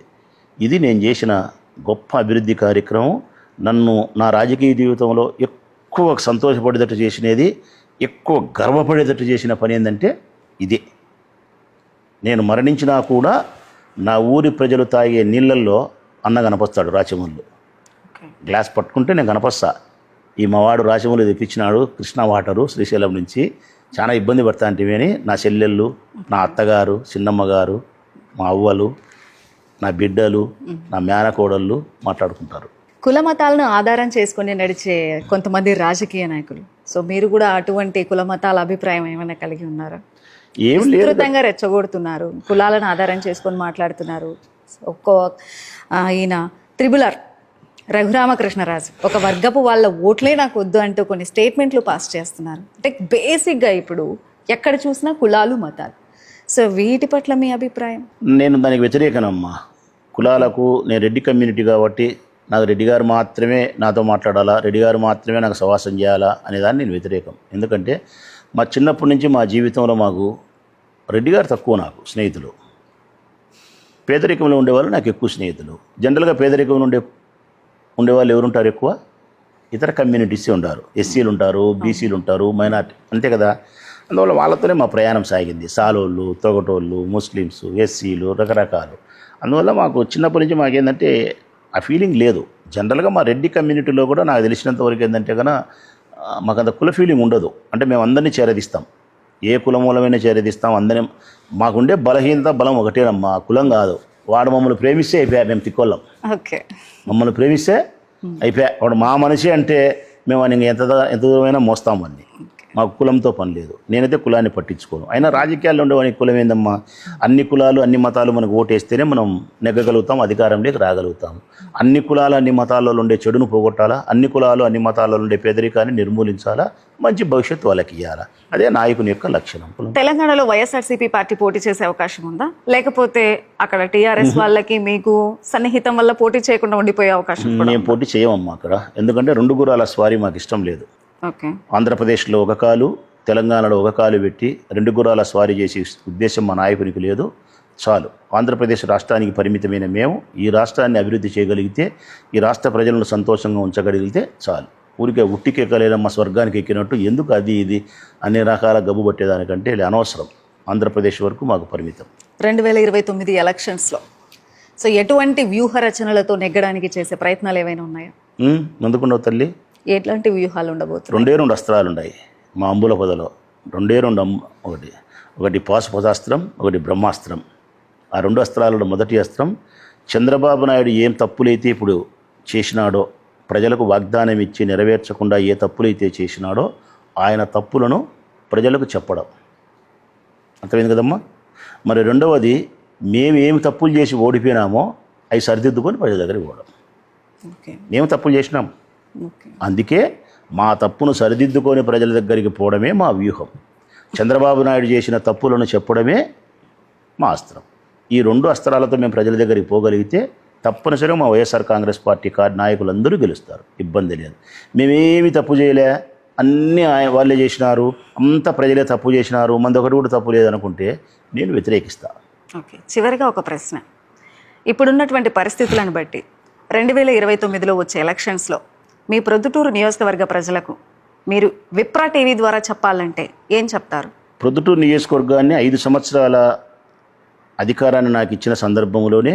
ఇది నేను చేసిన గొప్ప అభివృద్ధి కార్యక్రమం. నన్ను నా రాజకీయ జీవితంలో ఎక్కువ సంతోషపడేటట్టు చేసినది, ఎక్కువ గర్వపడేటట్టు చేసిన పని ఏంటంటే ఇదే. నేను మరణించినా కూడా నా ఊరి ప్రజలు తాగే నీళ్ళల్లో అన్న కనపస్తాడు రాచమల్లు. గ్లాస్ పట్టుకుంటే నేను కనపస్తా, ఈ మావాడు రాచమల్లు తెప్పించినాడు కృష్ణా వాటరు శ్రీశైలం నుంచి, చాలా ఇబ్బంది పడతా అంటే అని నా చెల్లెళ్ళు, నా అత్తగారు, చిన్నమ్మగారు, మా అవ్వలు, నా బిడ్డలు, నా మేనకోడళ్ళు మాట్లాడుకుంటారు. కుల మతాలను ఆధారం చేసుకొని నడిచే కొంతమంది రాజకీయ నాయకులు, సో మీరు కూడా అటువంటి కుల మతాల అభిప్రాయం ఏమైనా కలిగి ఉన్నారా? ఏం లేదు, విస్తృతంగా రెచ్చగొడుతున్నారు, కులాలను ఆధారం చేసుకొని మాట్లాడుతున్నారు. ఈయన త్రిబులర్ రఘురామకృష్ణరాజు ఒక వర్గపు వాళ్ళ ఓట్లే నాకు వద్దు అంటూ కొన్ని స్టేట్మెంట్లు పాస్ చేస్తున్నారు. అంటే బేసిక్గా ఇప్పుడు ఎక్కడ చూసినా కులాలు మతాలు. సో వీటి పట్ల మీ అభిప్రాయం? నేను దానికి వ్యతిరేకనమ్మా. కులాలకు నేను రెడ్డి కమ్యూనిటీ కాబట్టి నాకు రెడ్డి గారు మాత్రమే నాతో మాట్లాడాలా, రెడ్డి గారు మాత్రమే నాకు సవాసం చేయాలా అనేదాన్ని నేను వ్యతిరేకం. ఎందుకంటే మా చిన్నప్పటి నుంచి మా జీవితంలో మాకు రెడ్డి గారు తక్కువ నాకు స్నేహితులు, పేదరికంలో ఉండేవాళ్ళు నాకు ఎక్కువ స్నేహితులు. జనరల్గా పేదరికంలో ఉండేవాళ్ళు ఎవరుంటారు? ఎక్కువ ఇతర కమ్యూనిటీసే ఉంటారు. ఎస్సీలు ఉంటారు, బీసీలు ఉంటారు, మైనార్టీ, అంతే కదా. అందువల్ల వాళ్ళతోనే మా ప్రయాణం సాగింది. సాలోళ్ళు, తొగటోళ్ళు, ముస్లిమ్స్, ఎస్సీలు, రకరకాలు. అందువల్ల మాకు చిన్నప్పటి నుంచి మాకేంటంటే ఆ ఫీలింగ్ లేదు. జనరల్గా మా రెడ్డి కమ్యూనిటీలో కూడా నాకు తెలిసినంత వరకు ఏంటంటే కన్నా మాకంత కుల ఫీలింగ్ ఉండదు. అంటే మేము అందరినీ చేరదీస్తాం, ఏ కుల మూలమైనా చేరదీస్తాం. అందరం మాకుండే బలహీనత బలం ఒకటేనమ్మా, కులం కాదు. వాడు మమ్మల్ని ప్రేమిస్తే అయిపోయా, మేము తిక్కోళ్ళం. ఓకే, మమ్మల్ని ప్రేమిస్తే అయిపోయా. వాడు మా మనిషి అంటే మేము ఆయన ఎంత దూరమైనా మోస్తామని. మాకు కులంతో పని లేదు. నేనైతే కులాన్ని పట్టించుకోను. అయినా రాజకీయాల్లో ఉండేవానికి కులం ఏందమ్మా? అన్ని కులాలు అన్ని మతాలు మనకు ఓటేస్తేనే మనం నెగ్గగలుగుతాం, అధికారంలోకి రాగలుగుతాం. అన్ని కులాలు అన్ని మతాలలో ఉండే చెడును పోగొట్టాలా, అన్ని కులాలు అన్ని మతాలలో ఉండే పేదరికాన్ని నిర్మూలించాలా, మంచి భవిష్యత్తు వాళ్ళకి ఇవ్వాలా. అదే నాయకుని యొక్క లక్షణం. తెలంగాణలో వైఎస్ఆర్సీపీ పార్టీ పోటీ చేసే అవకాశం ఉందా, లేకపోతే అక్కడ టీఆర్ఎస్ వాళ్ళకి మీకు సన్నిహితం వల్ల పోటీ చేయకుండా ఉండిపోయే అవకాశం? మేము పోటీ చేయమమ్మా అక్కడ. ఎందుకంటే 2 గుర్రాల స్వారీ మాకు ఇష్టం లేదు. ఆంధ్రప్రదేశ్లో ఒక కాలు, తెలంగాణలో ఒక కాలు పెట్టి 2 గుర్రాల స్వారీ చేసే ఉద్దేశం మా నాయకునికి లేదు. చాలు, ఆంధ్రప్రదేశ్ రాష్ట్రానికి పరిమితమైన మేము ఈ రాష్ట్రాన్ని అభివృద్ధి చేయగలిగితే, ఈ రాష్ట్ర ప్రజలను సంతోషంగా ఉంచగలిగితే చాలు. ఊరికే ఉట్టికెక్కలేదమ్మా స్వర్గానికి ఎక్కినట్టు ఎందుకు అది ఇది అన్ని రకాల గబ్బు పట్టేదానికంటే అనవసరం. ఆంధ్రప్రదేశ్ వరకు మాకు పరిమితం. 2029 ఎలక్షన్స్లో సో ఎటువంటి వ్యూహ రచనలతో నెగ్గడానికి చేసే ప్రయత్నాలు ఏవైనా ఉన్నాయా? ముందుకున్నావు తల్లి. ఎట్లాంటి వ్యూహాలు ఉండబోతున్నాయి? 2 అస్త్రాలు ఉన్నాయి మా అంబుల పొదలో. 2 ఒకటి పాశుపతాస్త్రం, ఒకటి బ్రహ్మాస్త్రం. ఆ 2 అస్త్రాలలో మొదటి అస్త్రం, చంద్రబాబు నాయుడు ఏం తప్పులైతే ఇప్పుడు చేసినాడో, ప్రజలకు వాగ్దానం ఇచ్చి నెరవేర్చకుండా ఏ తప్పులైతే చేసినాడో ఆయన తప్పులను ప్రజలకు చెప్పడం. అర్థమైంది కదమ్మా? మరి 2వది, మేము ఏమి తప్పులు చేసి ఓడిపోయినామో అవి సరిదిద్దుకొని ప్రజల దగ్గరికి పోవడం. మేము తప్పులు చేసినాం, అందుకే మా తప్పును సరిదిద్దుకొని ప్రజల దగ్గరికి పోవడమే మా వ్యూహం. చంద్రబాబు నాయుడు చేసిన తప్పులను చెప్పడమే మా అస్త్రం. ఈ 2 అస్త్రాలతో మేము ప్రజల దగ్గరికి పోగలిగితే తప్పనిసరిగా మా వైఎస్ఆర్ కాంగ్రెస్ పార్టీ నాయకులందరూ గెలుస్తారు, ఇబ్బంది లేదు. మేమేమి తప్పు చేయలే, అన్నీ వాళ్ళే చేసినారు, అంతా ప్రజలే తప్పు చేసినారు, మంది ఒకటి కూడా తప్పు లేదనుకుంటే నేను వ్యతిరేకిస్తాను. ఓకే, చివరిగా ఒక ప్రశ్న. ఇప్పుడున్నటువంటి పరిస్థితులను బట్టి 2029లో వచ్చే ఎలక్షన్స్లో మీ ప్రొద్దుటూరు నియోజకవర్గ ప్రజలకు మీరు విప్రా టీవీ ద్వారా చెప్పాలంటే ఏం చెప్తారు? ప్రొద్దుటూరు నియోజకవర్గాన్ని 5 సంవత్సరాల అధికారాన్ని నాకు ఇచ్చిన సందర్భంలోనే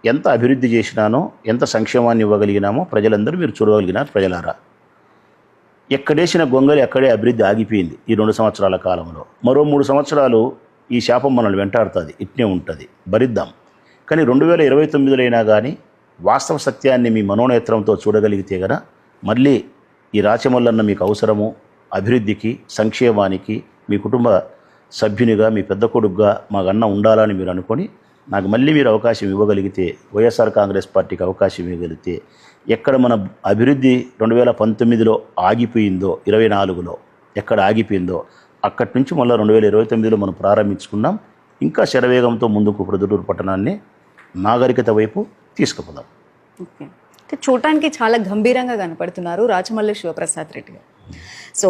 ఎంత అభివృద్ధి చేసినానో, ఎంత సంక్షేమాన్ని ఇవ్వగలిగినామో ప్రజలందరూ మీరు చూడగలిగినారు. ప్రజలారా, ఎక్కడేసిన గొంగలి అక్కడే అభివృద్ధి ఆగిపోయింది ఈ 2 సంవత్సరాల కాలంలో. మరో 3 సంవత్సరాలు ఈ శాపం మనల్ని వెంటాడుతుంది, ఇట్నే ఉంటుంది, భరిద్దాం. కానీ 2029లో అయినా కానీ వాస్తవ సత్యాన్ని మీ మనోనేత్రంతో చూడగలిగితే గన మళ్ళీ ఈ రాచమల్లన్న మీకు అవసరము, అభివృద్ధికి, సంక్షేమానికి, మీ కుటుంబ సభ్యునిగా, మీ పెద్ద కొడుకుగా మాకు అన్న ఉండాలని మీరు అనుకొని నాకు మళ్ళీ మీరు అవకాశం ఇవ్వగలిగితే, వైఎస్ఆర్ కాంగ్రెస్ పార్టీకి అవకాశం ఇవ్వగలిగితే, ఎక్కడ మన అభివృద్ధి 2019లో ఆగిపోయిందో, 24లో ఎక్కడ ఆగిపోయిందో అక్కడి నుంచి మళ్ళీ 2029లో మనం ప్రారంభించుకున్నాం. ఇంకా శరవేగంతో ముందుకు ప్రొద్దుటూరు పట్టణాన్ని నాగరికత వైపు తీసుకుపోదాం. ఓకే, చూడటానికి చాలా గంభీరంగా కనపడుతున్నారు రాచమల్లి శివప్రసాద్ రెడ్డి గారు. సో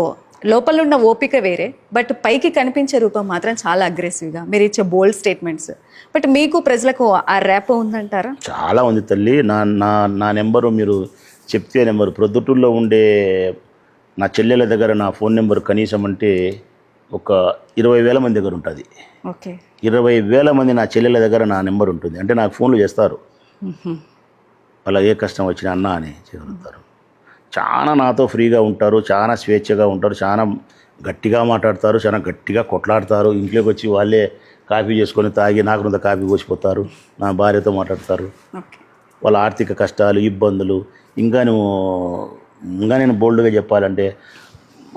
లోపల ఉన్న ఓపిక వేరే, బట్ పైకి కనిపించే రూపం మాత్రం చాలా అగ్రెసివ్గా మీరు ఇచ్చే బోల్డ్ స్టేట్మెంట్స్. బట్ మీకు ప్రజలకు ఆ ర్యాప్ ఉందంటారా? చాలా ఉంది తల్లి. నా నెంబరు మీరు చెప్తే నెంబరు ప్రొద్దుటూరులో ఉండే నా చెల్లెల దగ్గర నా ఫోన్ నెంబర్ కనీసం అంటే ఒక 20,000 మంది దగ్గర ఉంటుంది. ఓకే, 20,000 మంది నా చెల్లెల దగ్గర నా నెంబర్ ఉంటుంది. అంటే నాకు ఫోన్లు చేస్తారు, వాళ్ళ ఏ కష్టం వచ్చినా అన్న అని చేయగలుగుతారు. చాలా నాతో ఫ్రీగా ఉంటారు, చాలా స్వేచ్ఛగా ఉంటారు, చాలా గట్టిగా మాట్లాడతారు, చాలా గట్టిగా కొట్లాడతారు. ఇంట్లోకి వచ్చి వాళ్ళే కాఫీ చేసుకొని తాగి నాకు కొంత కాఫీ పోసిపోతారు, నా భార్యతో మాట్లాడతారు. వాళ్ళ ఆర్థిక కష్టాలు, ఇబ్బందులు, ఇంకా నేను బోల్డ్గా చెప్పాలంటే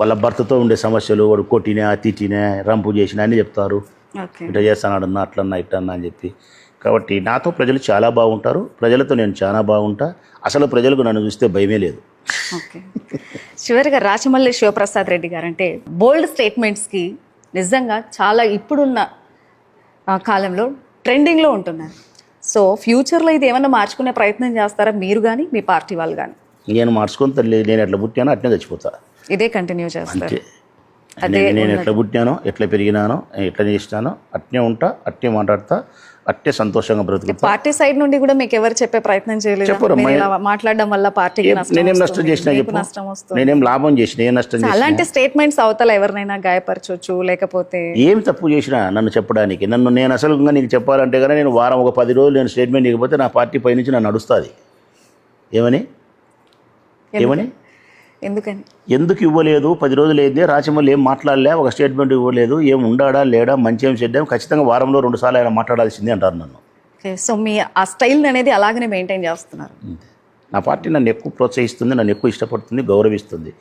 వాళ్ళ భర్తతో ఉండే సమస్యలు, వాడు కొట్టినా, తిట్టినా, రంపు చేసినా అన్నీ చెప్తారు. ఇట్లా చేస్తానాడన్నా, అట్లన్నా, ఇట్లన్నా అని చెప్పి. కాబట్టి నాతో ప్రజలు చాలా బాగుంటారు, ప్రజలతో నేను చాలా బాగుంటా. అసలు ప్రజలకు నన్ను చూస్తే భయమే లేదు. ఓకే, చివరిగా రాచమల్లి శివప్రసాద్ రెడ్డి గారు అంటే బోల్డ్ స్టేట్మెంట్స్కి నిజంగా చాలా ఇప్పుడున్న కాలంలో ట్రెండింగ్లో ఉంటున్నారు. సో ఫ్యూచర్లో ఇది ఏమన్నా మార్చుకునే ప్రయత్నం చేస్తారా మీరు కానీ మీ పార్టీ వాళ్ళు కానీ? నేను మార్చుకొని తల్లి, నేను ఎట్లా పుట్టానో అట్నే చచ్చిపోతా, ఇదే కంటిన్యూ చేస్తారు. నేను ఎట్లా పుట్టినానో, ఎట్లా పెరిగినానో, ఎట్లా చేసినానో అట్నే ఉంటా, అట్నే మాట్లాడతా, అట్టే సంతోషంగా బ్రతుకుతా. పార్టీ సైడ్ నుండి కూడా మీకు ఎవరు చెప్పే ప్రయత్నం చేయలేదు? మాట్లాడడం వల్ల పార్టీకి నేనేం నష్టం చేసినా చెప్పు, నేనేం లాభం చేసిన, ఏం నష్టం చేసిన? అలాంటి స్టేట్మెంట్స్ అవతల ఎవరినైనా గాయపరచవచ్చు, లేకపోతే ఏం తప్పు చేసినా నన్ను చెప్పడానికి, నేను అసలు నీకు చెప్పాలంటే కానీ నేను వారం ఒక 10 రోజులు నేను స్టేట్మెంట్ ఇవ్వకపోతే నా పార్టీ పైనుంచి నన్ను నడుస్తుంది. ఏమని ఎందుకు ఇవ్వలేదు? 10 రోజులు ఏంది, రాచమల్లి ఏం మాట్లాడలే, ఒక స్టేట్మెంట్ ఇవ్వలేదు, ఏం ఉండాడా లేడా, మంచి ఏం చెడ్డాం, ఖచ్చితంగా వారంలో 2 సార్లు ఆయన మాట్లాడాల్సిందే అంటారు నన్ను. సో మీ ఆ స్టైల్ అనేది అలాగనే మెయింటైన్ చేస్తున్నారు. నా పార్టీ నన్ను ఎక్కువ ప్రోత్సహిస్తుంది, నన్ను ఎక్కువ ఇష్టపడుతుంది, గౌరవిస్తుంది.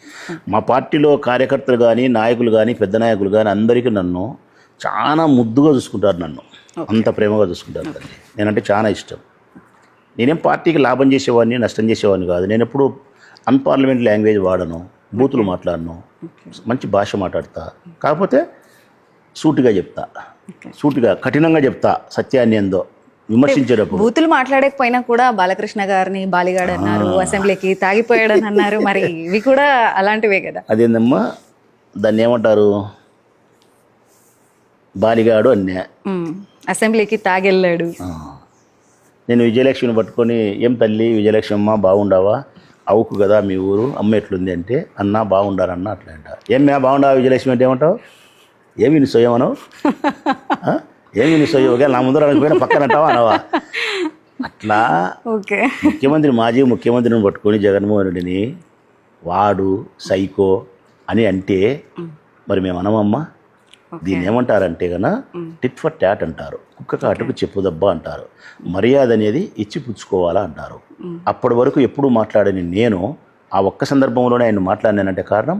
మా పార్టీలో కార్యకర్తలు కానీ, నాయకులు కానీ, పెద్ద నాయకులు కానీ అందరికీ నన్ను చాలా ముద్దుగా చూసుకుంటారు, నన్ను అంత ప్రేమగా చూసుకుంటారు. నేనంటే చాలా ఇష్టం. నేనేం పార్టీకి లాభం చేసేవాడిని, నష్టం చేసేవాడిని కాదు. నేను ఎప్పుడు అన్పార్లమెంట్ లాంగ్వేజ్ వాడను, బూతులు మాట్లాడను, మంచి భాష మాట్లాడతా. కాకపోతే సూటిగా చెప్తా, సూటిగా కఠినంగా చెప్తా సత్యాన్ని. ఏందో విమర్శించేటప్పుడు బూతులు మాట్లాడకపోయినా కూడా బాలకృష్ణ గారిని బాలిగాడు అన్నారు, అసెంబ్లీకి తాగిపోయాడని అన్నారు, మరి ఇవి కూడా అలాంటివే కదా? అదేందమ్మా, దాన్ని ఏమంటారు, బాలిగాడు అన్నా, అసెంబ్లీకి తాగెళ్ళాడు. నేను విజయలక్ష్మిని పట్టుకొని, ఏం తల్లి విజయలక్ష్మి అమ్మ బాగుండావా, అవుకు కదా మీ ఊరు, అమ్మ ఎట్లుంది అంటే, అన్న బాగుండారన్న అట్లా అంట. ఏమే బాగుండావా విజయలక్ష్మి అంటే ఏమంటావు? ఏమి నీ సొయ్యమనవు, ఏమి నీ సొయ్య, ఒకే నా ముందర అనుకుపోయినా పక్కన అంటావా అనవా? అట్లా మాజీ ముఖ్యమంత్రిని పట్టుకొని జగన్మోహన్ రెడ్డిని వాడు సైకో అని అంటే మరి మేము అనమమ్మా? దీన్ని ఏమంటారంటే కన్నా టిట్ ఫర్ ట్యాట్ అంటారు, కుక్క కాటుకు చెప్పుదబ్బా అంటారు. మర్యాద అనేది ఇచ్చి పుచ్చుకోవాలా అంటారు. అప్పటి వరకు ఎప్పుడు మాట్లాడని నేను ఆ ఒక్క సందర్భంలోనే ఆయన మాట్లాడినానంటే కారణం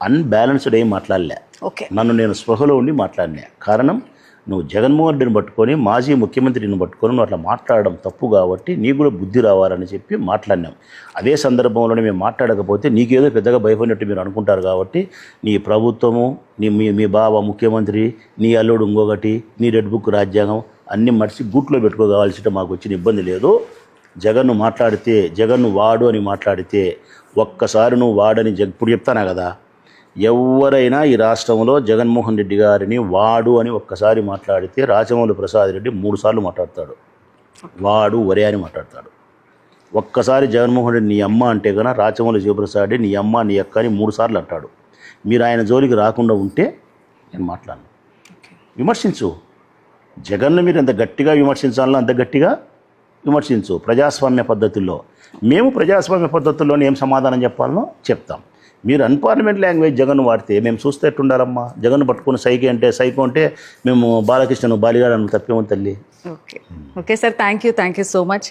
అన్బ్యాలెన్స్డ్ ఏం మాట్లాడలే, నన్ను నేను స్పృహలో ఉండి మాట్లాడినా. కారణం నువ్వు జగన్మోహన్ రెడ్డిని పట్టుకొని, మాజీ ముఖ్యమంత్రిని పట్టుకొని నువ్వు అట్లా మాట్లాడడం తప్పు కాబట్టి నీకు కూడా బుద్ధి రావాలని చెప్పి మాట్లాడినాం. అదే సందర్భంలోనే మేము మాట్లాడకపోతే నీకేదో పెద్దగా భయపడినట్టు మీరు అనుకుంటారు కాబట్టి నీ ప్రభుత్వము, మీ బావ ముఖ్యమంత్రి, నీ అల్లుడు ఇంకొకటి, నీ రెడ్ బుక్ రాజ్యాంగం అన్నీ మర్చి గూట్లో పెట్టుకోవాల్సి మాకు వచ్చిన ఇబ్బంది లేదు. జగన్ను మాట్లాడితే, జగన్ను వాడు అని మాట్లాడితే ఒక్కసారి నువ్వు వాడని ఇప్పుడు చెప్తానా కదా, ఎవరైనా ఈ రాష్ట్రంలో జగన్మోహన్ రెడ్డి గారిని వాడు అని ఒక్కసారి మాట్లాడితే రాచమల్లి ప్రసాద్ రెడ్డి 3 సార్లు మాట్లాడతాడు, వాడు వరే అని మాట్లాడతాడు. ఒక్కసారి జగన్మోహన్ రెడ్డి నీ అమ్మ అంటే కన్నా రాచమల్లి శివప్రసాద్ రెడ్డి నీ అమ్మ నీ అక్క అని 3 సార్లు అంటాడు. మీరు ఆయన జోలికి రాకుండా ఉంటే నేను మాట్లాడను. విమర్శించు, జగన్ను మీరు ఎంత గట్టిగా విమర్శించాలో అంత గట్టిగా విమర్శించు ప్రజాస్వామ్య పద్ధతుల్లో. మేము ప్రజాస్వామ్య పద్ధతుల్లోనే ఏం సమాధానం చెప్పాలనో చెప్తాం. మీరు అన్పార్లమెంట్ లాంగ్వేజ్ జగన్ వాడితే మేము చూస్తే ఎట్టుండాలమ్మా? జగన్ పట్టుకుని సైకి అంటే సైకో అంటే మేము బాలకృష్ణను బాలిగాడని తప్పేమో తల్లి. Okay sir, thank you so much.